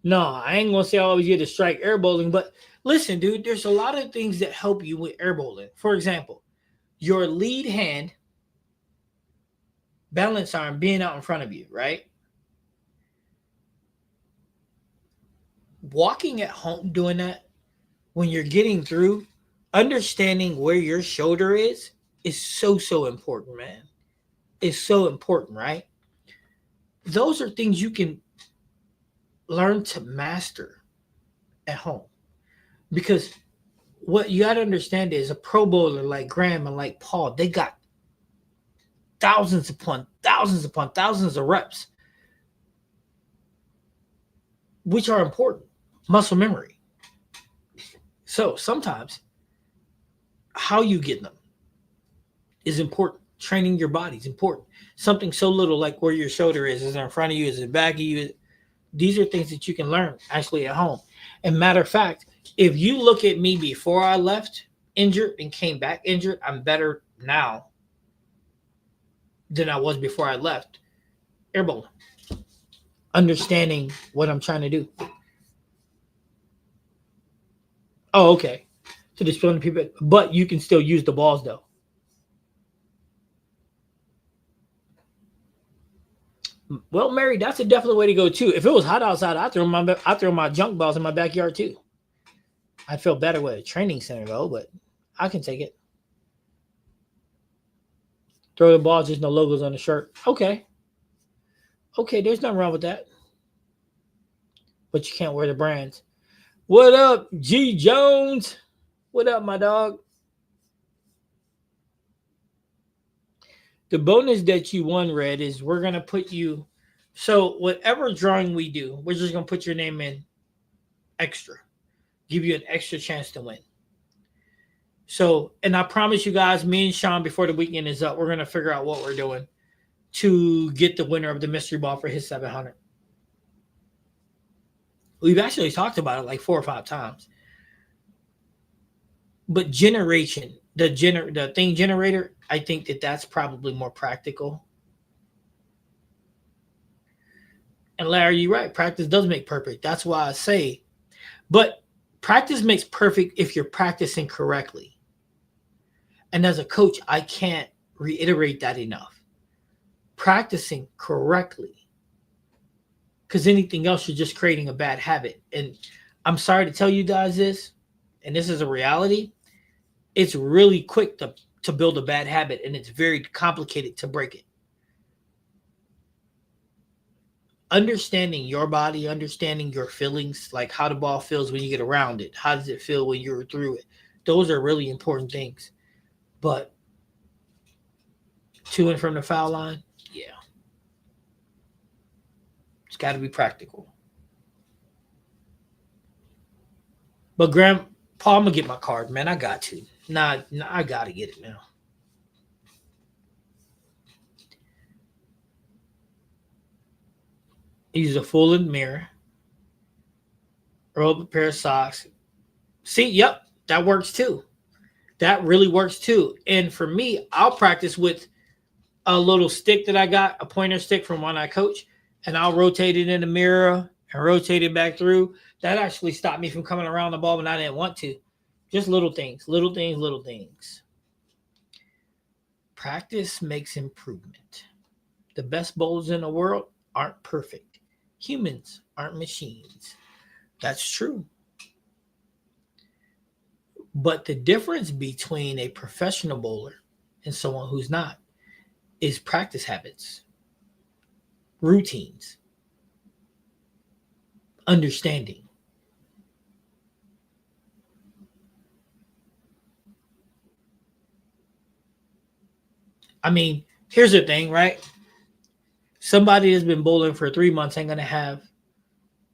Speaker 1: No, I ain't gonna say I always get to strike air bowling, but listen, dude, there's a lot of things that help you with air bowling. For example, your lead hand balance arm being out in front of you, right? Walking at home doing that when you're getting through, understanding where your shoulder is so important, man. It's so important, right? Those are things you can learn to master at home. Because what you got to understand is a pro bowler like Graham and like Paul, they got thousands upon thousands of reps, which are important. Muscle memory. So sometimes how you get them is important. Training your body is important. Something so little like where your shoulder is it in front of you, is it back of you? These are things that you can learn actually at home. And matter of fact, if you look at me before I left injured and came back injured, I'm better now than I was before I left air bowling. Understanding what I'm trying to do. Oh, okay. To display the people, but you can still use the balls though. Well, Mary, that's a definite way to go too. If it was hot outside, I throw my junk balls in my backyard too. I'd feel better with a training center though, but I can take it. Throw the balls, just no logos on the shirt. Okay. Okay, there's nothing wrong with that. But you can't wear the brands. What up, G Jones? What up, my dog? The bonus that you won, Red, is we're going to put you. So, whatever drawing we do, we're just going to put your name in extra. Give you an extra chance to win. So, and I promise you guys, me and Sean, before the weekend is up, we're going to figure out what we're doing to get the winner of the mystery ball for his 700. We've actually talked about it like 4 or 5 times. But generation, the thing generator, I think that's probably more practical. And Larry, you're right. Practice does make perfect. That's why I say, but practice makes perfect if you're practicing correctly. And as a coach, I can't reiterate that enough. Practicing correctly. Because anything else, you're just creating a bad habit. And I'm sorry to tell you guys this, and this is a reality. It's really quick to build a bad habit, and it's very complicated to break it. Understanding your body, understanding your feelings, like how the ball feels when you get around it. How does it feel when you're through it? Those are really important things. But to and from the foul line, yeah. It's got to be practical. But Grandpa, I'm gonna get my card, man. I got to. Nah, I gotta get it now. Use a full length mirror, roll up a pair of socks. See, yep, that works too. That really works too. And for me, I'll practice with a little stick that I got, a pointer stick from when I coach, and I'll rotate it in the mirror and rotate it back through. That actually stopped me from coming around the ball when I didn't want to. Just little things, little things, little things. Practice makes improvement. The best bowlers in the world aren't perfect. Humans aren't machines. That's true. But the difference between a professional bowler and someone who's not is practice habits, routines, understanding. I mean, here's the thing, right? Somebody that's been bowling for 3 months ain't going to have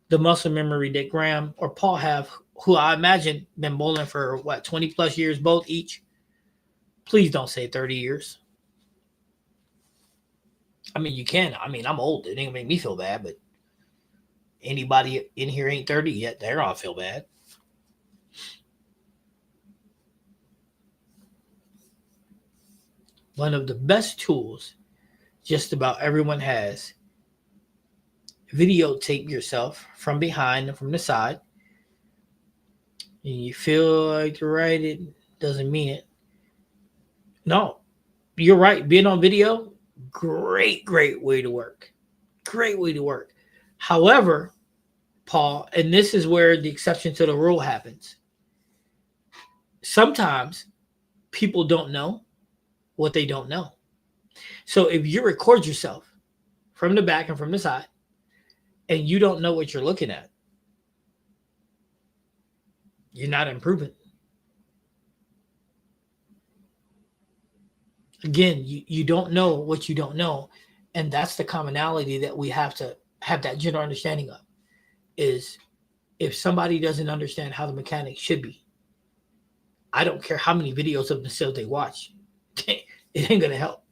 Speaker 1: the muscle memory that Graham or Paul have, who I imagine been bowling for, 20 plus years, both each. Please don't say 30 years. I mean, you can. I mean, I'm old. It ain't going to make me feel bad, but anybody in here ain't 30 yet. They're all feel bad. One of the best tools just about everyone has. Videotape yourself from behind and from the side. And you feel like you're right, it doesn't mean it. No, you're right. Being on video, great way to work. Great way to work. However, Paul, and this is where the exception to the rule happens. Sometimes people don't know what they don't know. So if you record yourself from the back and from the side, and you don't know what you're looking at, you're not improving. Again, you don't know what you don't know. And that's the commonality that we have to have that general understanding of, is if somebody doesn't understand how the mechanics should be, I don't care how many videos of themselves they watch. It ain't going to help.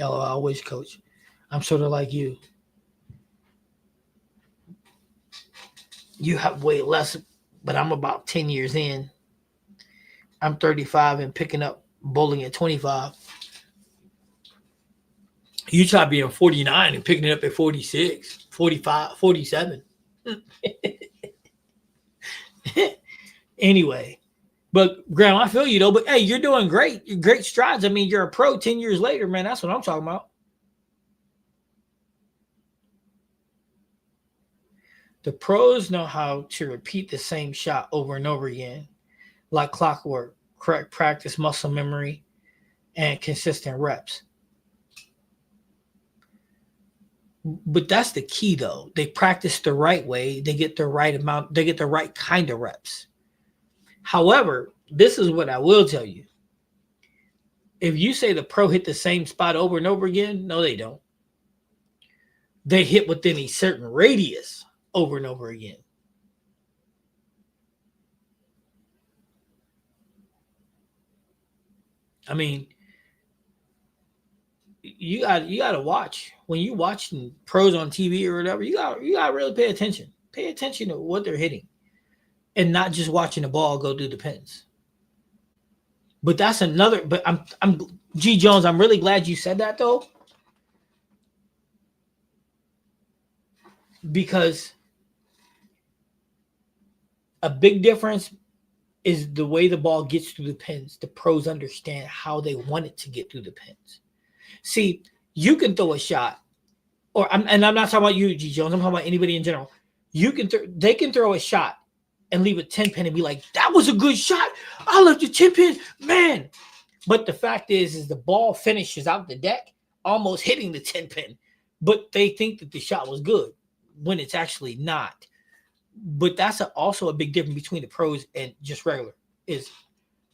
Speaker 1: I wish, Coach. I'm sort of like you. You have way less, but I'm about 10 years in. I'm 35 and picking up bowling at 25. You try being 49 and picking it up at 46, 45, 47. Anyway, but Graham, I feel you though. But hey, you're doing great. You're great strides. I mean, you're a pro 10 years later, man. That's what I'm talking about. The pros know how to repeat the same shot over and over again, like clockwork, correct practice, muscle memory, and consistent reps. But that's the key, though. They practice the right way. They get the right amount. They get the right kind of reps. However, this is what I will tell you. If you say the pro hit the same spot over and over again, no, they don't. They hit within a certain radius over and over again. I mean, you got to watch when you watching pros on TV or whatever. You got to really pay attention. Pay attention to what they're hitting, and not just watching the ball go through the pins. But that's another. But I'm G Jones. I'm really glad you said that though, because a big difference is the way the ball gets through the pins. The pros understand how they want it to get through the pins. See, you can throw a shot, and I'm not talking about you, G Jones. I'm talking about anybody in general. They can throw a shot and leave a 10 pin and be like, "That was a good shot. I left the 10 pin, man." But the fact is the ball finishes out the deck, almost hitting the 10 pin, but they think that the shot was good when it's actually not. But that's also a big difference between the pros and just regular, is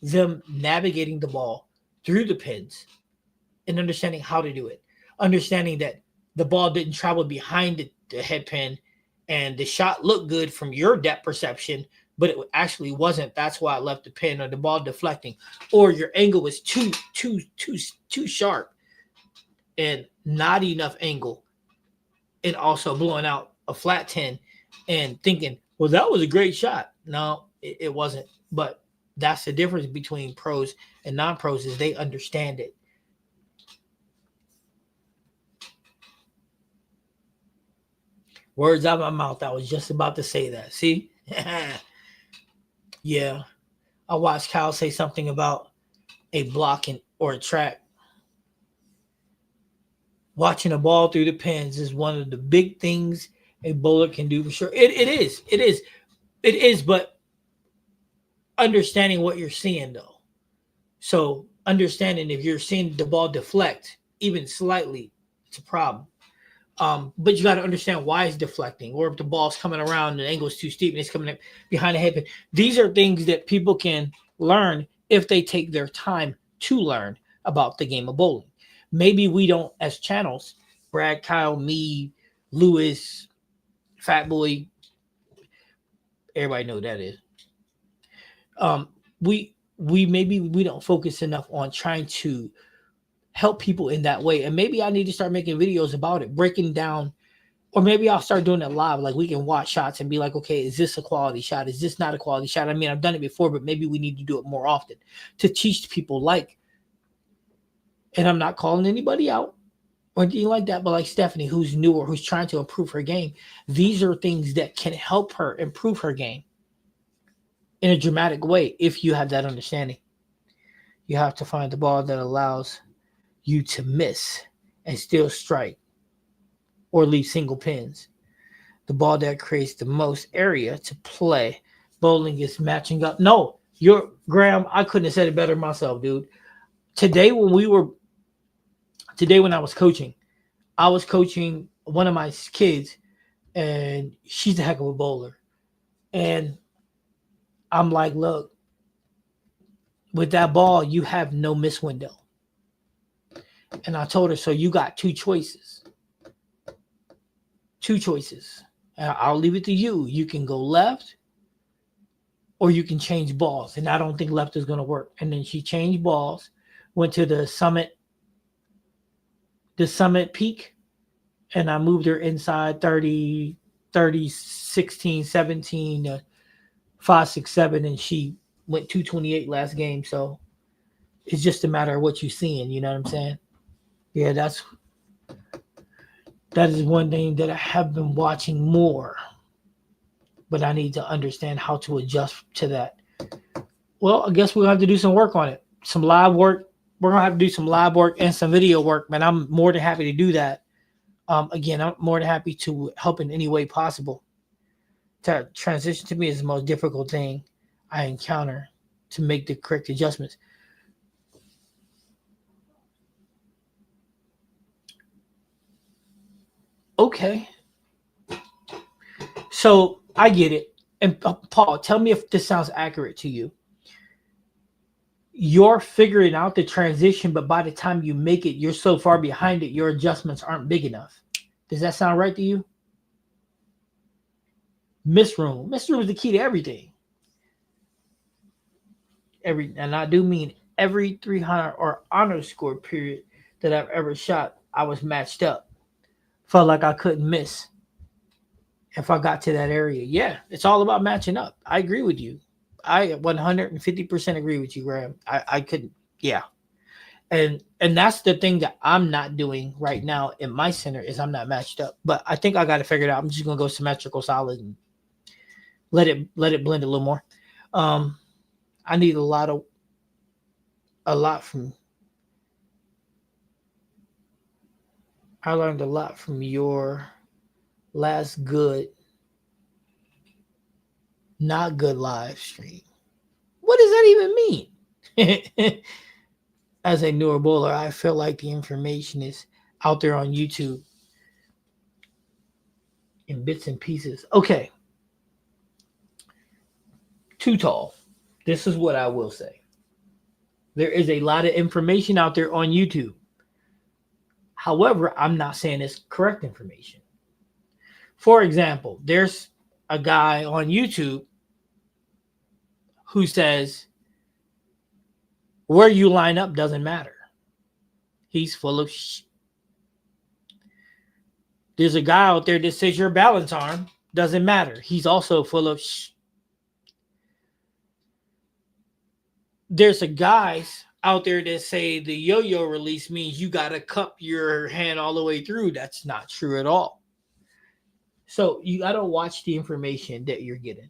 Speaker 1: them navigating the ball through the pins and understanding how to do it. understanding that the ball didn't travel behind the head pin and the shot looked good from your depth perception, but it actually wasn't. That's why I left the pin, or the ball deflecting, or your angle was too sharp and not enough angle, and also blowing out a flat 10 and thinking, well, that was a great shot. No, it wasn't. But that's the difference between pros and non-pros, is they understand it. Words out of my mouth. I was just about to say that. See? Yeah. I watched Kyle say something about a blocking or a track. Watching a ball through the pins is one of the big things a bowler can do for sure. It is. It is. It is, but understanding what you're seeing, though. So understanding if you're seeing the ball deflect even slightly, it's a problem. But you got to understand why it's deflecting, or if the ball's coming around and the angle is too steep and it's coming up behind the head pin. These are things that people can learn if they take their time to learn about the game of bowling. Maybe we don't, as channels, Brad, Kyle, me, Lewis, Fat Boy, everybody know who that is. We maybe we don't focus enough on trying to help people in that way. And maybe I need to start making videos about it, breaking down, or maybe I'll start doing it live. Like, we can watch shots and be like, okay, is this a quality shot? Is this not a quality shot? I mean, I've done it before, but maybe we need to do it more often to teach people, like, and I'm not calling anybody out or anything like that, but like Stephanie, who's new or who's trying to improve her game, these are things that can help her improve her game in a dramatic way if you have that understanding. You have to find the ball that allows you to miss and still strike or leave single pins. The ball that creates the most area to play. Bowling is matching up. No, you're Graham. I couldn't have said it better myself, dude. Today when I was coaching one of my kids, and she's a heck of a bowler. And I'm like, look, with that ball, you have no miss window. And I told her, so you got two choices. And I'll leave it to you. You can go left or you can change balls. And I don't think left is going to work. And then she changed balls, went to the summit peak, and I moved her inside 30, 16, 17, 5, 6, 7, and she went 228 last game. So it's just a matter of what you're seeing. You know what I'm saying? Yeah, that is one thing that I have been watching more, but I need to understand how to adjust to that. Well, I guess we'll have to do some work on it. Some live work. We're going to have to do some live work and some video work, man. I'm more than happy to do that. Again, I'm more than happy to help in any way possible. To transition to me is the most difficult thing I encounter to make the correct adjustments. Okay. So I get it. And Paul, tell me if this sounds accurate to you. You're figuring out the transition, but by the time you make it, you're so far behind it, your adjustments aren't big enough. Does that sound right to you? Miss room is the key to everything. And I do mean every 300 or honor score period that I've ever shot, I was matched up. Felt like I couldn't miss if I got to that area. Yeah, it's all about matching up. I agree with you. I 150% agree with you, Graham. I couldn't. Yeah. And that's the thing that I'm not doing right now in my center, is I'm not matched up. But I think I got to figure it out. I'm just going to go symmetrical solid and let it blend a little more. I need a lot from. I learned a lot from your last not good live stream. What does that even mean? As a newer bowler, I feel like the information is out there on YouTube in bits and pieces. Okay. Too tall. This is what I will say. There is a lot of information out there on YouTube. However, I'm not saying it's correct information. For example, there's a guy on YouTube who says where you line up doesn't matter. He's full of There's a guy out there that says your balance arm doesn't matter. He's also full of There's a guys out there that say the yo-yo release means you got to cup your hand all the way through. That's not true at all. So you got to watch the information that you're getting.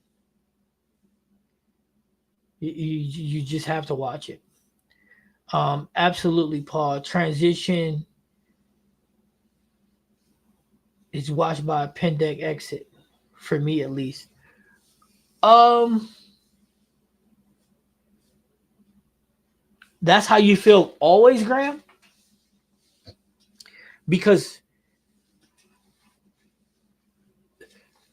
Speaker 1: You just have to watch it. Absolutely, Paul. Transition is watched by a pen deck exit, for me at least. That's how you feel always, Graham? Because,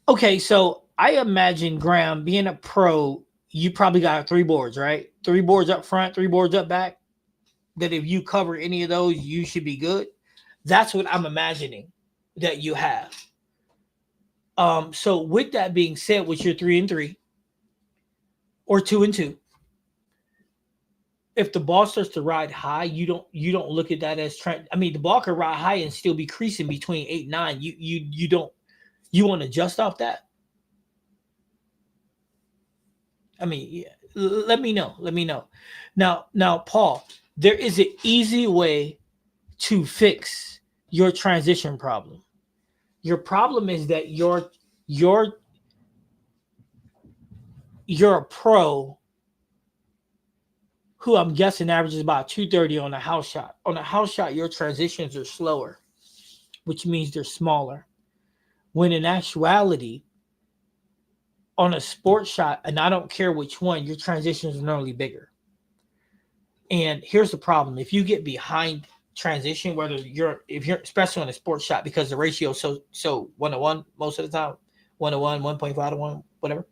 Speaker 1: okay, so I imagine, Graham, being a pro, you probably got 3 boards, right? 3 boards up front, 3 boards up back. That if you cover any of those, you should be good. That's what I'm imagining that you have. So with that being said, with your 3 and 3 or 2 and 2, if the ball starts to ride high, you don't look at that as trend. I mean, the ball could ride high and still be creasing between 8 and 9. You want to adjust off that? I mean, yeah, let me know. Let me know. Now, Paul, there is an easy way to fix your transition problem. Your problem is that you're a pro who I'm guessing averages about 230 on a house shot. On a house shot, your transitions are slower, which means they're smaller. When in actuality, on a sports shot, and I don't care which one, your transitions are normally bigger. And here's the problem. If you get behind transition, if you're especially on a sports shot, because the ratio is so 1-to-1 most of the time, 1-to-1, 1.5-to-1, whatever,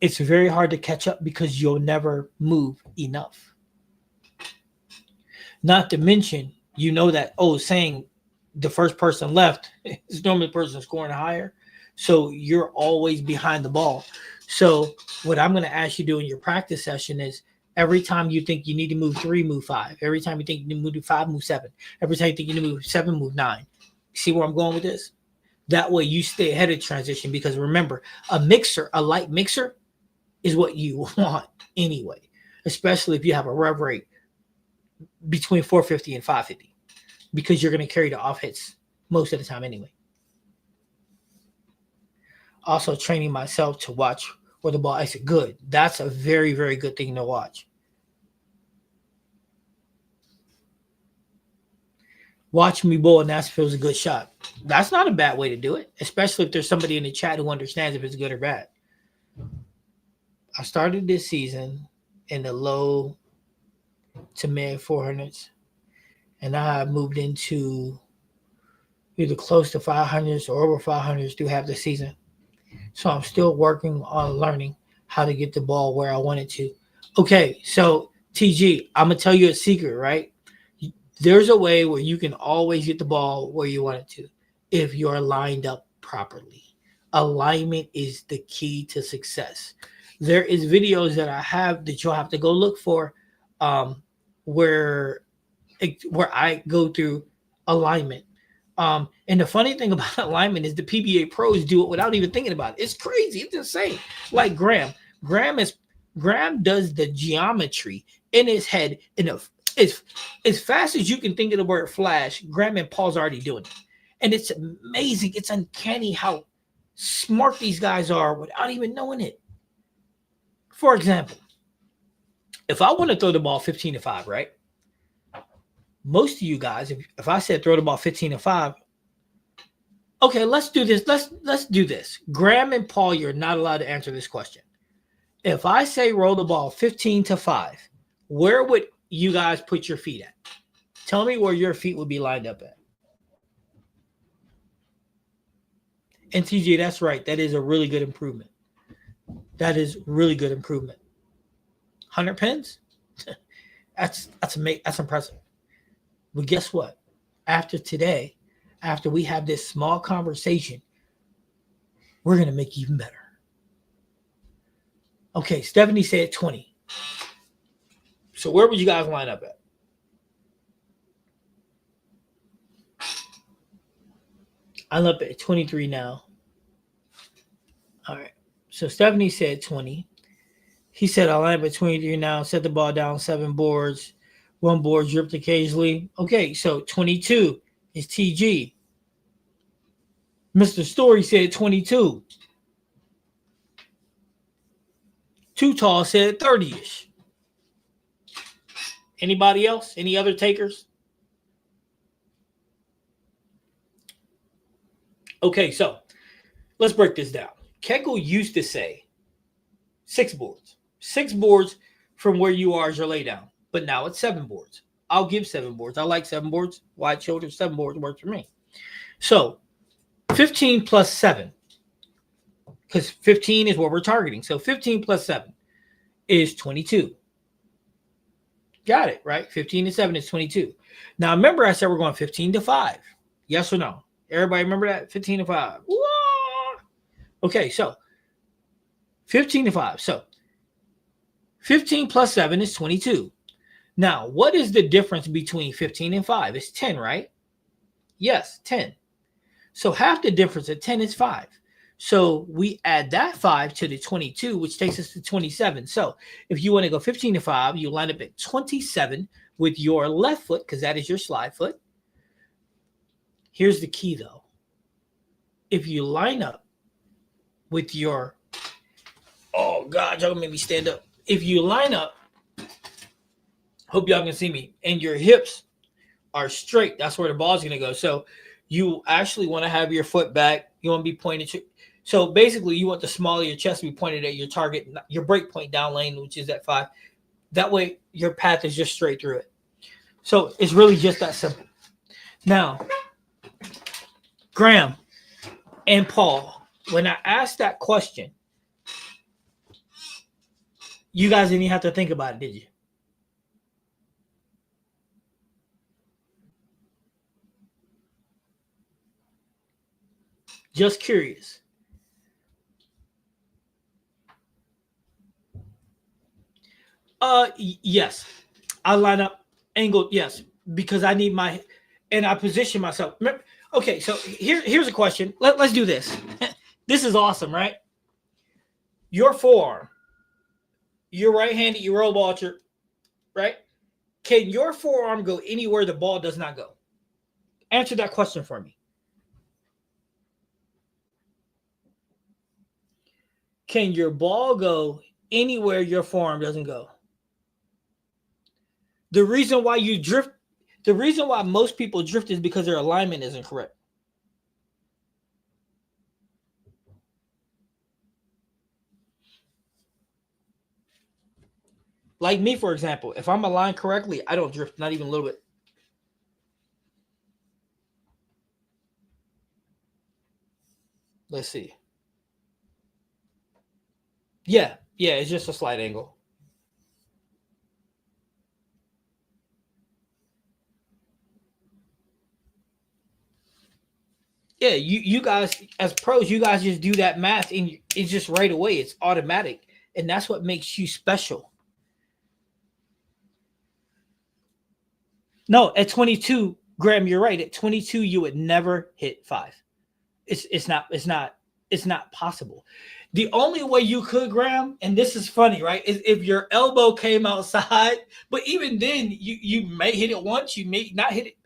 Speaker 1: it's very hard to catch up because you'll never move enough. Not to mention, that saying the first person left is normally the person scoring higher. So you're always behind the ball. So what I'm going to ask you to do in your practice session is every time you think you need to move 3, move 5. Every time you think you need to move 5, move 7. Every time you think you need to move 7, move 9. See where I'm going with this? That way you stay ahead of transition, because remember, a light mixer is what you want anyway, especially if you have a rev rate between 450 and 550, because you're going to carry the off hits most of the time anyway. Also training myself to watch where the ball exits. Good. That's a very, very good thing to watch. Watch me bowl and that feels a good shot. That's not a bad way to do it, especially if there's somebody in the chat who understands if it's good or bad. I started this season in the low to mid 400s, and I moved into either close to 500s or over 500s through half the season. So I'm still working on learning how to get the ball where I want it to. Okay, so TG, I'm going to tell you a secret, right? There's a way where you can always get the ball where you want it to if you're lined up properly. Alignment is the key to success. There is videos that I have that you'll have to go look for where I go through alignment. And the funny thing about alignment is the PBA pros do it without even thinking about it. It's crazy. It's insane. Like Graham does the geometry in his head as fast as you can think of the word flash. Graham and Paul's already doing it. And it's amazing. It's uncanny how smart these guys are without even knowing it. For example, if I want to throw the ball 15-5, right? Most of you guys, if I said throw the ball 15-5, okay, let's do this. Let's do this. Graham and Paul, you're not allowed to answer this question. If I say roll the ball 15-5, where would you guys put your feet at? Tell me where your feet would be lined up at. And TJ, that's right. That is a really good improvement. That is really good improvement. 100 pins? That's impressive. But guess what? after today, after we have this small conversation, we're going to make even better. Okay, Stephanie said 20. So where would you guys line up at? I'm up at 23 now. All right. So Stephanie said 20. He said I line up at 23 now. Set the ball down 7 boards. 1 board dripped occasionally. Okay, so 22 is TG. Mr. Story said 22. Too Tall said 30-ish. Anybody else? Any other takers? Okay, so let's break this down. Kegel used to say 6 boards. 6 boards from where you are is your laydown. But now it's 7 boards. I'll give 7 boards. I like 7 boards. Wide shoulder, 7 boards works for me. So 15 plus 7. Because 15 is what we're targeting. So 15 plus 7 is 22. Got it, right? 15 to 7 is 22. Now, remember I said we're going 15 to 5. Yes or no? Everybody remember that? 15 to 5. Whoa! Okay, so 15 to 5. So 15 plus 7 is 22. Now, what is the difference between 15 and 5? It's 10, right? Yes, 10. So half the difference of 10 is 5. So we add that 5 to the 22, which takes us to 27. So if you want to go 15 to 5, you line up at 27 with your left foot, because that is your slide foot. Here's the key, though. If you line up with your, oh, God, y'all made me stand up. If you line up, hope y'all can see me, and your hips are straight, that's where the ball's going to go. So you actually want to have your foot back. You want to be pointed to. So basically, you want the small of your chest to be pointed at your target, your break point down lane, which is at 5. That way, your path is just straight through it. So it's really just that simple. Now, Graham and Paul, when I asked that question, you guys didn't even have to think about it, did you? Just curious. Yes. I line up angled, yes, because I need my, and I position myself. Okay, so here's a question. Let's do this. This is awesome, right? Your forearm, you're right-handed, you roll ball, right? Can your forearm go anywhere the ball does not go? Answer that question for me. Can your ball go anywhere your forearm doesn't go? The reason why you drift, the reason why most people drift is because their alignment isn't correct. Like me, for example, if I'm aligned correctly, I don't drift, not even a little bit. Let's see. Yeah, it's just a slight angle. Yeah, you guys as pros, you guys just do that math and it's just right away. It's automatic, and that's what makes you special. No, at 22, Graham, you're right. At 22, you would never hit 5. It's not possible. The only way you could, Graham, and this is funny, right, is if your elbow came outside. But even then, you may hit it once, you may not hit it.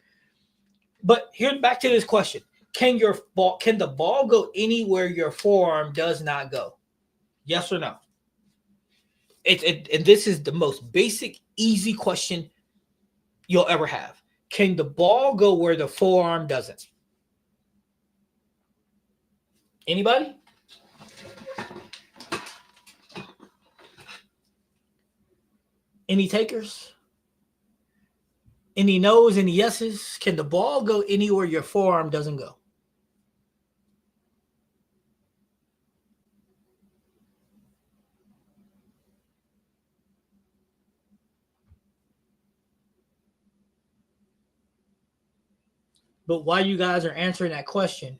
Speaker 1: But here, back to this question: Can the ball go anywhere your forearm does not go? Yes or no? And this is the most basic, easy question you'll ever have. Can the ball go where the forearm doesn't? Anybody? Any takers? Any no's, any yeses? Can the ball go anywhere your forearm doesn't go? But while you guys are answering that question,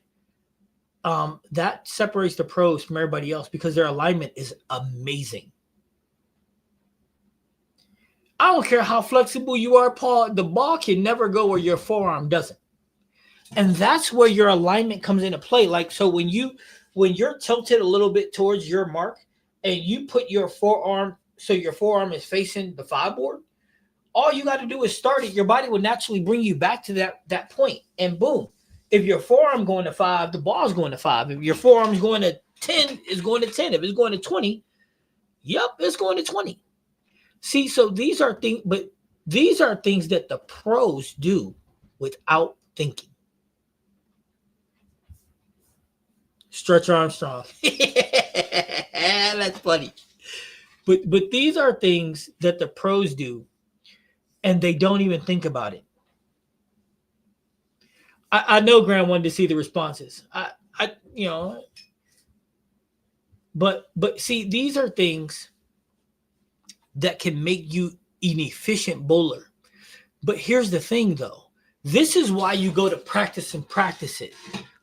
Speaker 1: that separates the pros from everybody else because their alignment is amazing. I don't care how flexible you are, Paul. The ball can never go where your forearm doesn't. And that's where your alignment comes into play. Like, so when you're tilted a little bit towards your mark and you put your forearm, so your forearm is facing the five board, all you got to do is start it. Your body will naturally bring you back to that point. And boom. If your forearm going to 5, the ball's going to 5. If your forearm's going to 10, it's going to 10. If it's going to 20, yep, it's going to 20. See, so these are things, but these are things that the pros do without thinking. Stretch Armstrong. That's funny. But these are things that the pros do, and they don't even think about it. I know Graham wanted to see the responses. But see, these are things that can make you an efficient bowler. But here's the thing, though. This is why you go to practice and practice it.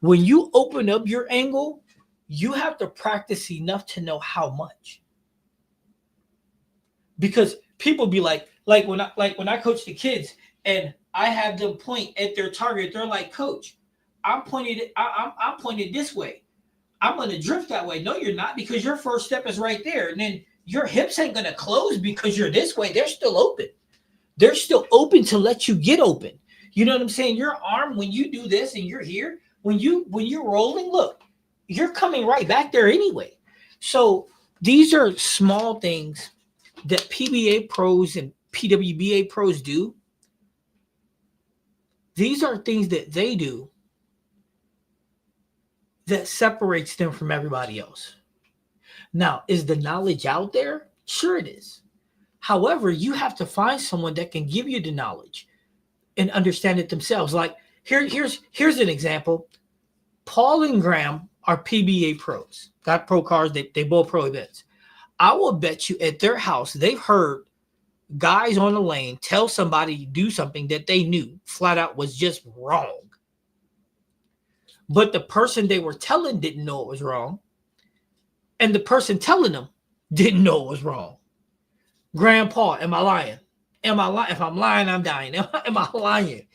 Speaker 1: When you open up your angle, you have to practice enough to know how much. Because people be like when I coach the kids and I have them point at their target, they're like, Coach, I'm pointed this way. I'm going to drift that way. No, you're not, because your first step is right there. And then your hips ain't going to close because you're this way. They're still open. They're still open to let you get open. You know what I'm saying? Your arm, when you do this and you're here, when you're rolling, look, you're coming right back there anyway. So these are small things that PBA pros and PWBA pros do. These are things that they do that separates them from everybody else. Now, is the knowledge out there? Sure it is. However, you have to find someone that can give you the knowledge and understand it themselves. Like here's an example. Paul and Graham are PBA pros. Got pro cars. They both pro events. I will bet you at their house, they've heard guys on the lane tell somebody to do something that they knew flat out was just wrong. But the person they were telling didn't know it was wrong. And the person telling them didn't know it was wrong. Grandpa, am I lying? Am I lying? If I'm lying, I'm dying. Am I lying?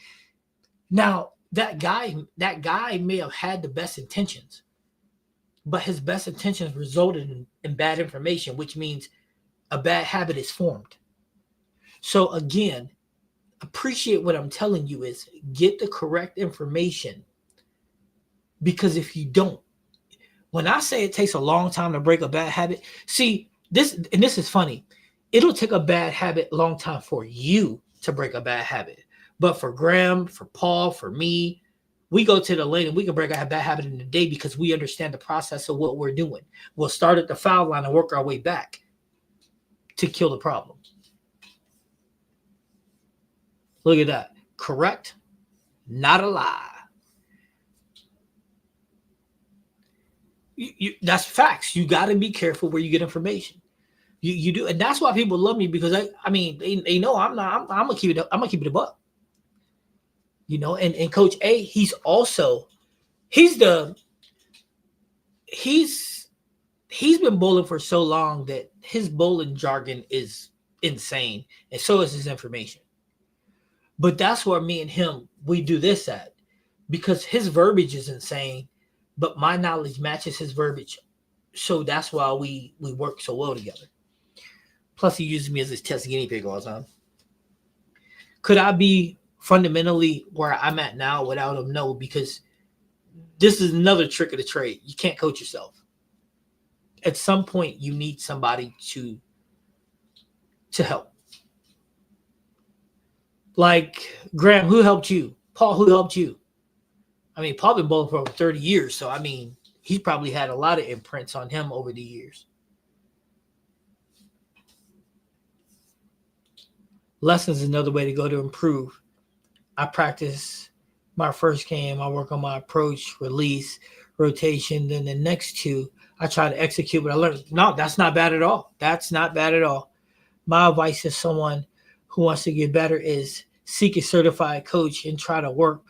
Speaker 1: Now, that guy may have had the best intentions, but his best intentions resulted in bad information, which means a bad habit is formed. So again, appreciate what I'm telling you is get the correct information. Because if you don't, when I say it takes a long time to break a bad habit, see, this is funny. It'll take a bad habit a long time for you to break a bad habit. But for Graham, for Paul, for me, we go to the lane and we can break a bad habit in a day because we understand the process of what we're doing. We'll start at the foul line and work our way back to kill the problem. Look at that. Correct, not a lie. That's facts. You got to be careful where you get information. You do, and that's why people love me, because I mean they know I'm gonna keep it. I'm gonna keep it a buck. You know, and Coach A, he's been bowling for so long that his bowling jargon is insane, and so is his information. But that's where me and him, we do this at, because his verbiage is insane, but my knowledge matches his verbiage. So that's why we work so well together. Plus, he uses me as his test guinea pig all the time. Could I be fundamentally where I'm at now without him? No, because this is another trick of the trade. You can't coach yourself. At some point, you need somebody to help. Like, Graham, who helped you? Paul, who helped you? I mean, Paul been bowling for over 30 years, so I mean, he's probably had a lot of imprints on him over the years. Lessons is another way to go to improve. I practice my first game. I work on my approach, release, rotation. Then the next two, I try to execute what I learned. No, that's not bad at all. That's not bad at all. My advice to someone who wants to get better is seek a certified coach and try to work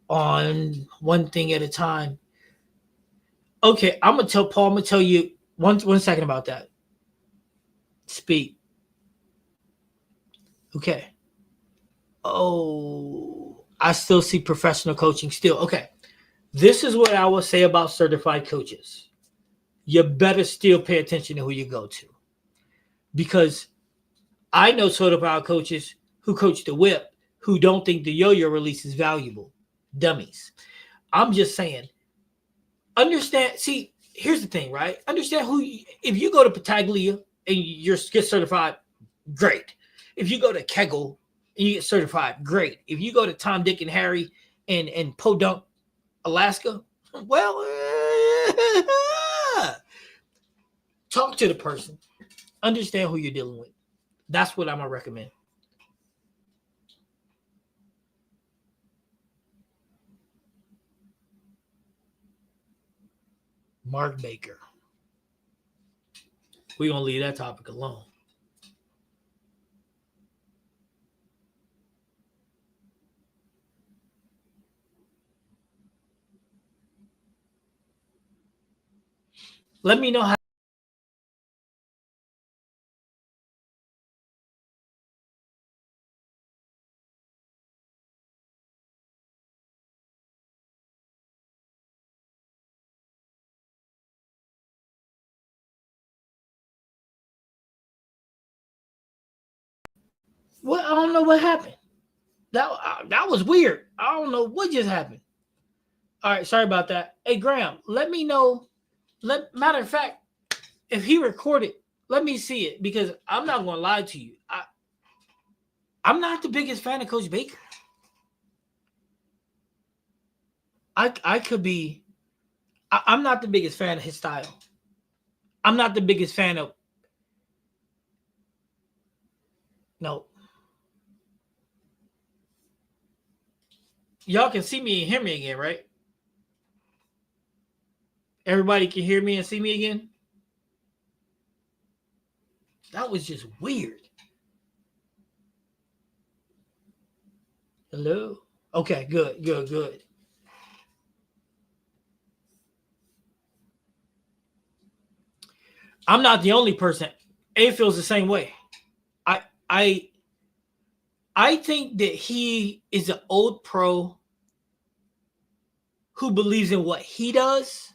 Speaker 1: on one thing at a time. Okay, I'm gonna tell Paul. I'm gonna tell you one second about that. Speak. Okay. Oh, I still see professional coaching still. Okay. This is what I will say about certified coaches. You better still pay attention to who you go to. Because I know certified coaches who coach the whip who don't think the yo-yo release is valuable. Dummies. I'm just saying, understand. See, here's the thing, right? Understand if you go to Pataglia and you're get certified, great. If you go to Kegel and you get certified, great. If you go to Tom, Dick, and Harry and Podunk, Alaska, well, talk to the person. Understand who you're dealing with. That's what I'm gonna recommend. Mark Baker. We're gonna leave that topic alone. Let me know how. What I don't know what happened. That was weird. I don't know what just happened. All right, sorry about that. Hey Graham, let me know. Matter of fact, if he recorded, let me see it because I'm not gonna lie to you. I'm not the biggest fan of Coach Baker. I could be. I'm not the biggest fan of his style. I'm not the biggest fan of. No. Y'all can see me and hear me again, right? Everybody can hear me and see me again. That was just weird. Hello? Okay, good. I'm not the only person. A feels the same way. I I think that he is an old pro who believes in what he does.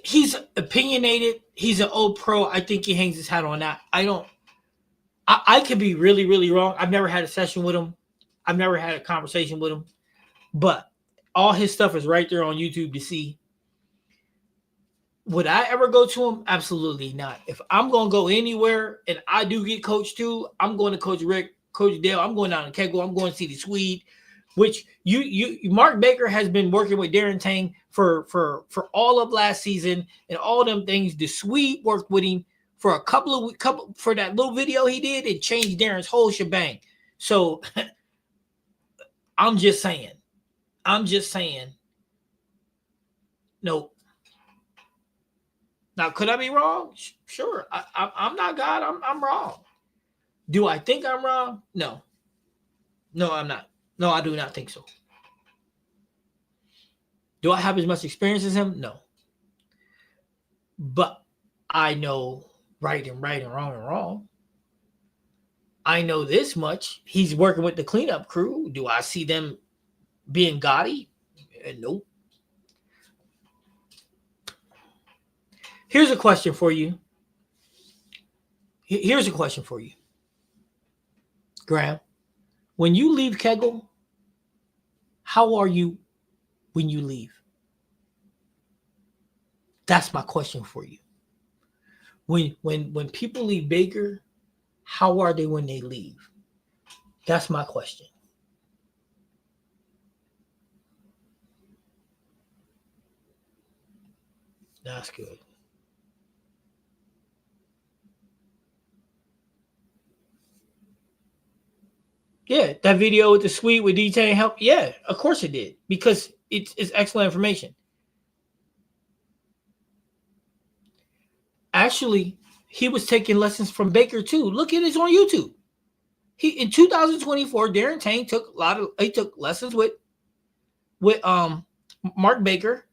Speaker 1: He's opinionated. He's an old pro. I think he hangs his hat on that. I could be really, really wrong. I've never had a session with him. I've never had a conversation with him. But all his stuff is right there on YouTube to see. Would I ever go to him? Absolutely not. If I'm going to go anywhere and I do get coached too, I'm going to Coach Rick, Coach Dale. I'm going down to Kegel. I'm going to see the Swede, which Mark Baker has been working with Darren Tang for all of last season and all them things. The Swede worked with him for a couple for that little video he did. It changed Darren's whole shebang. So I'm just saying. No. Now, could I be wrong? Sure. I'm not God. I'm wrong. Do I think I'm wrong? No. No, I'm not. No, I do not think so. Do I have as much experience as him? No. But I know right and wrong and wrong. I know this much. He's working with the cleanup crew. Do I see them being gaudy? Nope. Here's a question for you. Graham. When you leave Kegel, how are you when you leave? That's my question for you. When people leave Baker, how are they when they leave? That's my question. That's good. Yeah, that video with the Swede with DJ help. Yeah, of course it did because it's excellent information. Actually, he was taking lessons from Baker too. Look at it on YouTube. He in 2024, Darren Tang took lessons with Mark Baker,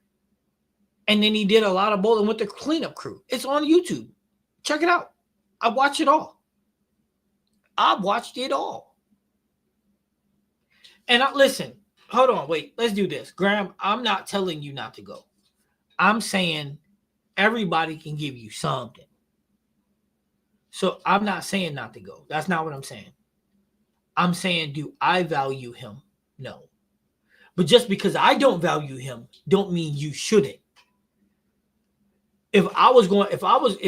Speaker 1: and then he did a lot of bowling with the cleanup crew. It's on YouTube. Check it out. I watched it all. And listen, hold on, wait, let's do this. Graham, I'm not telling you not to go. I'm saying everybody can give you something. So I'm not saying not to go. That's not what I'm saying. I'm saying, do I value him? No. But just because I don't value him, don't mean you shouldn't. If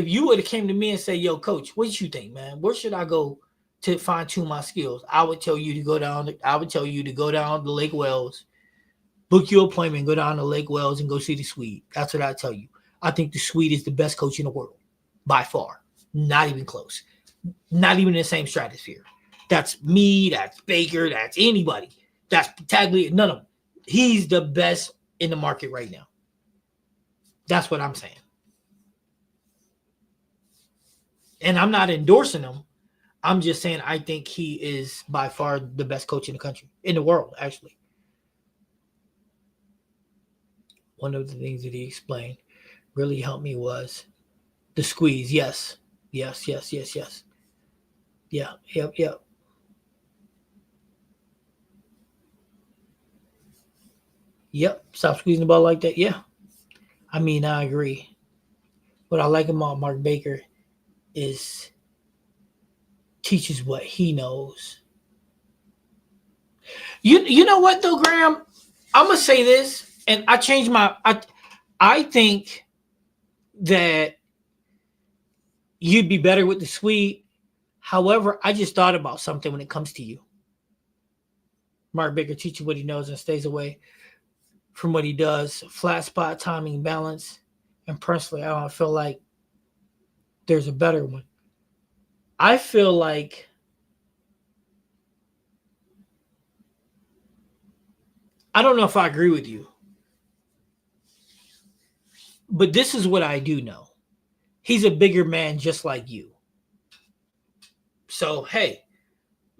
Speaker 1: you would have came to me and say, yo, coach, what you think, man? Where should I go to fine tune my skills? I would tell you to go down to Lake Wells, book your appointment, go down to Lake Wells and go see the Swede. That's what I tell you. I think the Swede is the best coach in the world by far. Not even close. Not even in the same stratosphere. That's me, that's Baker, that's anybody. That's Taglia, none of them. He's the best in the market right now. That's what I'm saying. And I'm not endorsing him. I'm just saying I think he is by far the best coach in the country, in the world, actually. One of the things that he explained really helped me was the squeeze. Yes. Yeah. Yep. Yep. Stop squeezing the ball like that. Yeah. I mean, I agree. What I like about Mark Baker is teaches what he knows. You know what though, Graham? I'm gonna say this, and I changed I think that you'd be better with the Swede. However, I just thought about something when it comes to you. Mark Baker teaches what he knows and stays away from what he does. Flat spot, timing, balance. And personally, I don't feel like there's a better one. I feel like I don't know if I agree with you. But this is what I do know. He's a bigger man just like you. So, hey,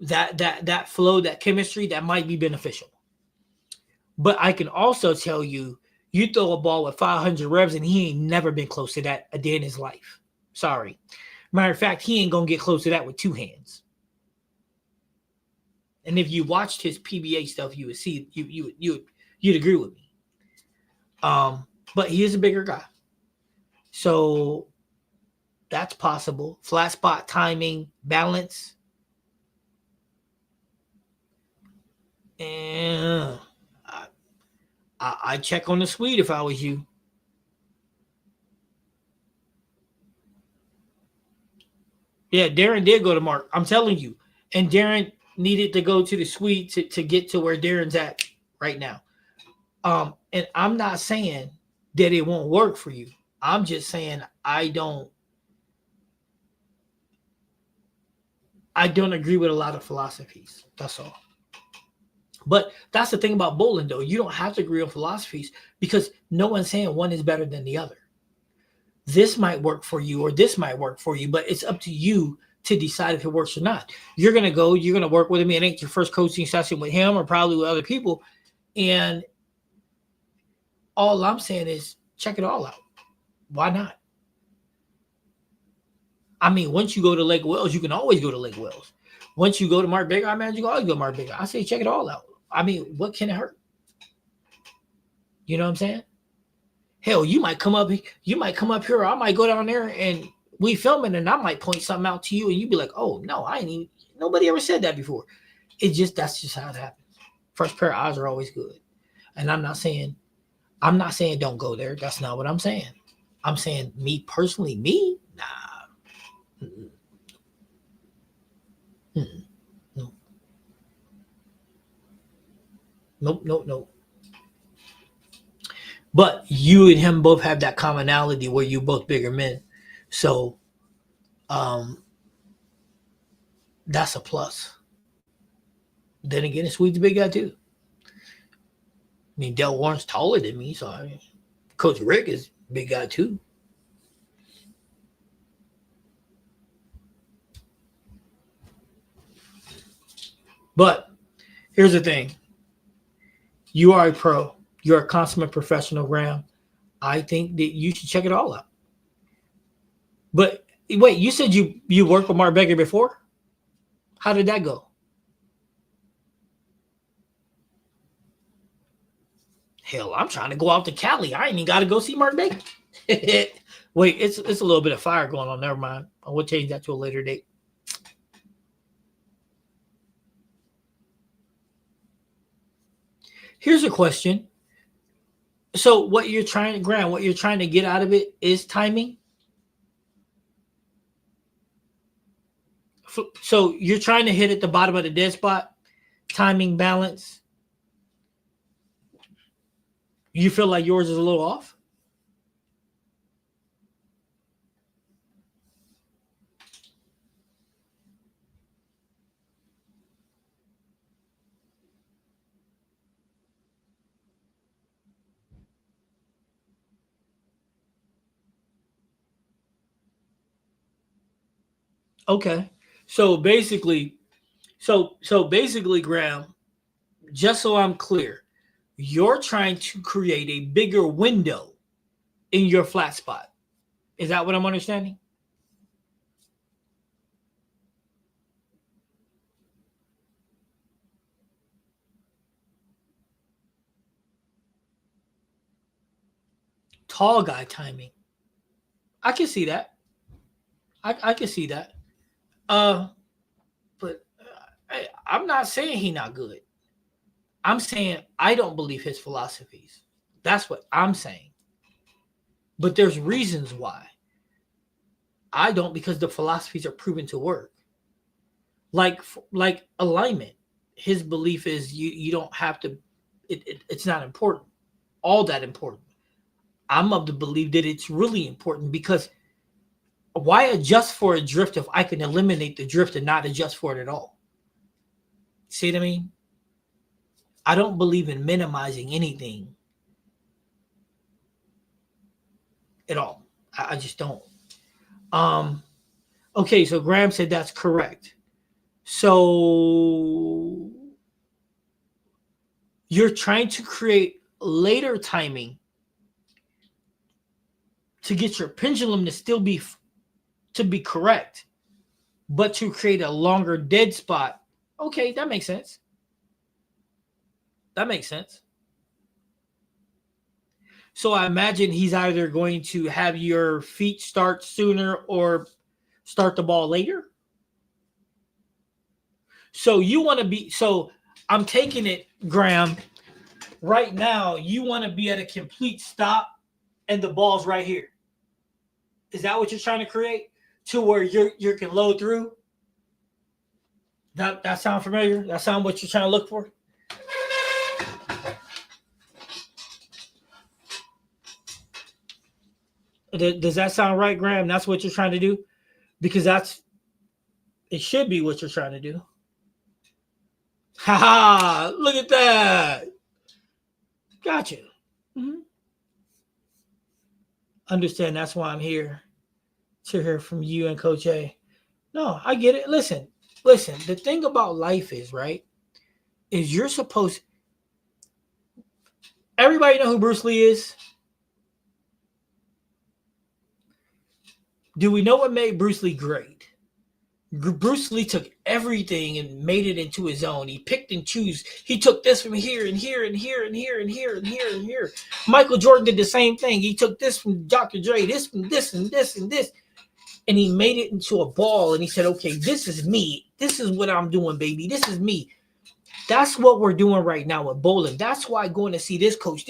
Speaker 1: that flow, that chemistry, that might be beneficial. But I can also tell you, you throw a ball with 500 revs and he ain't never been close to that a day in his life. Sorry. Matter of fact, he ain't going to get close to that with two hands. And if you watched his PBA stuff, you would see, you'd agree with me. But he is a bigger guy. So that's possible. Flat spot, timing, balance. And I'd check on the Swede if I was you. Yeah, Darren did go to Mark. I'm telling you. And Darren needed to go to the Swede to get to where Darren's at right now. And I'm not saying that it won't work for you. I'm just saying I don't agree with a lot of philosophies. That's all. But that's the thing about bowling, though. You don't have to agree on philosophies because no one's saying one is better than the other. This might work for you or this might work for you, but it's up to you to decide if it works or not. You're going to work with him. It ain't your first coaching session with him or probably with other people. And all I'm saying is check it all out. Why not? I mean, once you go to Lake Wells, you can always go to Lake Wells. Once you go to Mark Baker, I imagine you can always go to Mark Baker. I say check it all out. I mean, what can it hurt? You know what I'm saying? Hell, you might come up here, or I might go down there and we filming, and I might point something out to you, and you'd be like, "Oh no, nobody ever said that before." That's just how it happens. First pair of eyes are always good, and I'm not saying don't go there. That's not what I'm saying. I'm saying me personally, nah. No. Nope. But you and him both have that commonality where you're both bigger men. So that's a plus. Then again, Sweet's a big guy too. I mean, Del Warren's taller than me, so Coach Rick is a big guy too. But here's the thing. You are a pro. You're a consummate professional, Graham. I think that you should check it all out. But wait, you said you worked with Mark Becker before? How did that go? Hell, I'm trying to go out to Cali. I ain't even got to go see Mark Becker. Wait, it's a little bit of fire going on. Never mind. I will change that to a later date. Here's a question. So what you're trying, Graham, what you're trying to get out of it is timing. So you're trying to hit at the bottom of the dead spot, timing, balance. You feel like yours is a little off? Okay. So basically, so basically, Graham, just so I'm clear, you're trying to create a bigger window in your flat spot. Is that what I'm understanding? Tall guy timing. I can see that. I can see that. Uh, but I'm not saying he not good. I'm saying I don't believe his philosophies. That's what I'm saying. But there's reasons why I don't, because the philosophies are proven to work. Like alignment. His belief is you don't have to. It's not important. All that important. I'm of the belief that it's really important because why adjust for a drift if I can eliminate the drift and not adjust for it at all? See what I mean? I don't believe in minimizing anything at all. I just don't. Um, okay, so Graham said that's correct. So you're trying to create later timing to get your pendulum to still be correct, but to create a longer dead spot. Okay, that makes sense. That makes sense. So I imagine he's either going to have your feet start sooner or start the ball later. So you want to be, so I'm taking it, Graham, right now, you want to be at a complete stop and the ball's right here. Is that what you're trying to create? To where you can load through? That sound familiar? That sound what you're trying to look for? Does that sound right, Graham? That's what you're trying to do? Because it should be what you're trying to do. Ha ha! Look at that. Gotcha. Mm-hmm. Understand that's why I'm here to hear from you and Coach A. No, I get it. Listen. The thing about life is, right, is you're supposed. Everybody know who Bruce Lee is? Do we know what made Bruce Lee great? Bruce Lee took everything and made it into his own. He picked and chose. He took this from here and here and here and here and here and here and here. Michael Jordan did the same thing. He took this from Dr. Dre, this from this and this and this, and he made it into a ball. And he said, "Okay, this is me. This is what I'm doing, baby. This is me." That's what we're doing right now with bowling. That's why going to see this coach,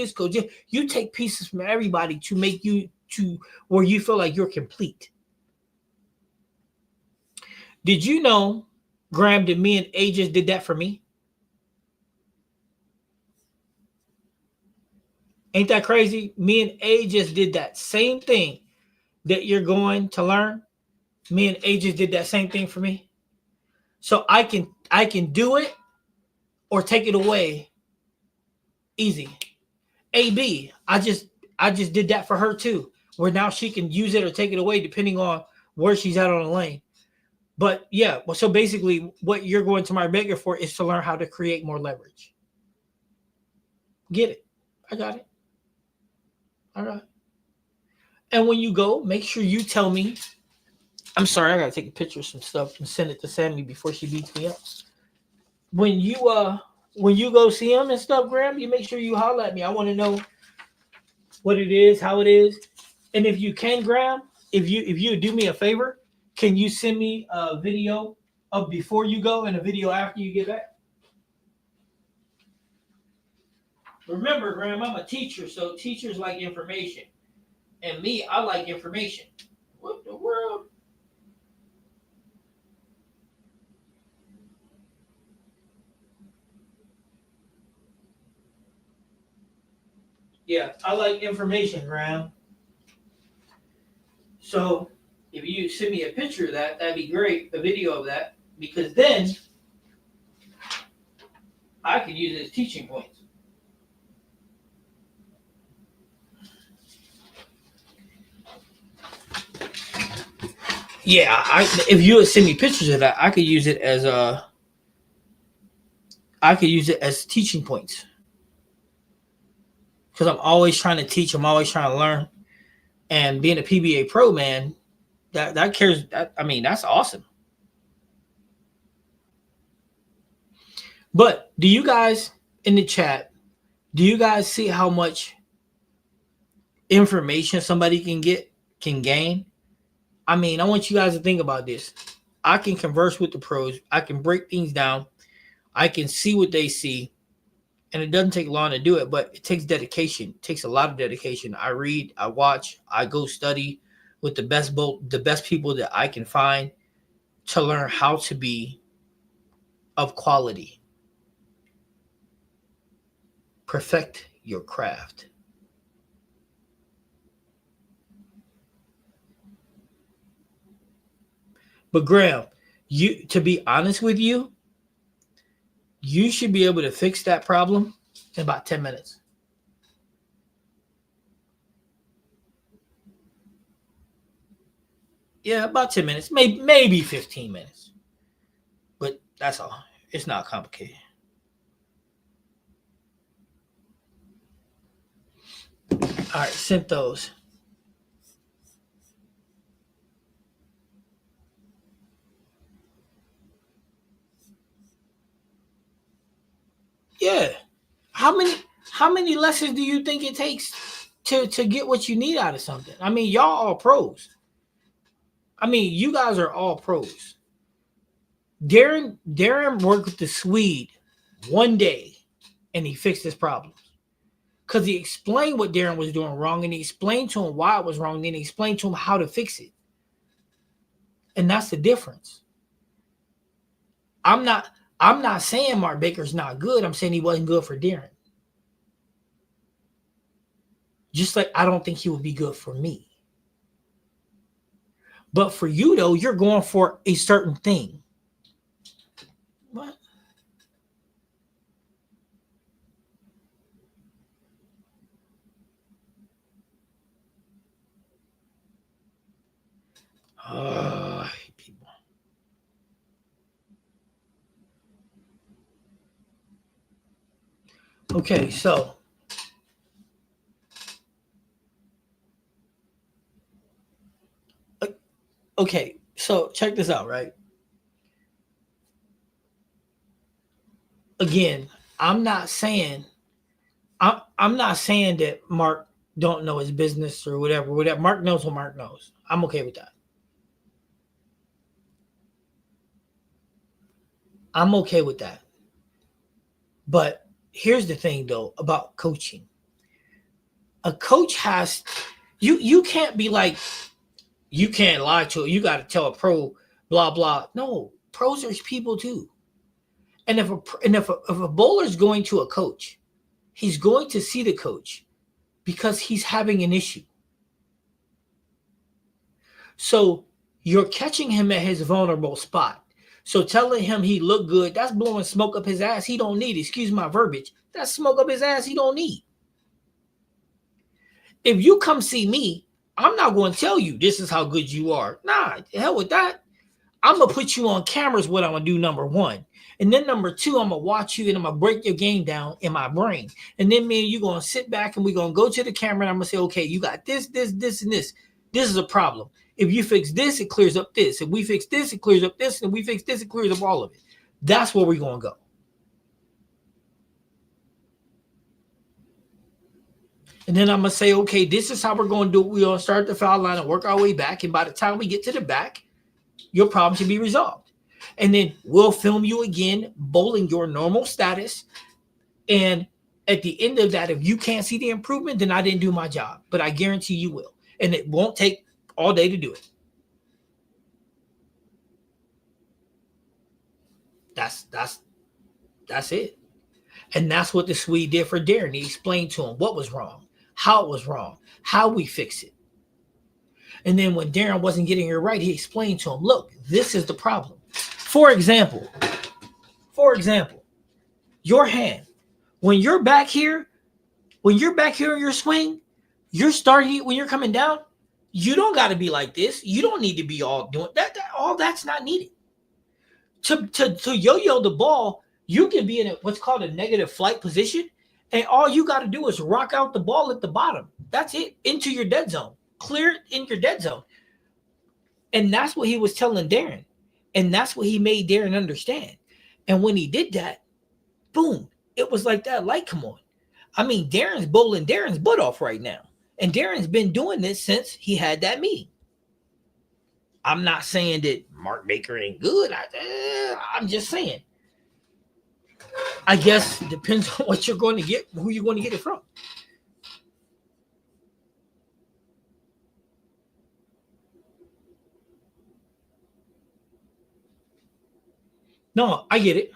Speaker 1: you take pieces from everybody to make you to where you feel like you're complete. Did you know, Graham, that me and A just did that for me? Ain't that crazy? Me and A just did that same thing that you're going to learn. Me and A just did that same thing for me. So I can do it or take it away easy. AB, I just did that for her too, where now she can use it or take it away depending on where she's at on the lane. But yeah, well, so basically, what you're going to Marbella for is to learn how to create more leverage. Get it? I got it. All right. And when you go, make sure you tell me. I'm sorry, I gotta take a picture of some stuff and send it to Sammy before she beats me up. When you go see him and stuff, Graham, you make sure you holler at me. I want to know what it is, how it is, and if you can, Graham, if you do me a favor, can you send me a video of before you go and a video after you get back? Remember, Graham, I'm a teacher, so teachers like information, and me, I like information. What the world? Yeah, I like information, Graham. So if you send me a picture of that, that'd be great, a video of that, because then I could use it as teaching points. Yeah, if you would send me pictures of that, I could use it as teaching points because I'm always trying to teach. I'm always trying to learn, and being a PBA pro, man, that cares. I mean, that's awesome. But do you guys in the chat? Do you guys see how much information somebody can gain? I mean, I want you guys to think about this. I can converse with the pros. I can break things down. I can see what they see. And it doesn't take long to do it, but it takes dedication. It takes a lot of dedication. I read, I watch, I go study with the best people that I can find to learn how to be of quality. Perfect your craft. But Graham, to be honest with you, you should be able to fix that problem in about 10 minutes. Yeah, about 10 minutes, maybe 15 minutes. But that's all. It's not complicated. All right, sent those. Yeah. How many lessons do you think it takes to get what you need out of something? I mean, y'all all pros. I mean, you guys are all pros. Darren worked with the Swede one day and he fixed his problems. Because he explained what Darren was doing wrong and he explained to him why it was wrong, then he explained to him how to fix it. And that's the difference. I'm not saying Mark Baker's not good. I'm saying he wasn't good for Darren. Just like I don't think he would be good for me. But for you, though, you're going for a certain thing. What? I hate people. Okay, so check this out, right? Again, I'm not saying I'm not saying that Mark don't know his business or whatever. Whatever Mark knows what Mark knows. I'm okay with that. I'm okay with that. But here's the thing though about coaching. A coach has you can't be like you can't lie to it. You got to tell a pro blah blah. No, pros are people too. And if a bowler's going to a coach, he's going to see the coach because he's having an issue. So you're catching him at his vulnerable spot. So telling him he looked good, that's blowing smoke up his ass he don't need. Excuse my verbiage. That's smoke up his ass he don't need. If you come see me, I'm not going to tell you this is how good you are. Nah, hell with that. I'm gonna put you on cameras. What I'm gonna do, number one, and then number two, I'm gonna watch you and I'm gonna break your game down in my brain. And then me and you gonna sit back and we're gonna go to the camera and I'm gonna say, okay, you got this, this, this, and this. This is a problem. If you fix this, it clears up this. If we fix this, it clears up this. And if we fix this, it clears up all of it. That's where we're gonna go. And then I'm gonna say, okay, this is how we're gonna do it. We're gonna start the foul line and work our way back. And by the time we get to the back, your problem should be resolved. And then we'll film you again, bowling your normal status. And at the end of that, if you can't see the improvement, then I didn't do my job. But I guarantee you will. And it won't take all day to do it. That's it. And that's what the Swede did for Darren. He explained to him what was wrong, how it was wrong, how we fix it. And then when Darren wasn't getting it right, he explained to him, look, this is the problem. For example, your hand, when you're back here in your swing, you're starting when you're coming down, you don't got to be like this. You don't need to be all doing that. All that's not needed. To yo-yo the ball, you can be in what's called a negative flight position, and all you got to do is rock out the ball at the bottom. That's it, into your dead zone. Clear it in your dead zone. And that's what he was telling Darren. And that's what he made Darren understand. And when he did that, boom, it was like that light come on. I mean, Darren's bowling Darren's butt off right now. And Darren's been doing this since he had that meeting. I'm not saying that Mark Baker ain't good. I'm just saying. I guess it depends on what you're going to get, who you're going to get it from. No, I get it.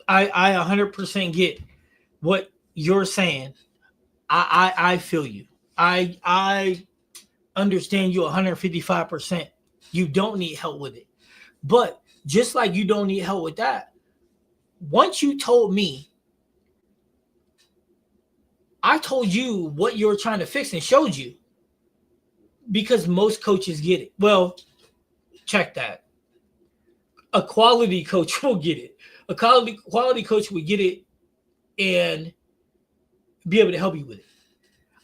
Speaker 1: I 100% get what you're saying. I feel you. I understand you 155%. You don't need help with it. But just like you don't need help with that, once you told me, I told you what you were trying to fix and showed you, because most coaches get it. Well, check that. A quality coach will get it. A quality coach will get it and be able to help you with it.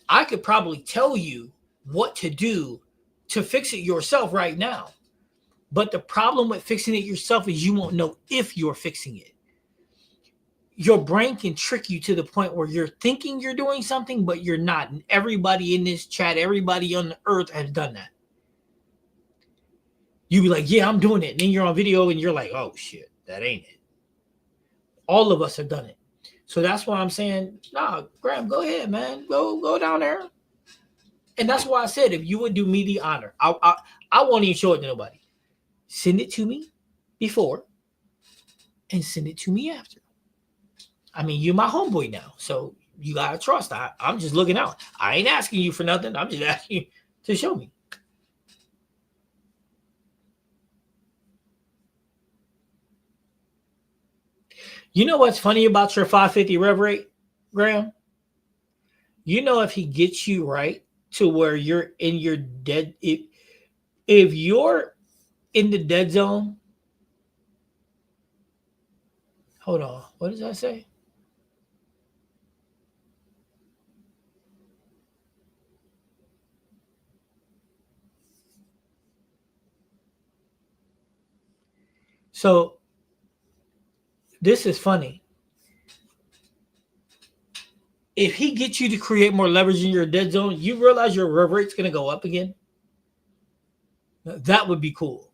Speaker 1: I could probably tell you what to do to fix it yourself right now. But the problem with fixing it yourself is you won't know if you're fixing it. Your brain can trick you to the point where you're thinking you're doing something, but you're not. And everybody in this chat, everybody on the earth has done that. You be like, yeah, I'm doing it. And then you're on video and you're like, oh, shit, that ain't it. All of us have done it. So that's why I'm saying, nah, Graham, go ahead, man. Go down there. And that's why I said, if you would do me the honor, I won't even show it to nobody. Send it to me before and send it to me after. I mean, you're my homeboy now, so you got to trust. I'm just looking out. I ain't asking you for nothing. I'm just asking you to show me. You know what's funny about your 550 rev rate, Graham? You know, if he gets you right to where you're in your dead, if you're in the dead zone, hold on, what does that say? So this is funny. If he gets you to create more leverage in your dead zone, you realize your rev rate's going to go up again. That would be cool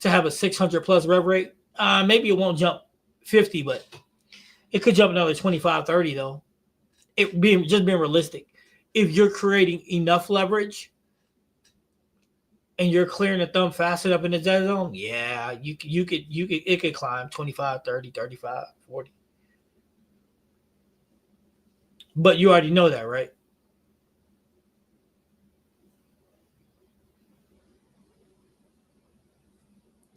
Speaker 1: to have a 600 plus rev rate. Maybe it won't jump 50, but it could jump another 25, 30 though. It being realistic. If you're creating enough leverage and you're clearing the thumb fast enough in the dead zone, yeah, it could climb 25, 30, 35, 40. But you already know that, right?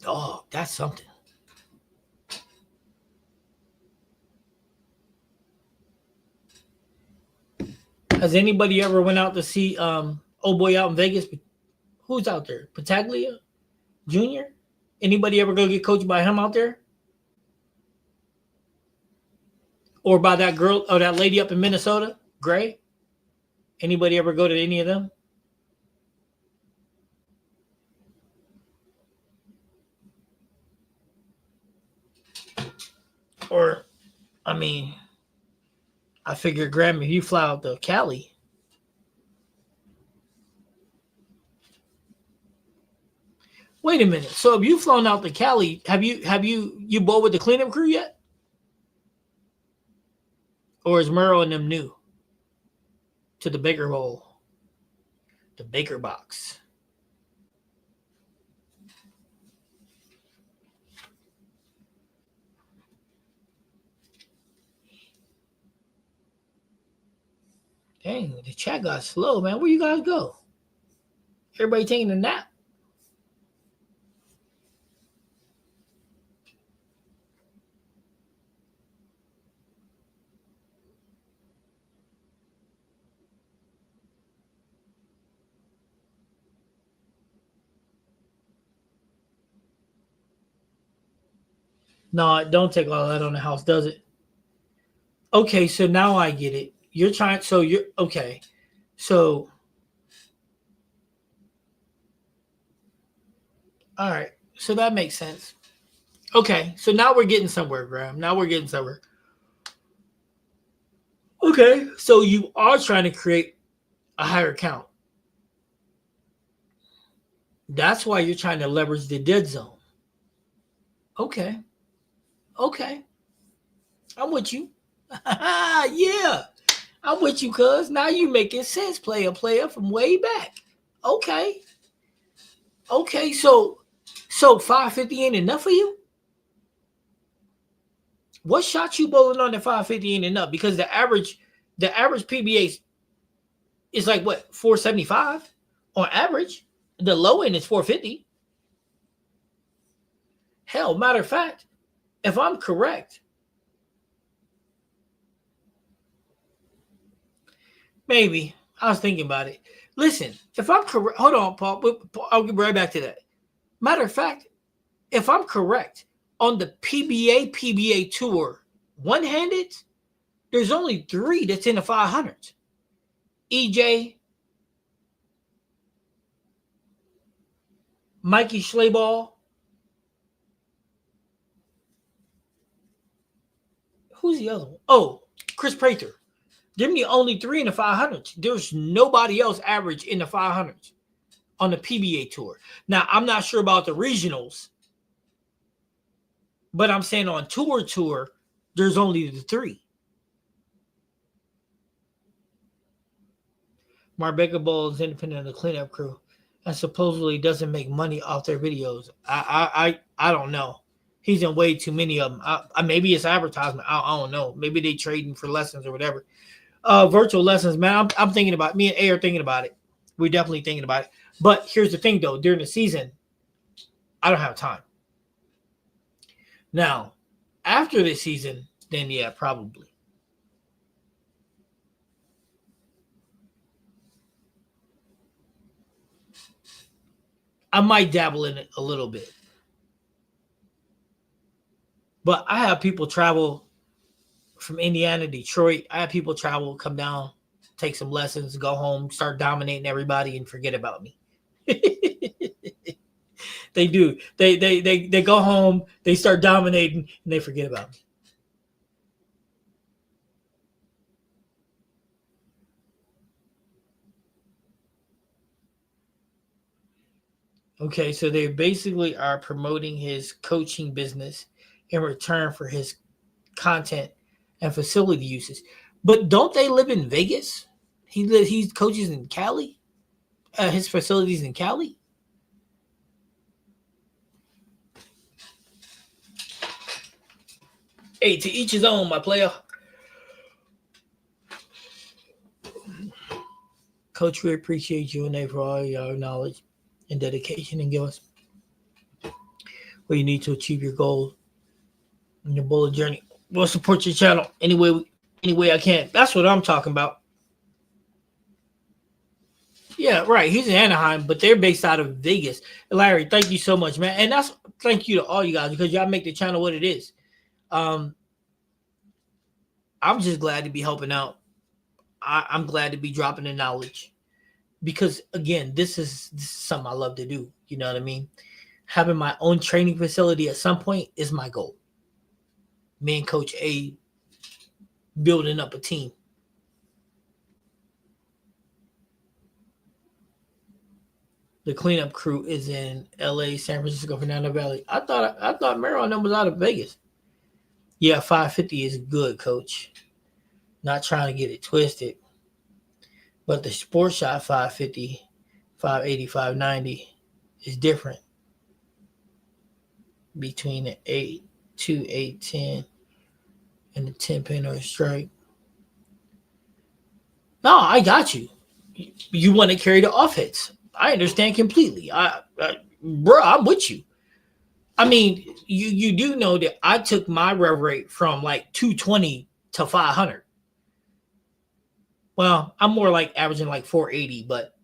Speaker 1: Oh, that's something. Has anybody ever went out to see old boy out in Vegas? Who's out there? Pataglia Jr.? Anybody ever go get coached by him out there? Or by that girl or that lady up in Minnesota, Gray? Anybody ever go to any of them? Or, I mean, I figured, Graham, if you fly out to Cali. Wait a minute. So if you've flown out to Cali, have you bowled with the cleanup crew yet? Or is Murrow and them new to the Baker Bowl? The Baker box. Dang, the chat got slow, man. Where you guys go? Everybody taking a nap? No, don't take all that on the house, does it? Okay, so now I get it. You're trying, so you're, okay. So, all right. So that makes sense. Okay, so now we're getting somewhere, Graham. Now we're getting somewhere. Okay, so you are trying to create a higher count. That's why you're trying to leverage the dead zone. Okay. Okay. I'm with you. Yeah. I'm with you, cuz. Now you making sense, player from way back. Okay. Okay, so 550 ain't enough for you? What shot you bowling on the 550 ain't enough? Because the average PBA is like what, 475 on average. The low end is 450. Hell, matter of fact, if I'm correct, maybe I was thinking about it. Listen, if I'm correct, hold on, Paul. I'll get right back to that. Matter of fact, if I'm correct, on the PBA tour, one-handed, there's only 3 that's in the 500s. EJ, Mikey Schlaball. Who's the other one? Oh, Chris Prather. They're the only 3 in the 500s. There's nobody else average in the 500s on the PBA tour. Now, I'm not sure about the regionals, but I'm saying on tour, there's only the 3. Marbella Bowl is independent of the cleanup crew and supposedly doesn't make money off their videos. I don't know. He's in way too many of them. Maybe it's advertisement. I don't know. Maybe they trading for lessons or whatever. Virtual lessons, man. I'm thinking about, me and A are thinking about it. We're definitely thinking about it. But here's the thing, though. During the season, I don't have time. Now, after the season, then yeah, probably. I might dabble in it a little bit. But I have people travel from Indiana, Detroit. I have people travel, come down, take some lessons, go home, start dominating everybody, and forget about me. They do. They go home, they start dominating, and they forget about me. Okay, so they basically are promoting his coaching business in return for his content and facility uses. But don't they live in Vegas? He coaches in Cali. His facilities in Cali. Hey, to each his own, my player. Coach, we appreciate you and they for all your knowledge and dedication, and give us what you need to achieve your goals in your bullet journey. We'll support your channel any way I can. That's what I'm talking about. Yeah, right. He's in Anaheim, but they're based out of Vegas. Larry, thank you so much, man. And that's thank you to all you guys because y'all make the channel what it is. Um, I'm just glad to be helping out. I'm glad to be dropping the knowledge because again, this is something I love to do. You know what I mean? Having my own training facility at some point is my goal. Me and Coach A building up a team. The cleanup crew is in LA, San Francisco, Fernando Valley. I thought Maryland was out of Vegas. Yeah, 550 is good, Coach. Not trying to get it twisted. But the sports shot 550, 580, 590 is different between the 8-2, 8-10, and the 10 pin or a strike. No, I got you. You want to carry the off hits. I understand completely. Bro, I'm with you. I mean, you do know that I took my rev rate from like 220 to 500. Well, I'm more like averaging like 480, but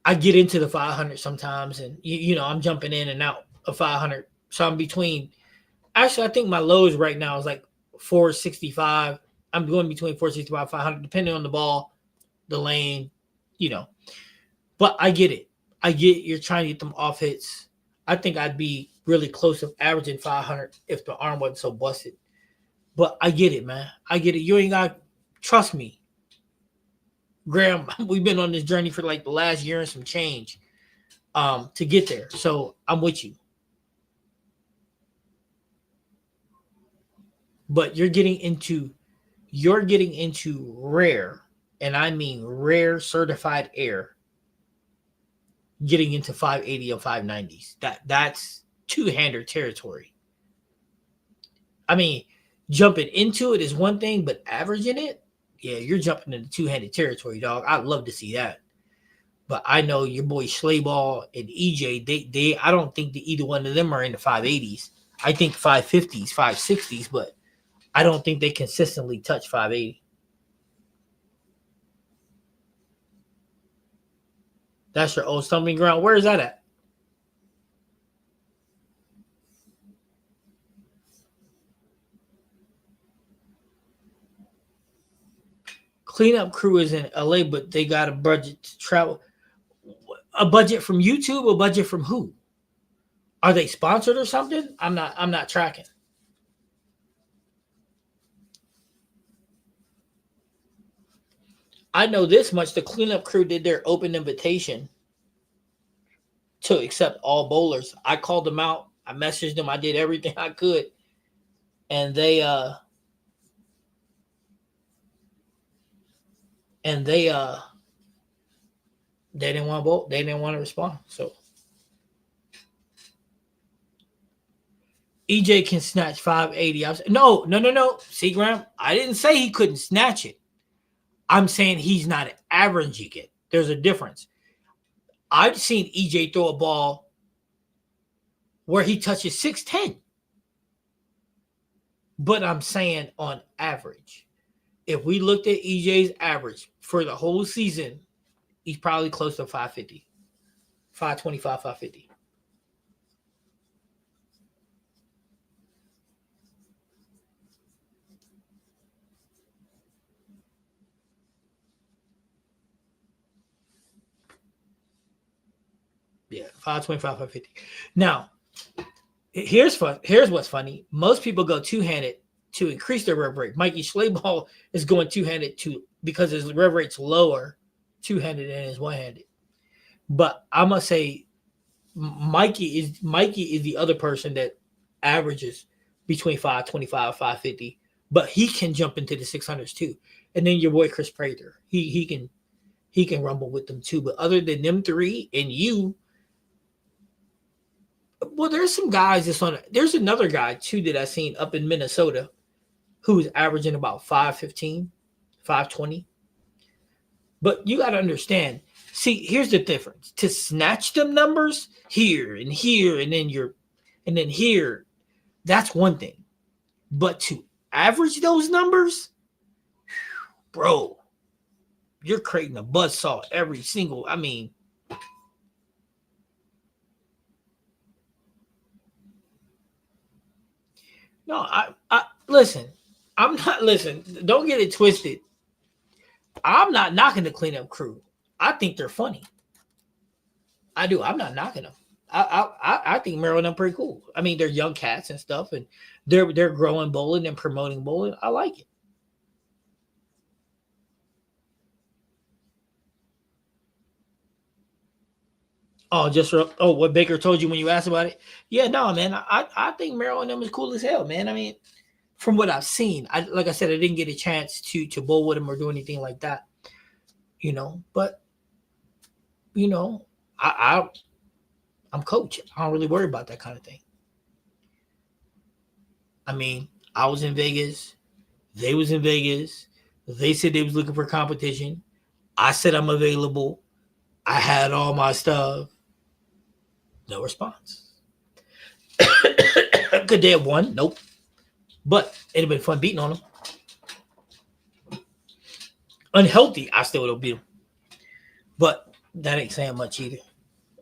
Speaker 1: I get into the 500 sometimes, and I'm jumping in and out of 500. So I'm between. Actually, I think my lows right now is like 465. I'm going between 465 500, depending on the ball, the lane, you know. But I get it. I get you're trying to get them off hits. I think I'd be really close to averaging 500 if the arm wasn't so busted. But I get it, man. I get it. You ain't got trust me. Graham, we've been on this journey for like the last year and some change to get there. So I'm with you. But you're getting into rare, and I mean rare certified air, getting into 580 and 590s. That's two-hander territory. I mean, jumping into it is one thing, but averaging it, yeah, you're jumping into two-handed territory, dog. I'd love to see that. But I know your boy Schlaball and EJ, they I don't think that either one of them are in the 580s. I think 550s, 560s, but I don't think they consistently touch 580. That's your old stumping ground. Where is that at? Cleanup crew is in LA, but they got a budget to travel. A budget from YouTube? A budget from who? Are they sponsored or something? I'm not tracking. I know this much. The cleanup crew did their open invitation to accept all bowlers. I called them out. I messaged them. I did everything I could. And they didn't want to bowl. They didn't want to respond. So EJ can snatch 580. I was, no. See, Graham, I didn't say he couldn't snatch it. I'm saying he's not averaging it. There's a difference. I've seen EJ throw a ball where he touches 610. But I'm saying on average, if we looked at EJ's average for the whole season, he's probably close to 550, 525, 550. Yeah, 525, 550. Now, here's what's funny. Most people go two-handed to increase their rev rate. Mikey Schlaball is going two-handed because his rev rate's lower two-handed than his one-handed. But I'm gonna say Mikey is the other person that averages between 525 550, but he can jump into the 600s too. And then your boy Chris Prather, he can rumble with them too. But other than them three and you, well, there's some guys that's on. There's another guy too that I seen up in Minnesota who's averaging about 515, 520. But you got to understand. See, here's the difference. To snatch them numbers here and here and then here, that's one thing. But to average those numbers, bro, you're creating a buzzsaw every single. I mean, no, I listen. I'm not listen. Don't get it twisted. I'm not knocking the cleanup crew. I think they're funny. I do. I'm not knocking them. I think Meryl and them pretty cool. I mean, they're young cats and stuff, and they're growing bowling and promoting bowling. I like it. Oh, what Baker told you when you asked about it? Yeah, no, man. I think Meryl and them is cool as hell, man. I mean, from what I've seen, I like I said, I didn't get a chance to bowl with him or do anything like that, But you know, I I'm coach. I don't really worry about that kind of thing. I mean, I was in Vegas. They was in Vegas. They said they was looking for competition. I said I'm available. I had all my stuff. No response. Could they have won? Nope. But it'd have been fun beating on them. Unhealthy, I still would have beat them. But that ain't saying much either.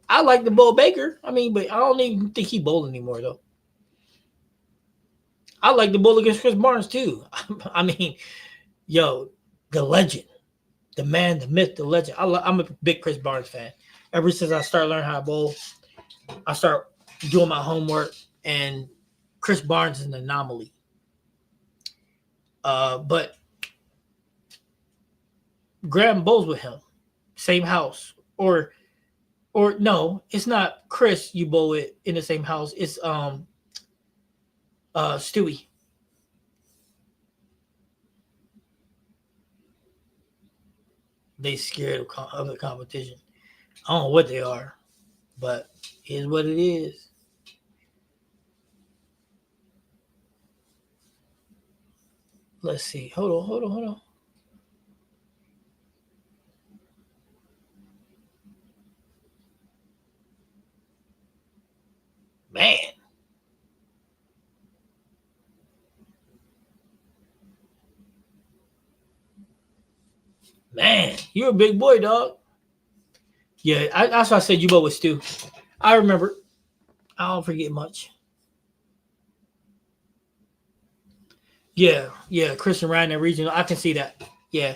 Speaker 1: I like the bowl Baker. I mean, but I don't even think he bowled anymore though. I like the bowl against Chris Barnes too. I mean, yo, the legend, the man, the myth, the legend. I'm a big Chris Barnes fan. Ever since I started learning how to bowl, I start doing my homework, and Chris Barnes is an anomaly. But Graham bowls with him, same house, or no, it's not Chris you bowl with in the same house. It's Stewie. They scared of the competition. I don't know what they are, but it is what it is. Let's see. Hold on. Man. Man, you're a big boy, dog. Yeah, that's why I said you both with Stu. I remember. I don't forget much. Yeah, Chris and Ryan and regional. I can see that. Yeah.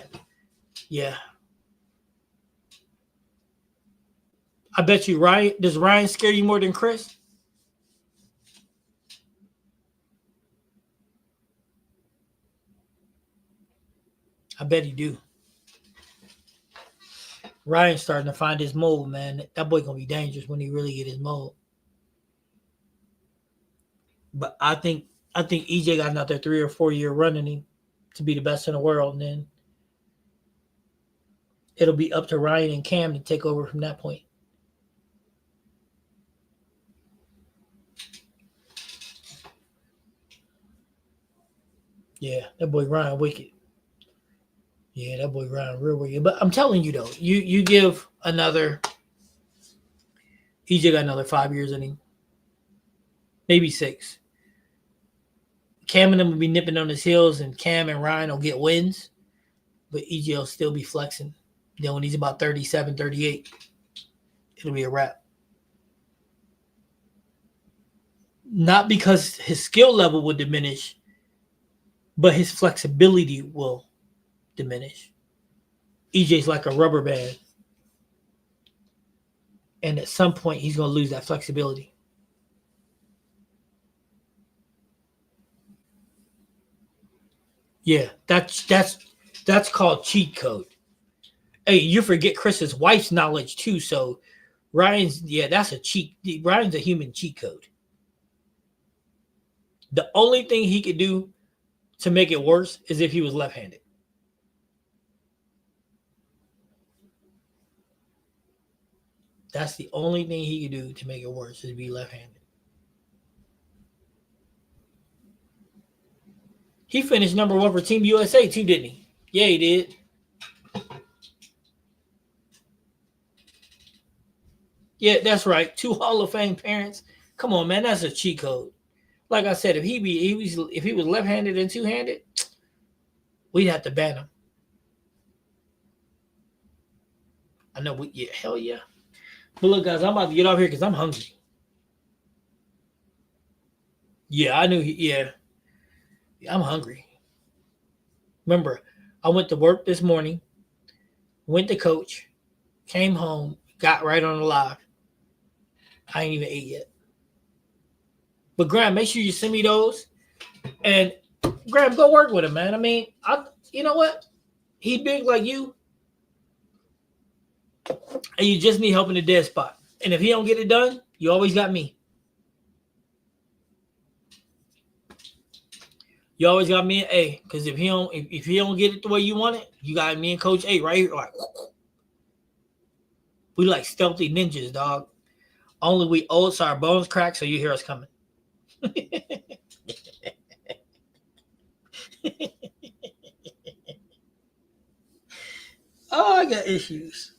Speaker 1: I bet you Ryan does Ryan scare you more than Chris? I bet he do. Ryan's starting to find his mold, man. That boy gonna be dangerous when he really get his mold. But I think EJ got another 3 or 4 year run in him to be the best in the world, and then it'll be up to Ryan and Cam to take over from that point. Yeah, that boy Ryan wicked. Yeah, that boy Ryan real wicked. But I'm telling you though, you give another EJ got another 5 years in him, maybe 6. Cam and them will be nipping on his heels, and Cam and Ryan will get wins, but EJ will still be flexing. Then when he's about 37, 38, it'll be a wrap. Not because his skill level will diminish, but his flexibility will diminish. EJ's like a rubber band, and at some point he's going to lose that flexibility. Yeah, that's called cheat code. Hey, you forget Chris's wife's knowledge too, so Ryan's that's a cheat. Ryan's a human cheat code. The only thing he could do to make it worse is if he was left-handed. That's the only thing he could do to make it worse is be left-handed. He finished number 1 for Team USA too, didn't he? Yeah, he did. Yeah, that's right. 2 Hall of Fame parents. Come on, man, that's a cheat code. Like I said, if he was left-handed and two-handed, we'd have to ban him. I know we, yeah, hell yeah. But look, guys, I'm about to get off here because I'm hungry. Yeah, I knew. Yeah, I'm hungry. Remember, I went to work this morning, went to coach, came home, got right on the live. I ain't even ate yet. But Graham, make sure you send me those. And Graham, go work with him, man. I mean, you know what? He big like you, and you just need help in the dead spot. And if he don't get it done, you always got me. You always got me and A. Because if he don't get it the way you want it, you got me and Coach A right here. Like we like stealthy ninjas, dog. Only we old, so our bones crack, so you hear us coming. Oh, I got issues.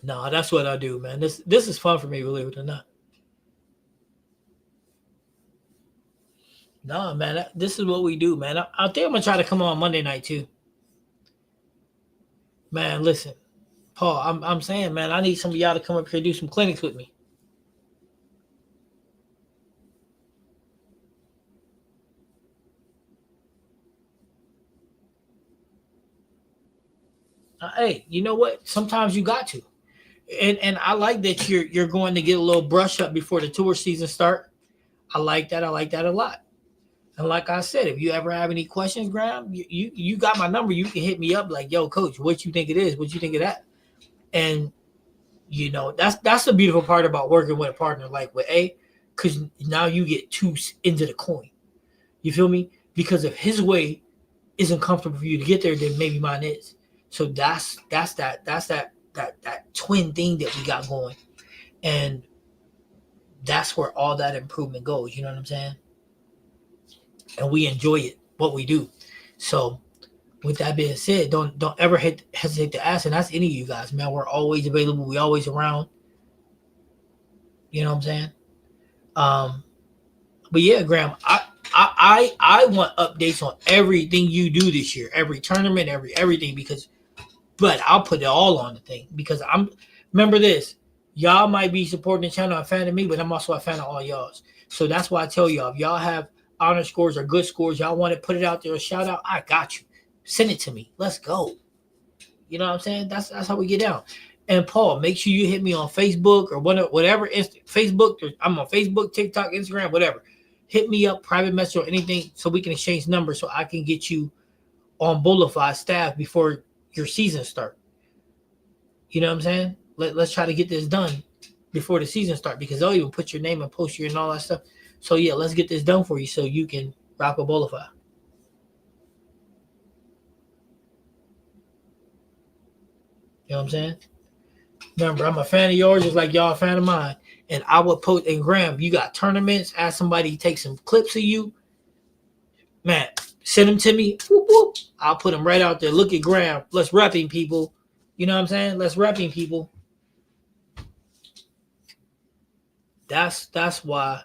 Speaker 1: No, that's what I do, man. This is fun for me, believe it or not. No, man, this is what we do, man. I think I'm gonna try to come on Monday night too. Man, listen, Paul, I'm saying, man, I need some of y'all to come up here and do some clinics with me. Hey, you know what? Sometimes you got to. And I like that you're going to get a little brush up before the tour season start. I like that. I like that a lot. And like I said, if you ever have any questions, Graham, you got my number. You can hit me up like, yo, coach, what you think it is? What you think of that? And you know, that's the beautiful part about working with a partner like with A, because now you get two ends of the coin. You feel me? Because if his way isn't comfortable for you to get there, then maybe mine is. So that's that twin thing that we got going. And that's where all that improvement goes. You know what I'm saying? And we enjoy it, what we do. So with that being said, don't ever hesitate to ask, and that's any of you guys, man. We're always available. We always around. You know what I'm saying? Um, but yeah, Graham, I want updates on everything you do this year, every tournament, everything, because but I'll put it all on the thing because I'm remember this. Y'all might be supporting the channel, a fan of me, but I'm also a fan of all y'all's. So that's why I tell y'all, if y'all have honor scores or good scores, y'all want to put it out there, a shout out, I got you. Send it to me. Let's go. You know what I'm saying? That's how we get down. And Paul, make sure you hit me on Facebook or whatever. Facebook, I'm on Facebook, TikTok, Instagram, whatever. Hit me up, private message or anything, so we can exchange numbers, so I can get you on Bolify staff before your season start. You know what I'm saying? Let's try to get this done before the season start, because they'll even put your name and post you and all that stuff. So yeah, let's get this done for you so you can rock a Bolify. You know what I'm saying? Remember, I'm a fan of yours just like y'all a fan of mine. And I would post, and Graham, you got tournaments, ask somebody to take some clips of you. Man, send them to me. Whoop, whoop. I'll put them right out there. Look at Graham. Let's repping people. You know what I'm saying? Let's repping people. That's why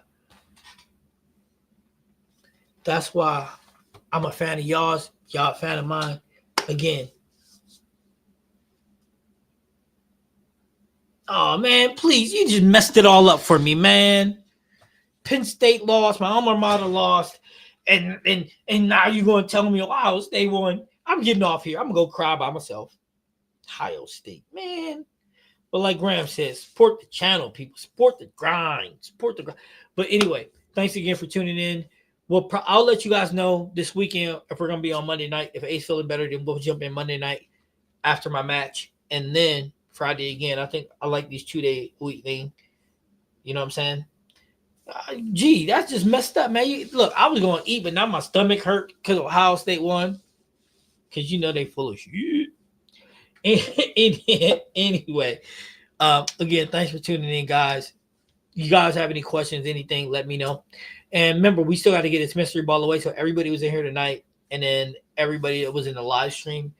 Speaker 1: I'm a fan of y'all's. Y'all a fan of mine. Again. Oh man, please, you just messed it all up for me, man. Penn State lost, my alma mater lost, and now you're gonna tell me Ohio State won. I'm getting off here. I'm gonna go cry by myself. Ohio State, man. But like Graham says, support the channel, people. Support the grind. Support the grind. But anyway, thanks again for tuning in. I'll let you guys know this weekend if we're gonna be on Monday night. If Ace feeling better, then we'll jump in Monday night after my match, and then Friday again. I think I like these 2-day week thing. You know what I'm saying? Gee, that's just messed up, man. Look, I was going to eat, but now my stomach hurt because Ohio State won. Because you know they full of shit. Anyway, again, thanks for tuning in, guys. You guys have any questions, anything, let me know. And remember, we still got to get this mystery ball away. So everybody was in here tonight, and then everybody that was in the live stream,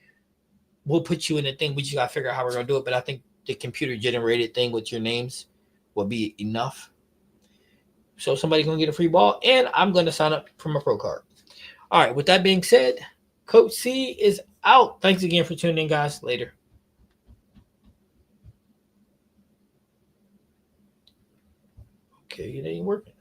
Speaker 1: we'll put you in the thing. We just got to figure out how we're going to do it. But I think the computer-generated thing with your names will be enough. So somebody's going to get a free ball, and I'm going to sign up for my pro card. All right, with that being said, Coach C is out. Thanks again for tuning in, guys. Later. Okay, it ain't working.